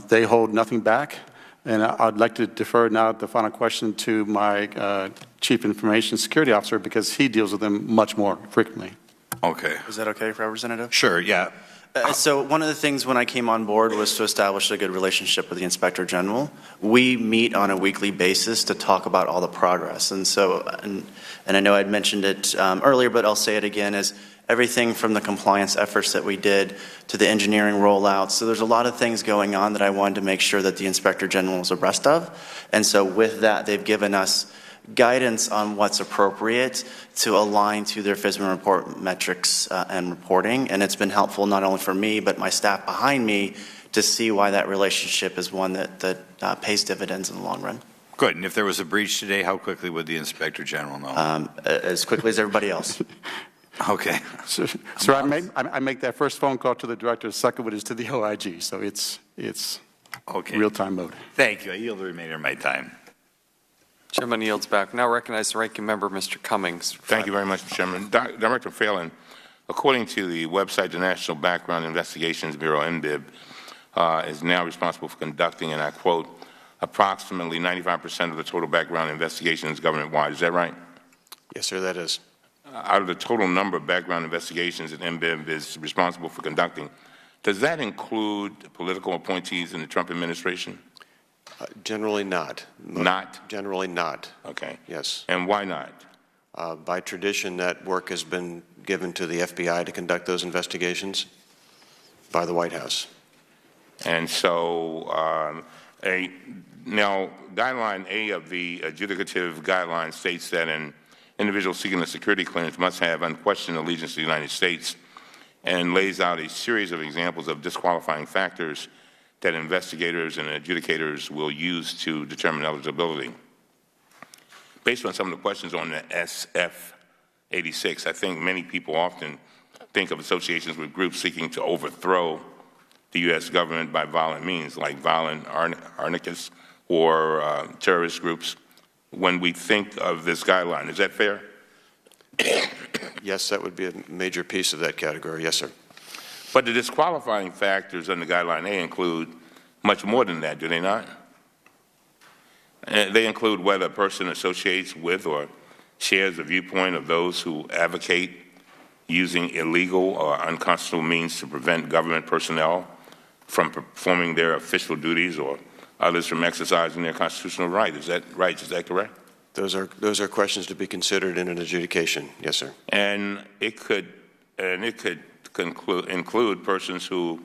They hold nothing back. And I'd like to defer now the final question to my Chief Information Security Officer because he deals with them much more frequently. Okay. Is that okay, Representative? Sure, yeah. So one of the things when I came on board was to establish a good relationship with the Inspector General. We meet on a weekly basis to talk about all the progress. And so, and I know I'd mentioned it earlier, but I'll say it again, is everything from the compliance efforts that we did to the engineering rollouts. So there's a lot of things going on that I wanted to make sure that the Inspector General was abreast of. And so with that, they've given us guidance on what's appropriate to align to their FISMA report metrics and reporting. And it's been helpful not only for me, but my staff behind me to see why that relationship is one that pays dividends in the long run. Good. And if there was a breach today, how quickly would the Inspector General know? As quickly as everybody else. Okay. So I make that first phone call to the director, the second one is to the OIG. So it's okay. Real-time mode. Thank you. I yield the remainder of my time. Chairman yields back. Now recognize the ranking member, Mr. Cummings. Thank you very much, Mr. Chairman. Director Phelan, according to the website, the National Background Investigations Bureau, NBIB, is now responsible for conducting, and I quote, approximately 95% of the total background investigations government-wide. Is that right? Yes, sir, that is. Out of the total number of background investigations that NBIB is responsible for conducting, Does that include political appointees in the Trump administration? Generally not. Not? Generally not. Okay. Yes. And why not? By tradition, that work has been given to the FBI to conduct those investigations by the White House. And so, now, Guideline A of the adjudicative guideline states that an individual seeking a security clearance must have unquestioned allegiance to the United States and lays out a series of examples of disqualifying factors that investigators and adjudicators will use to determine eligibility. Based on some of the questions on the SF-86, I think many people often think of associations with groups seeking to overthrow the U.S. government by violent means, like violent anarchists or terrorist groups, when we think of this guideline. Is that fair? Yes, that would be a major piece of that category. Yes, sir. But the disqualifying factors under Guideline A include much more than that, do they not? They include whether a person associates with or shares the viewpoint of those who advocate using illegal or unconstitutional means to prevent government personnel from performing their official duties or others from exercising their constitutional right. Is that right? Is that correct? Those are questions to be considered in an adjudication. Yes, sir. And it could include persons who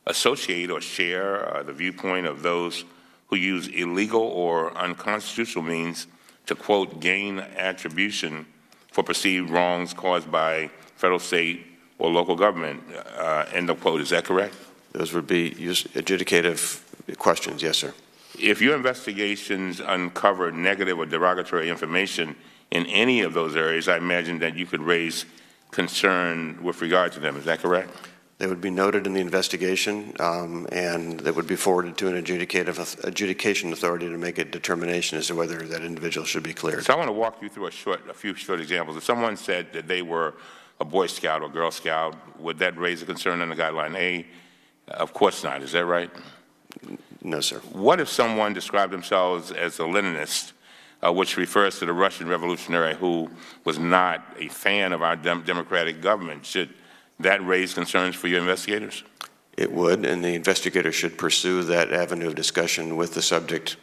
associate or share the viewpoint of those who use illegal or unconstitutional means to, quote, gain attribution for perceived wrongs caused by federal, state, or local government, end of quote. Is that correct? Those would be adjudicative questions. Yes, sir. If your investigations uncover negative or derogatory information in any of those areas, I imagine that you could raise concern with regard to them. Is that correct? They would be noted in the investigation, and they would be forwarded to an adjudication authority to make a determination as to whether that individual should be cleared. So I want to walk you through a few short examples. If someone said that they were a Boy Scout or Girl Scout, would that raise a concern under Guideline A? Of course not. Is that right? No, sir. What if someone described themselves as a Leninist, which refers to the Russian revolutionary who was not a fan of our democratic government? Should that raise concerns for your investigators? It would, and the investigator should pursue that avenue of discussion with the subject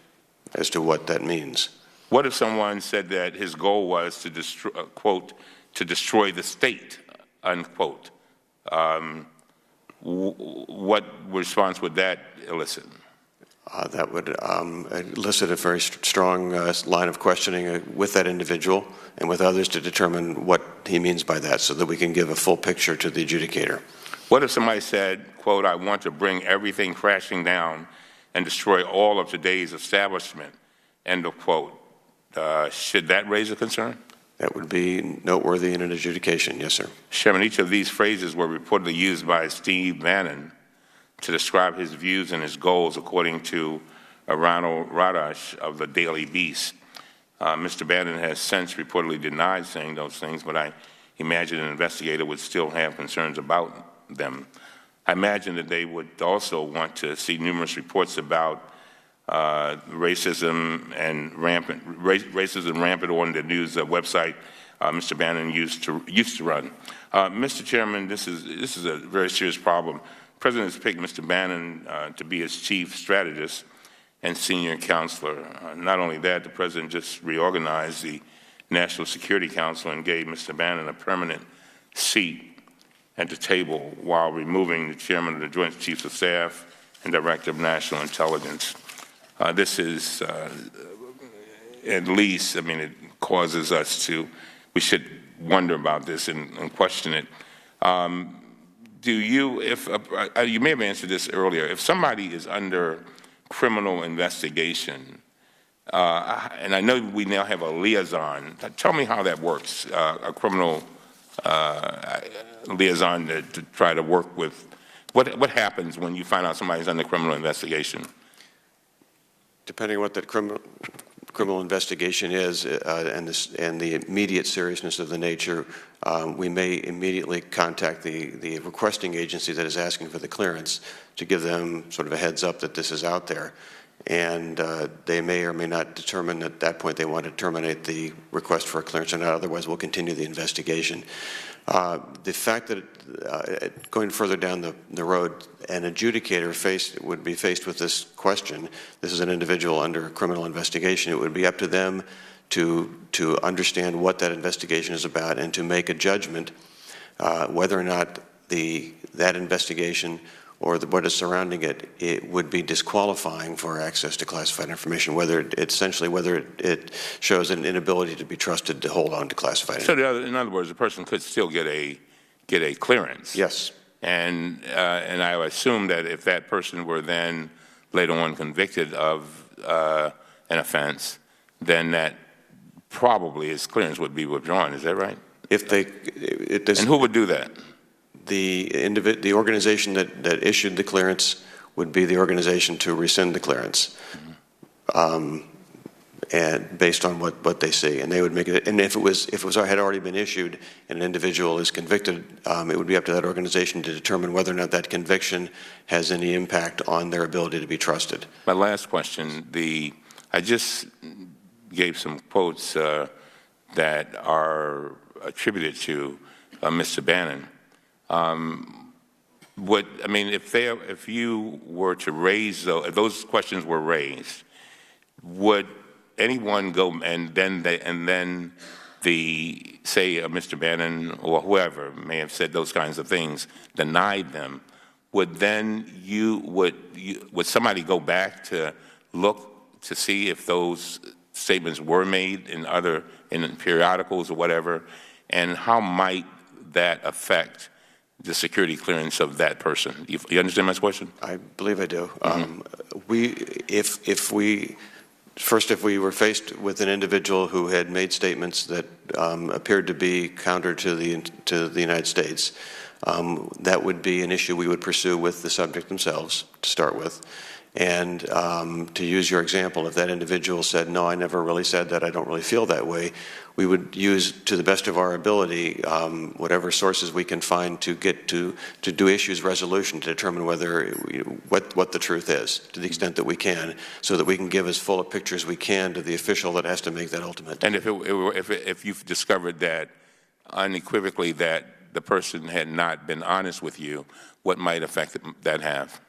as to what that means. What if someone said that his goal was to destroy, quote, to destroy the state, unquote? What response would that elicit? That would elicit a very strong line of questioning with that individual and with others to determine what he means by that so that we can give a full picture to the adjudicator. What if somebody said, quote, I want to bring everything crashing down and destroy all of today's establishment, end of quote? Should that raise a concern? That would be noteworthy in an adjudication, yes, sir. Chairman, each of these phrases were reportedly used by Steve Bannon to describe his views and his goals, according to Ronald Radash of the Daily Beast. Mr. Bannon has since reportedly denied saying those things, but I imagine an investigator would still have concerns about them. I imagine that they would also want to see numerous reports about racism rampant on the news website Mr. Bannon used to run. Mr. Chairman, this is a very serious problem. The President has picked Mr. Bannon to be his chief strategist and senior counselor. Not only that, the President just reorganized the National Security Council and gave Mr. Bannon a permanent seat at the table while removing the chairman of the Joint Chiefs of Staff and Director of National Intelligence. This is, at least, I mean, it causes us to, we should wonder about this and question it. Do you, you may have answered this earlier, if somebody is under criminal investigation, and I know we now have a liaison, tell me how that works, a criminal liaison to try to work with, what happens when you find out somebody's under criminal investigation? Depending on what that criminal investigation is and the immediate seriousness of the nature, we may immediately contact the requesting agency that is asking for the clearance to give them sort of a heads up that this is out there. and they may or may not determine at that point they want to terminate the request for a clearance or not. Otherwise, we'll continue the investigation. The fact that going further down the road, an adjudicator would be faced with this question. This is an individual under criminal investigation. It would be up to them to understand what that investigation is about and to make a judgment whether or not that investigation or what is surrounding it would be disqualifying for access to classified information, whether it shows an inability to be trusted to hold on to classified information. So in other words, a person could still get a clearance. Yes. And I would assume that if that person were then later on convicted of an offense, then that probably his clearance would be withdrawn. Is that right? And who would do that? The organization that issued the clearance would be the organization to rescind the clearance, and based on what they see, and they would make it. And if it had already been issued and an individual is convicted, it would be up to that organization to determine whether or not that conviction has any impact on their ability to be trusted. My last question: I just gave some quotes that are attributed to Mr. Bannon. If you were to raise if those questions were raised, would anyone go and then say Mr. Bannon or whoever may have said those kinds of things, denied them? Would somebody go back to look to see if those statements were made in periodicals or whatever, and how might that affect the security clearance of that person? You understand my question? I believe I do. If we were faced with an individual who had made statements that appeared to be counter to the United States, that would be an issue we would pursue with the subject themselves to start with. And to use your example, if that individual said, no, I never really said that, I don't really feel that way, we would use, to the best of our ability, whatever sources we can find to get to do issues resolution to determine whether what the truth is, to the extent that we can, so that we can give as full a picture as we can to the official that has to make that ultimate. And if you've discovered that unequivocally that the person had not been honest with you, what might effect that have?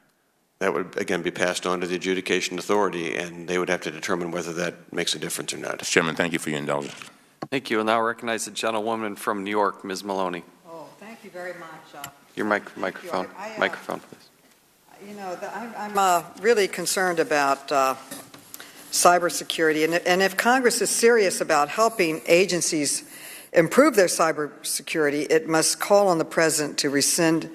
That would, again, be passed on to the adjudication authority, and they would have to determine whether that makes a difference or not. Mr. Chairman, thank you for your indulgence. Thank you. And now I recognize the gentlewoman from New York, Ms. Maloney. Oh, thank you very much. Your microphone. Microphone, please. You know, I'm really concerned about cybersecurity, and if Congress is serious about helping agencies improve their cybersecurity, it must call on the President to rescind,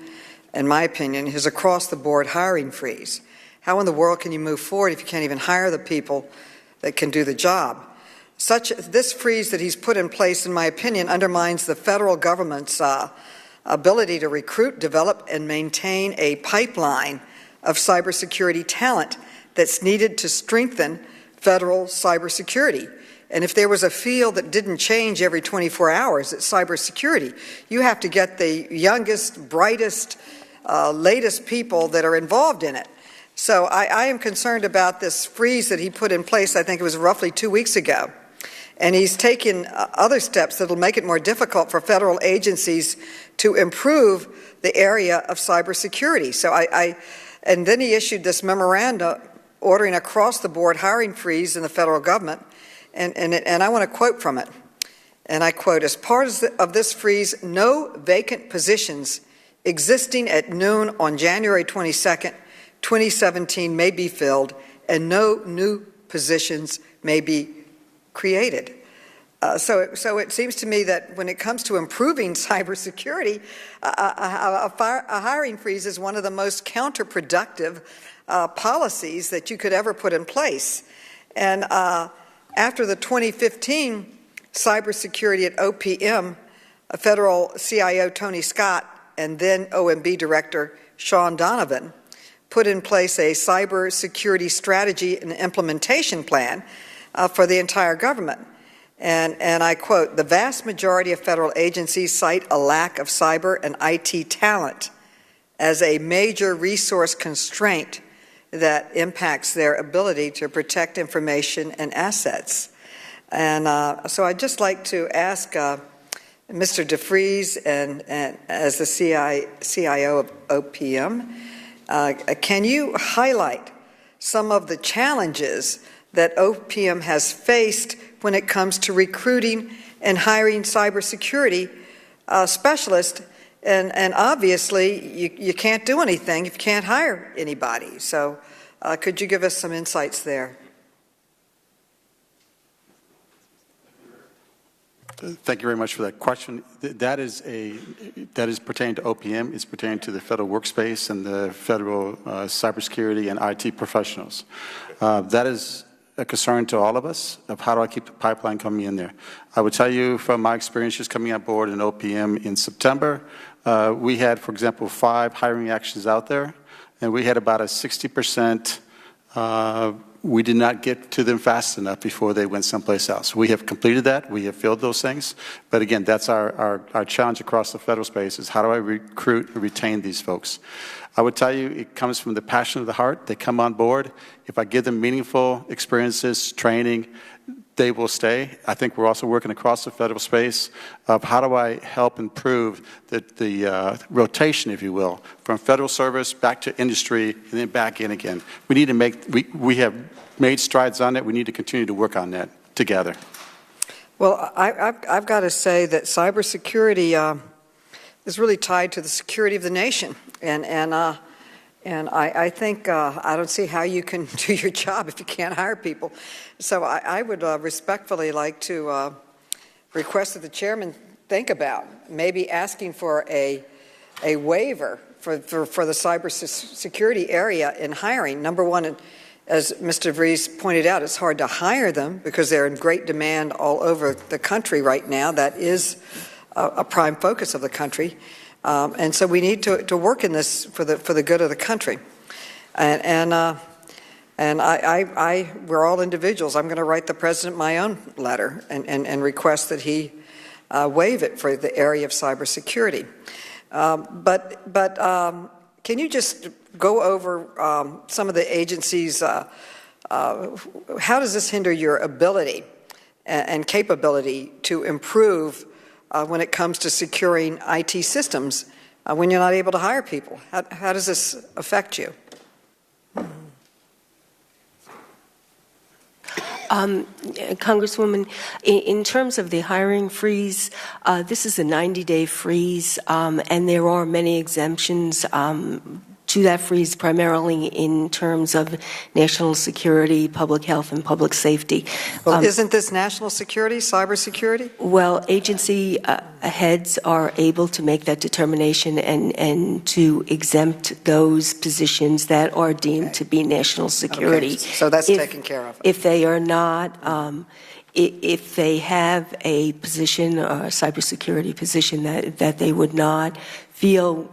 in my opinion, his across-the-board hiring freeze. How in the world can you move forward if you can't even hire the people that can do the job? This freeze that he's put in place, in my opinion, undermines the federal government's ability to recruit, develop, and maintain a pipeline of cybersecurity talent that's needed to strengthen federal cybersecurity. And if there was a field that didn't change every 24 hours, it's cybersecurity. You have to get the youngest, brightest, latest people that are involved in it. So I am concerned about this freeze that he put in place, I think it was roughly 2 weeks ago. And he's taken other steps that will make it more difficult for federal agencies to improve the area of cybersecurity. So and then he issued this memorandum ordering across-the-board hiring freeze in the federal government. And I want to quote from it. And I quote, as part of this freeze, no vacant positions existing at noon on January 22nd, 2017 may be filled, and no new positions may be created. So it seems to me that when it comes to improving cybersecurity, a hiring freeze is one of the most counterproductive policies that you could ever put in place. And after the 2015 cybersecurity at OPM, federal CIO Tony Scott and then OMB Director Sean Donovan put in place a cybersecurity strategy and implementation plan for the entire government. And I quote, the vast majority of federal agencies cite a lack of cyber and IT talent as a major resource constraint that impacts their ability to protect information and assets. And so I'd just like to ask Mr. DeVries, and as the CIO of OPM, can you highlight some of the challenges that OPM has faced when it comes to recruiting and hiring cybersecurity specialists? And obviously, you can't do anything if you can't hire anybody. So could you give us some insights there? Thank you very much for that question. That is pertaining to OPM. It's pertaining to the federal workspace and the federal cybersecurity and IT professionals. That is a concern to all of us of how do I keep the pipeline coming in there. I would tell you from my experience just coming on board in OPM in September, we had, for example, 5 hiring actions out there, and we had about a 60% we did not get to them fast enough before they went someplace else. We have completed that. We have filled those things. But again, that's our challenge across the federal space is how do I recruit and retain these folks? I would tell you it comes from the passion of the heart. They come on board. If I give them meaningful experiences, training, they will stay. I think we're also working across the federal space of how do I help improve the rotation, if you will, from federal service back to industry and then back in again. We need to we have made strides on it. We need to continue to work on that together. Well, I've got to say that cybersecurity is really tied to the security of the nation. And I think I don't see how you can do your job if you can't hire people. So I would respectfully like to request that the chairman think about maybe asking for a waiver for the cybersecurity area in hiring. Number one, as Mr. DeVries pointed out, it's hard to hire them because they're in great demand all over the country right now. That is a prime focus of the country. And so we need to work in this for the good of the country. And we're all individuals. I'm going to write the president my own letter and request that he waive it for the area of cybersecurity. But can you just go over some of the agencies? How does this hinder your ability and capability to improve when it comes to securing IT systems when you're not able to hire people? How does this affect you? Congresswoman, in terms of the hiring freeze, this is a 90-day freeze, and there are many exemptions to that freeze, primarily in terms of national security, public health, and public safety. Well, isn't this national security, cybersecurity? Well, agency heads are able to make that determination and to exempt those positions that are deemed to be national security. Okay. So that's taken care of. If they are not, if they have a position, a cybersecurity position that they would not feel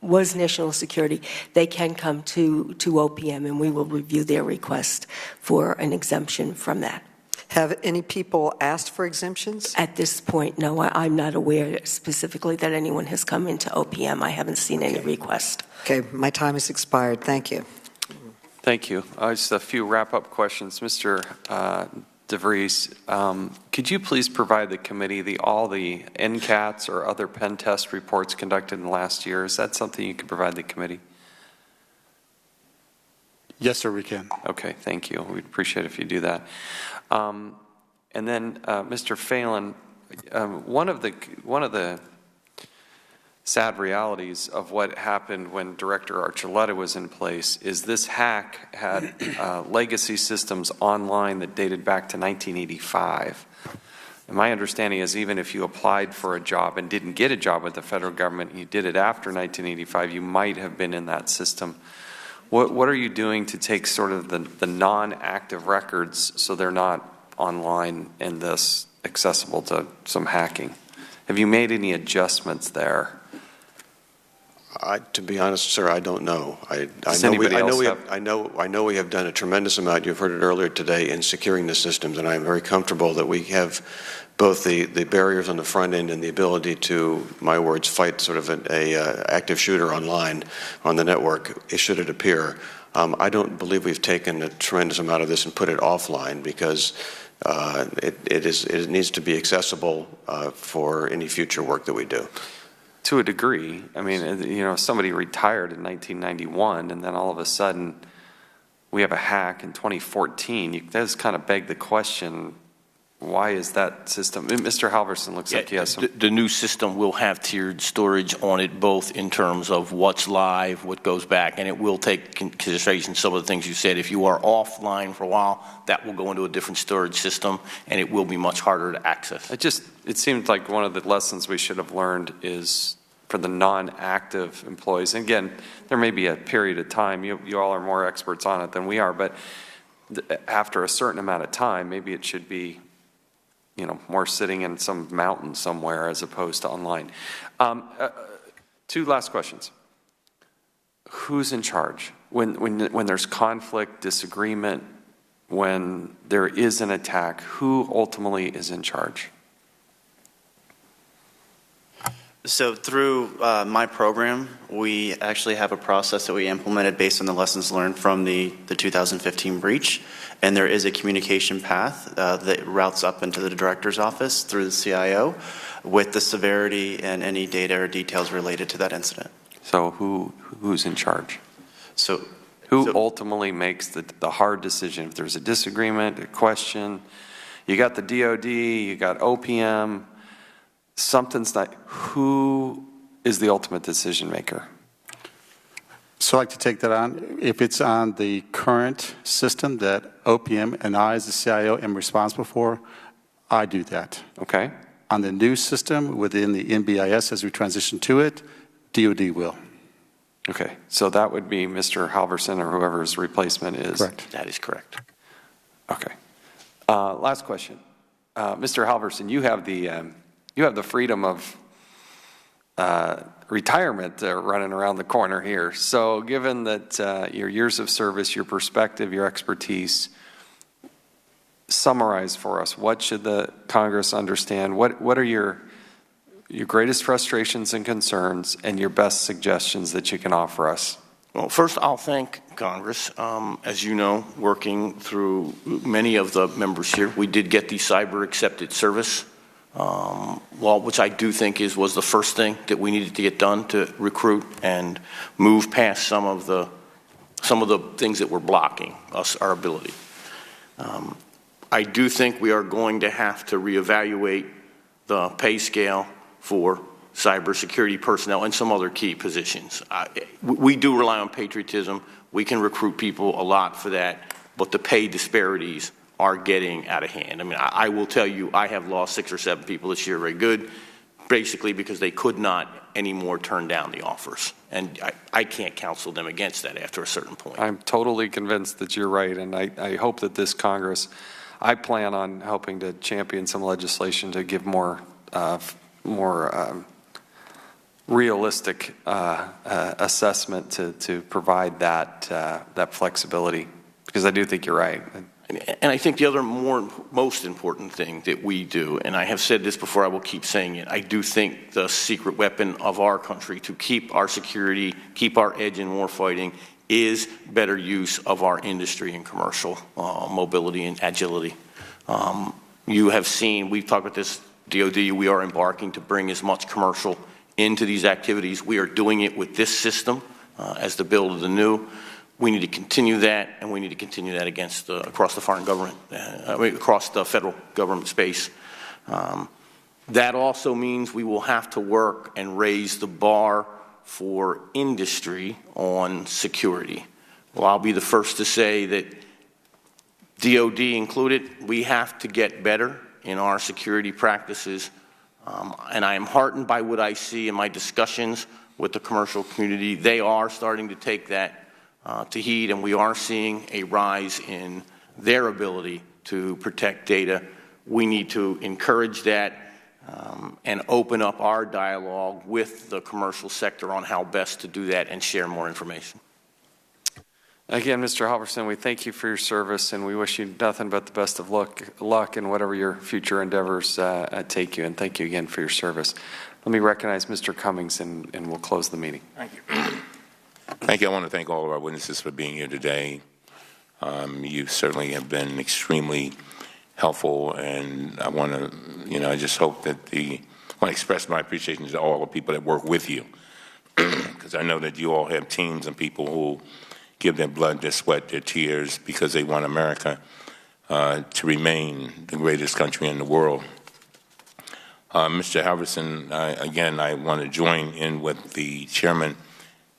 was national security, they can come to OPM, and we will review their request for an exemption from that. Have any people asked for exemptions? At this point, no. I'm not aware specifically that anyone has come into OPM. I haven't seen any request. Okay, my time has expired. Thank you. Thank you. Just a few wrap-up questions. Mr. DeVries, could you please provide the committee all the NCATs or other pen test reports conducted in the last year? Is that something you could provide the committee? Yes, sir, we can. Okay, thank you. We'd appreciate it if you do that. And then, Mr. Phelan, one of the sad realities of what happened when Director Archuleta was in place is this hack had legacy systems online that dated back to 1985. And my understanding is even if you applied for a job and didn't get a job with the federal government, you did it after 1985, you might have been in that system. What are you doing to take sort of the non-active records so they're not online and thus accessible to some hacking? Have you made any adjustments there? To be honest, sir, I don't know. I know we have done a tremendous amount. You've heard it earlier today in securing the systems, and I'm very comfortable that we have both the barriers on the front end and the ability to, my words, fight sort of a active shooter online on the network, should it appear. I don't believe we've taken a tremendous amount of this and put it offline because it needs to be accessible for any future work that we do. To a degree. I mean, you know, somebody retired in 1991, and then all of a sudden we have a hack in 2014. That does kind of beg the question, why is that system? Mr. Halverson looks like he has some. The new system will have tiered storage on it, both in terms of what's live, what goes back, and it will take into consideration some of the things you said. If you are offline for a while, that will go into a different storage system, and it will be much harder to access. It seemed like one of the lessons we should have learned is for the non-active employees. And again, there may be a period of time. You all are more experts on it than we are, but after a certain amount of time, maybe it should be, you know, more sitting in some mountain somewhere as opposed to online. Two last questions. Who's in charge? When there's conflict, disagreement, when there is an attack, who ultimately is in charge? So through my program, we actually have a process that we implemented based on the lessons learned from the 2015 breach. And there is a communication path that routes up into the director's office through the CIO with the severity and any data or details related to that incident. So who's in charge? Who ultimately makes the hard decision? If there's a disagreement, a question, you got the DOD, you got OPM, something's not, who is the ultimate decision maker? So I'd like to take that on. If it's on the current system that OPM and I as the CIO am responsible for, I do that. Okay. On the new system within the NBIS as we transition to it, DOD will. Okay, so that would be Mr. Halverson or whoever's replacement is. Correct. That is correct. Okay. Last question. Mr. Halverson, you have the freedom of retirement running around the corner here. So given that your years of service, your perspective, your expertise, summarize for us, what should the Congress understand? What are your greatest frustrations and concerns and your best suggestions that you can offer us? Well, first, I'll thank Congress. As you know, working through many of the members here, we did get the cyber accepted service law, which I do think was the first thing that we needed to get done to recruit and move past some of the things that were blocking us, our ability. I do think we are going to have to reevaluate the pay scale for cybersecurity personnel and some other key positions. We do rely on patriotism. We can recruit people a lot for that, but the pay disparities are getting out of hand. I mean, I will tell you, I have lost 6 or 7 people this year, very good, basically because they could not anymore turn down the offers. And I can't counsel them against that after a certain point. I'm totally convinced that you're right, and I hope that this Congress, I plan on helping to champion some legislation to give more realistic assessment to provide that flexibility, because I do think you're right. And I think the other most important thing that we do, and I have said this before, I will keep saying it, I do think the secret weapon of our country to keep our security, keep our edge in warfighting, is better use of our industry and commercial mobility and agility. You have seen, we've talked about this, DOD, we are embarking to bring as much commercial into these activities. We are doing it with this system as the build of the new. We need to continue that, and we need to continue that across the foreign government, across the federal government space. That also means we will have to work and raise the bar for industry on security. Well, I'll be the first to say that DOD included, we have to get better in our security practices, and I am heartened by what I see in my discussions with the commercial community. They are starting to take that to heed, and we are seeing a rise in their ability to protect data. We need to encourage that and open up our dialogue with the commercial sector on how best to do that and share more information. Again, Mr. Halverson, we thank you for your service, and we wish you nothing but the best of luck in whatever your future endeavors take you, and thank you again for your service. Let me recognize Mr. Cummings, and we'll close the meeting. Thank you. Thank you. I want to thank all of our witnesses for being here today. You certainly have been extremely helpful, and I want to, I just hope that I want to express my appreciation to all the people that work with you, because I know that you all have teams and people who give their blood, their sweat, their tears, because they want America to remain the greatest country in the world. Mr. Halverson, again, I want to join in with the chairman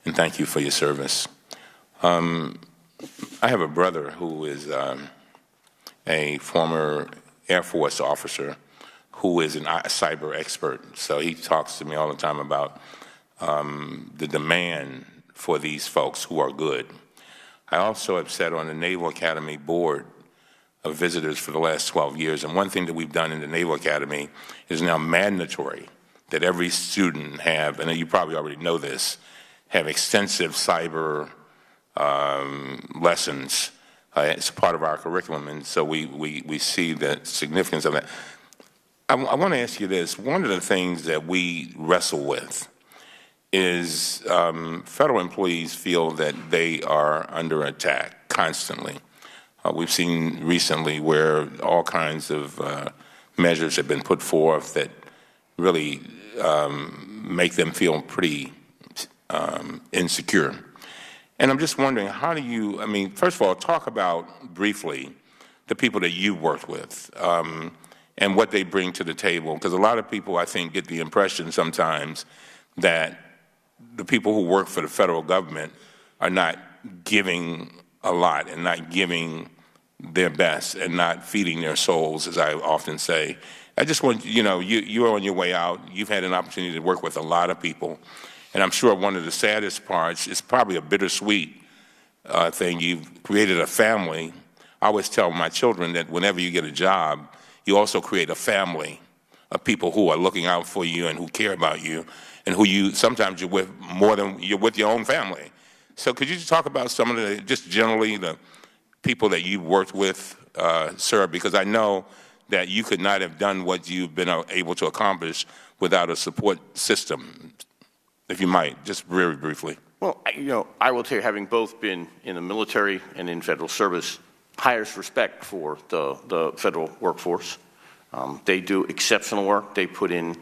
and thank you for your service. I have a brother who is a former Air Force officer who is a cyber expert. So he talks to me all the time about the demand for these folks who are good. I also have sat on the Naval Academy board of visitors for the last 12 years, and one thing that we've done in the Naval Academy is now mandatory that every student have, and you probably already know this, have extensive cyber lessons. It's a part of our curriculum, and so we see the significance of that. I want to ask you this. One of the things that we wrestle with is federal employees feel that they are under attack constantly. We've seen recently where all kinds of measures have been put forth that really make them feel pretty insecure. And I'm just wondering, how do you, first of all, talk about briefly the people that you worked with and what they bring to the table, because a lot of people, I think, get the impression sometimes that the people who work for the federal government are not giving a lot and not giving their best and not feeding their souls, as I often say. I just want, you're on your way out. You've had an opportunity to work with a lot of people. And I'm sure one of the saddest parts is probably a bittersweet thing. You've created a family. I always tell my children that whenever you get a job, you also create a family of people who are looking out for you and who care about you and who sometimes you're with more than you're with your own family. So could you just talk about some of the, just generally the people that you've worked with, sir, because I know that you could not have done what you've been able to accomplish without a support system. If you might, just very briefly. Well, I will tell you, having both been in the military and in federal service, highest respect for the federal workforce. They do exceptional work. They put in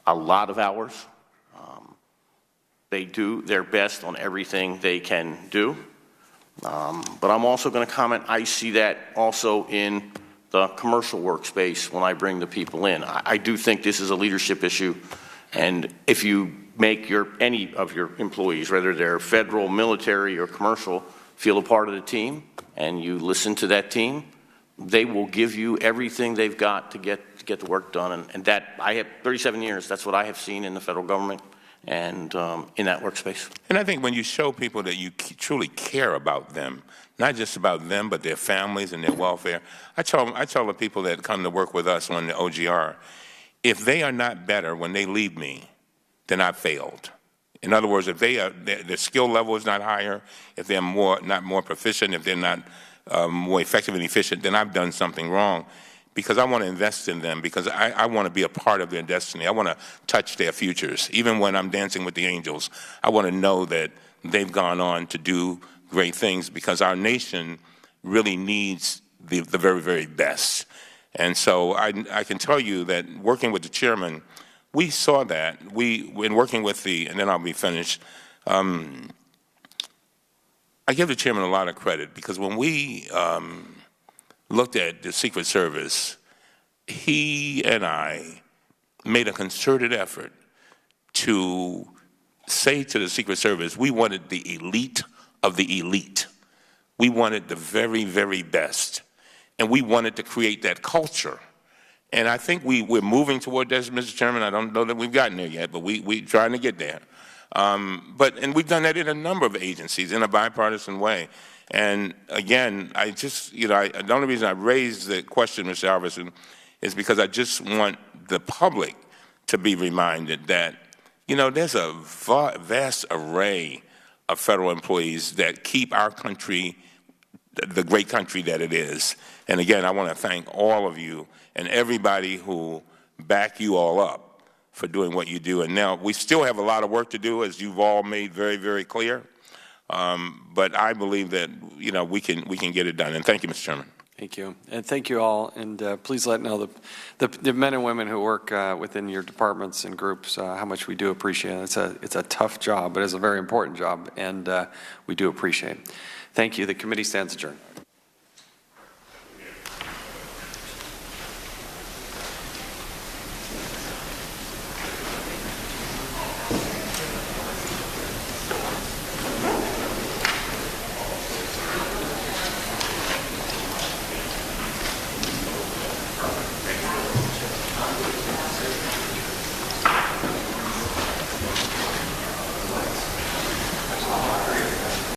a lot of hours. They do their best on everything they can do. But I'm also going to comment, I see that also in the commercial workspace when I bring the people in. I do think this is a leadership issue, and if you make any of your employees, whether they're federal, military, or commercial, feel a part of the team, and you listen to that team, they will give you everything they've got to get the work done. And that, I have 37 years, that's what I have seen in the federal government and in that workspace. And I think when you show people that you truly care about them, not just about them, but their families and their welfare, I tell the people that come to work with us on the OGR, if they are not better when they leave me, then I've failed. In other words, if their skill level is not higher, if they're not more proficient, if they're not more effective and efficient, then I've done something wrong. Because I want to invest in them, because I want to be a part of their destiny. I want to touch their futures. Even when I'm dancing with the angels, I want to know that they've gone on to do great things, because our nation really needs the very, very best. And so I can tell you that working with the chairman, we saw that. In working with and then I'll be finished, I give the chairman a lot of credit, because when we looked at the Secret Service, he and I made a concerted effort to say to the Secret Service, we wanted the elite of the elite. We wanted the very, very best. And we wanted to create that culture. And I think we're moving toward this, Mr. Chairman. I don't know that we've gotten there yet, but we're trying to get there. And we've done that in a number of agencies in a bipartisan way. And again, the only reason I raised the question, Mr. Halverson, is because I just want the public to be reminded that, there's a vast array of federal employees that keep our country the great country that it is. And again, I want to thank all of you and everybody who back you all up for doing what you do. And now we still have a lot of work to do, as you've all made very, very clear. But I believe that, you know, we can get it done. And thank you, Mr. Chairman. Thank you. And thank you all. And please let know the men and women who work within your departments and groups how much we do appreciate it. It's a tough job, but it's a very important job, and we do appreciate it. Thank you. The committee stands adjourned.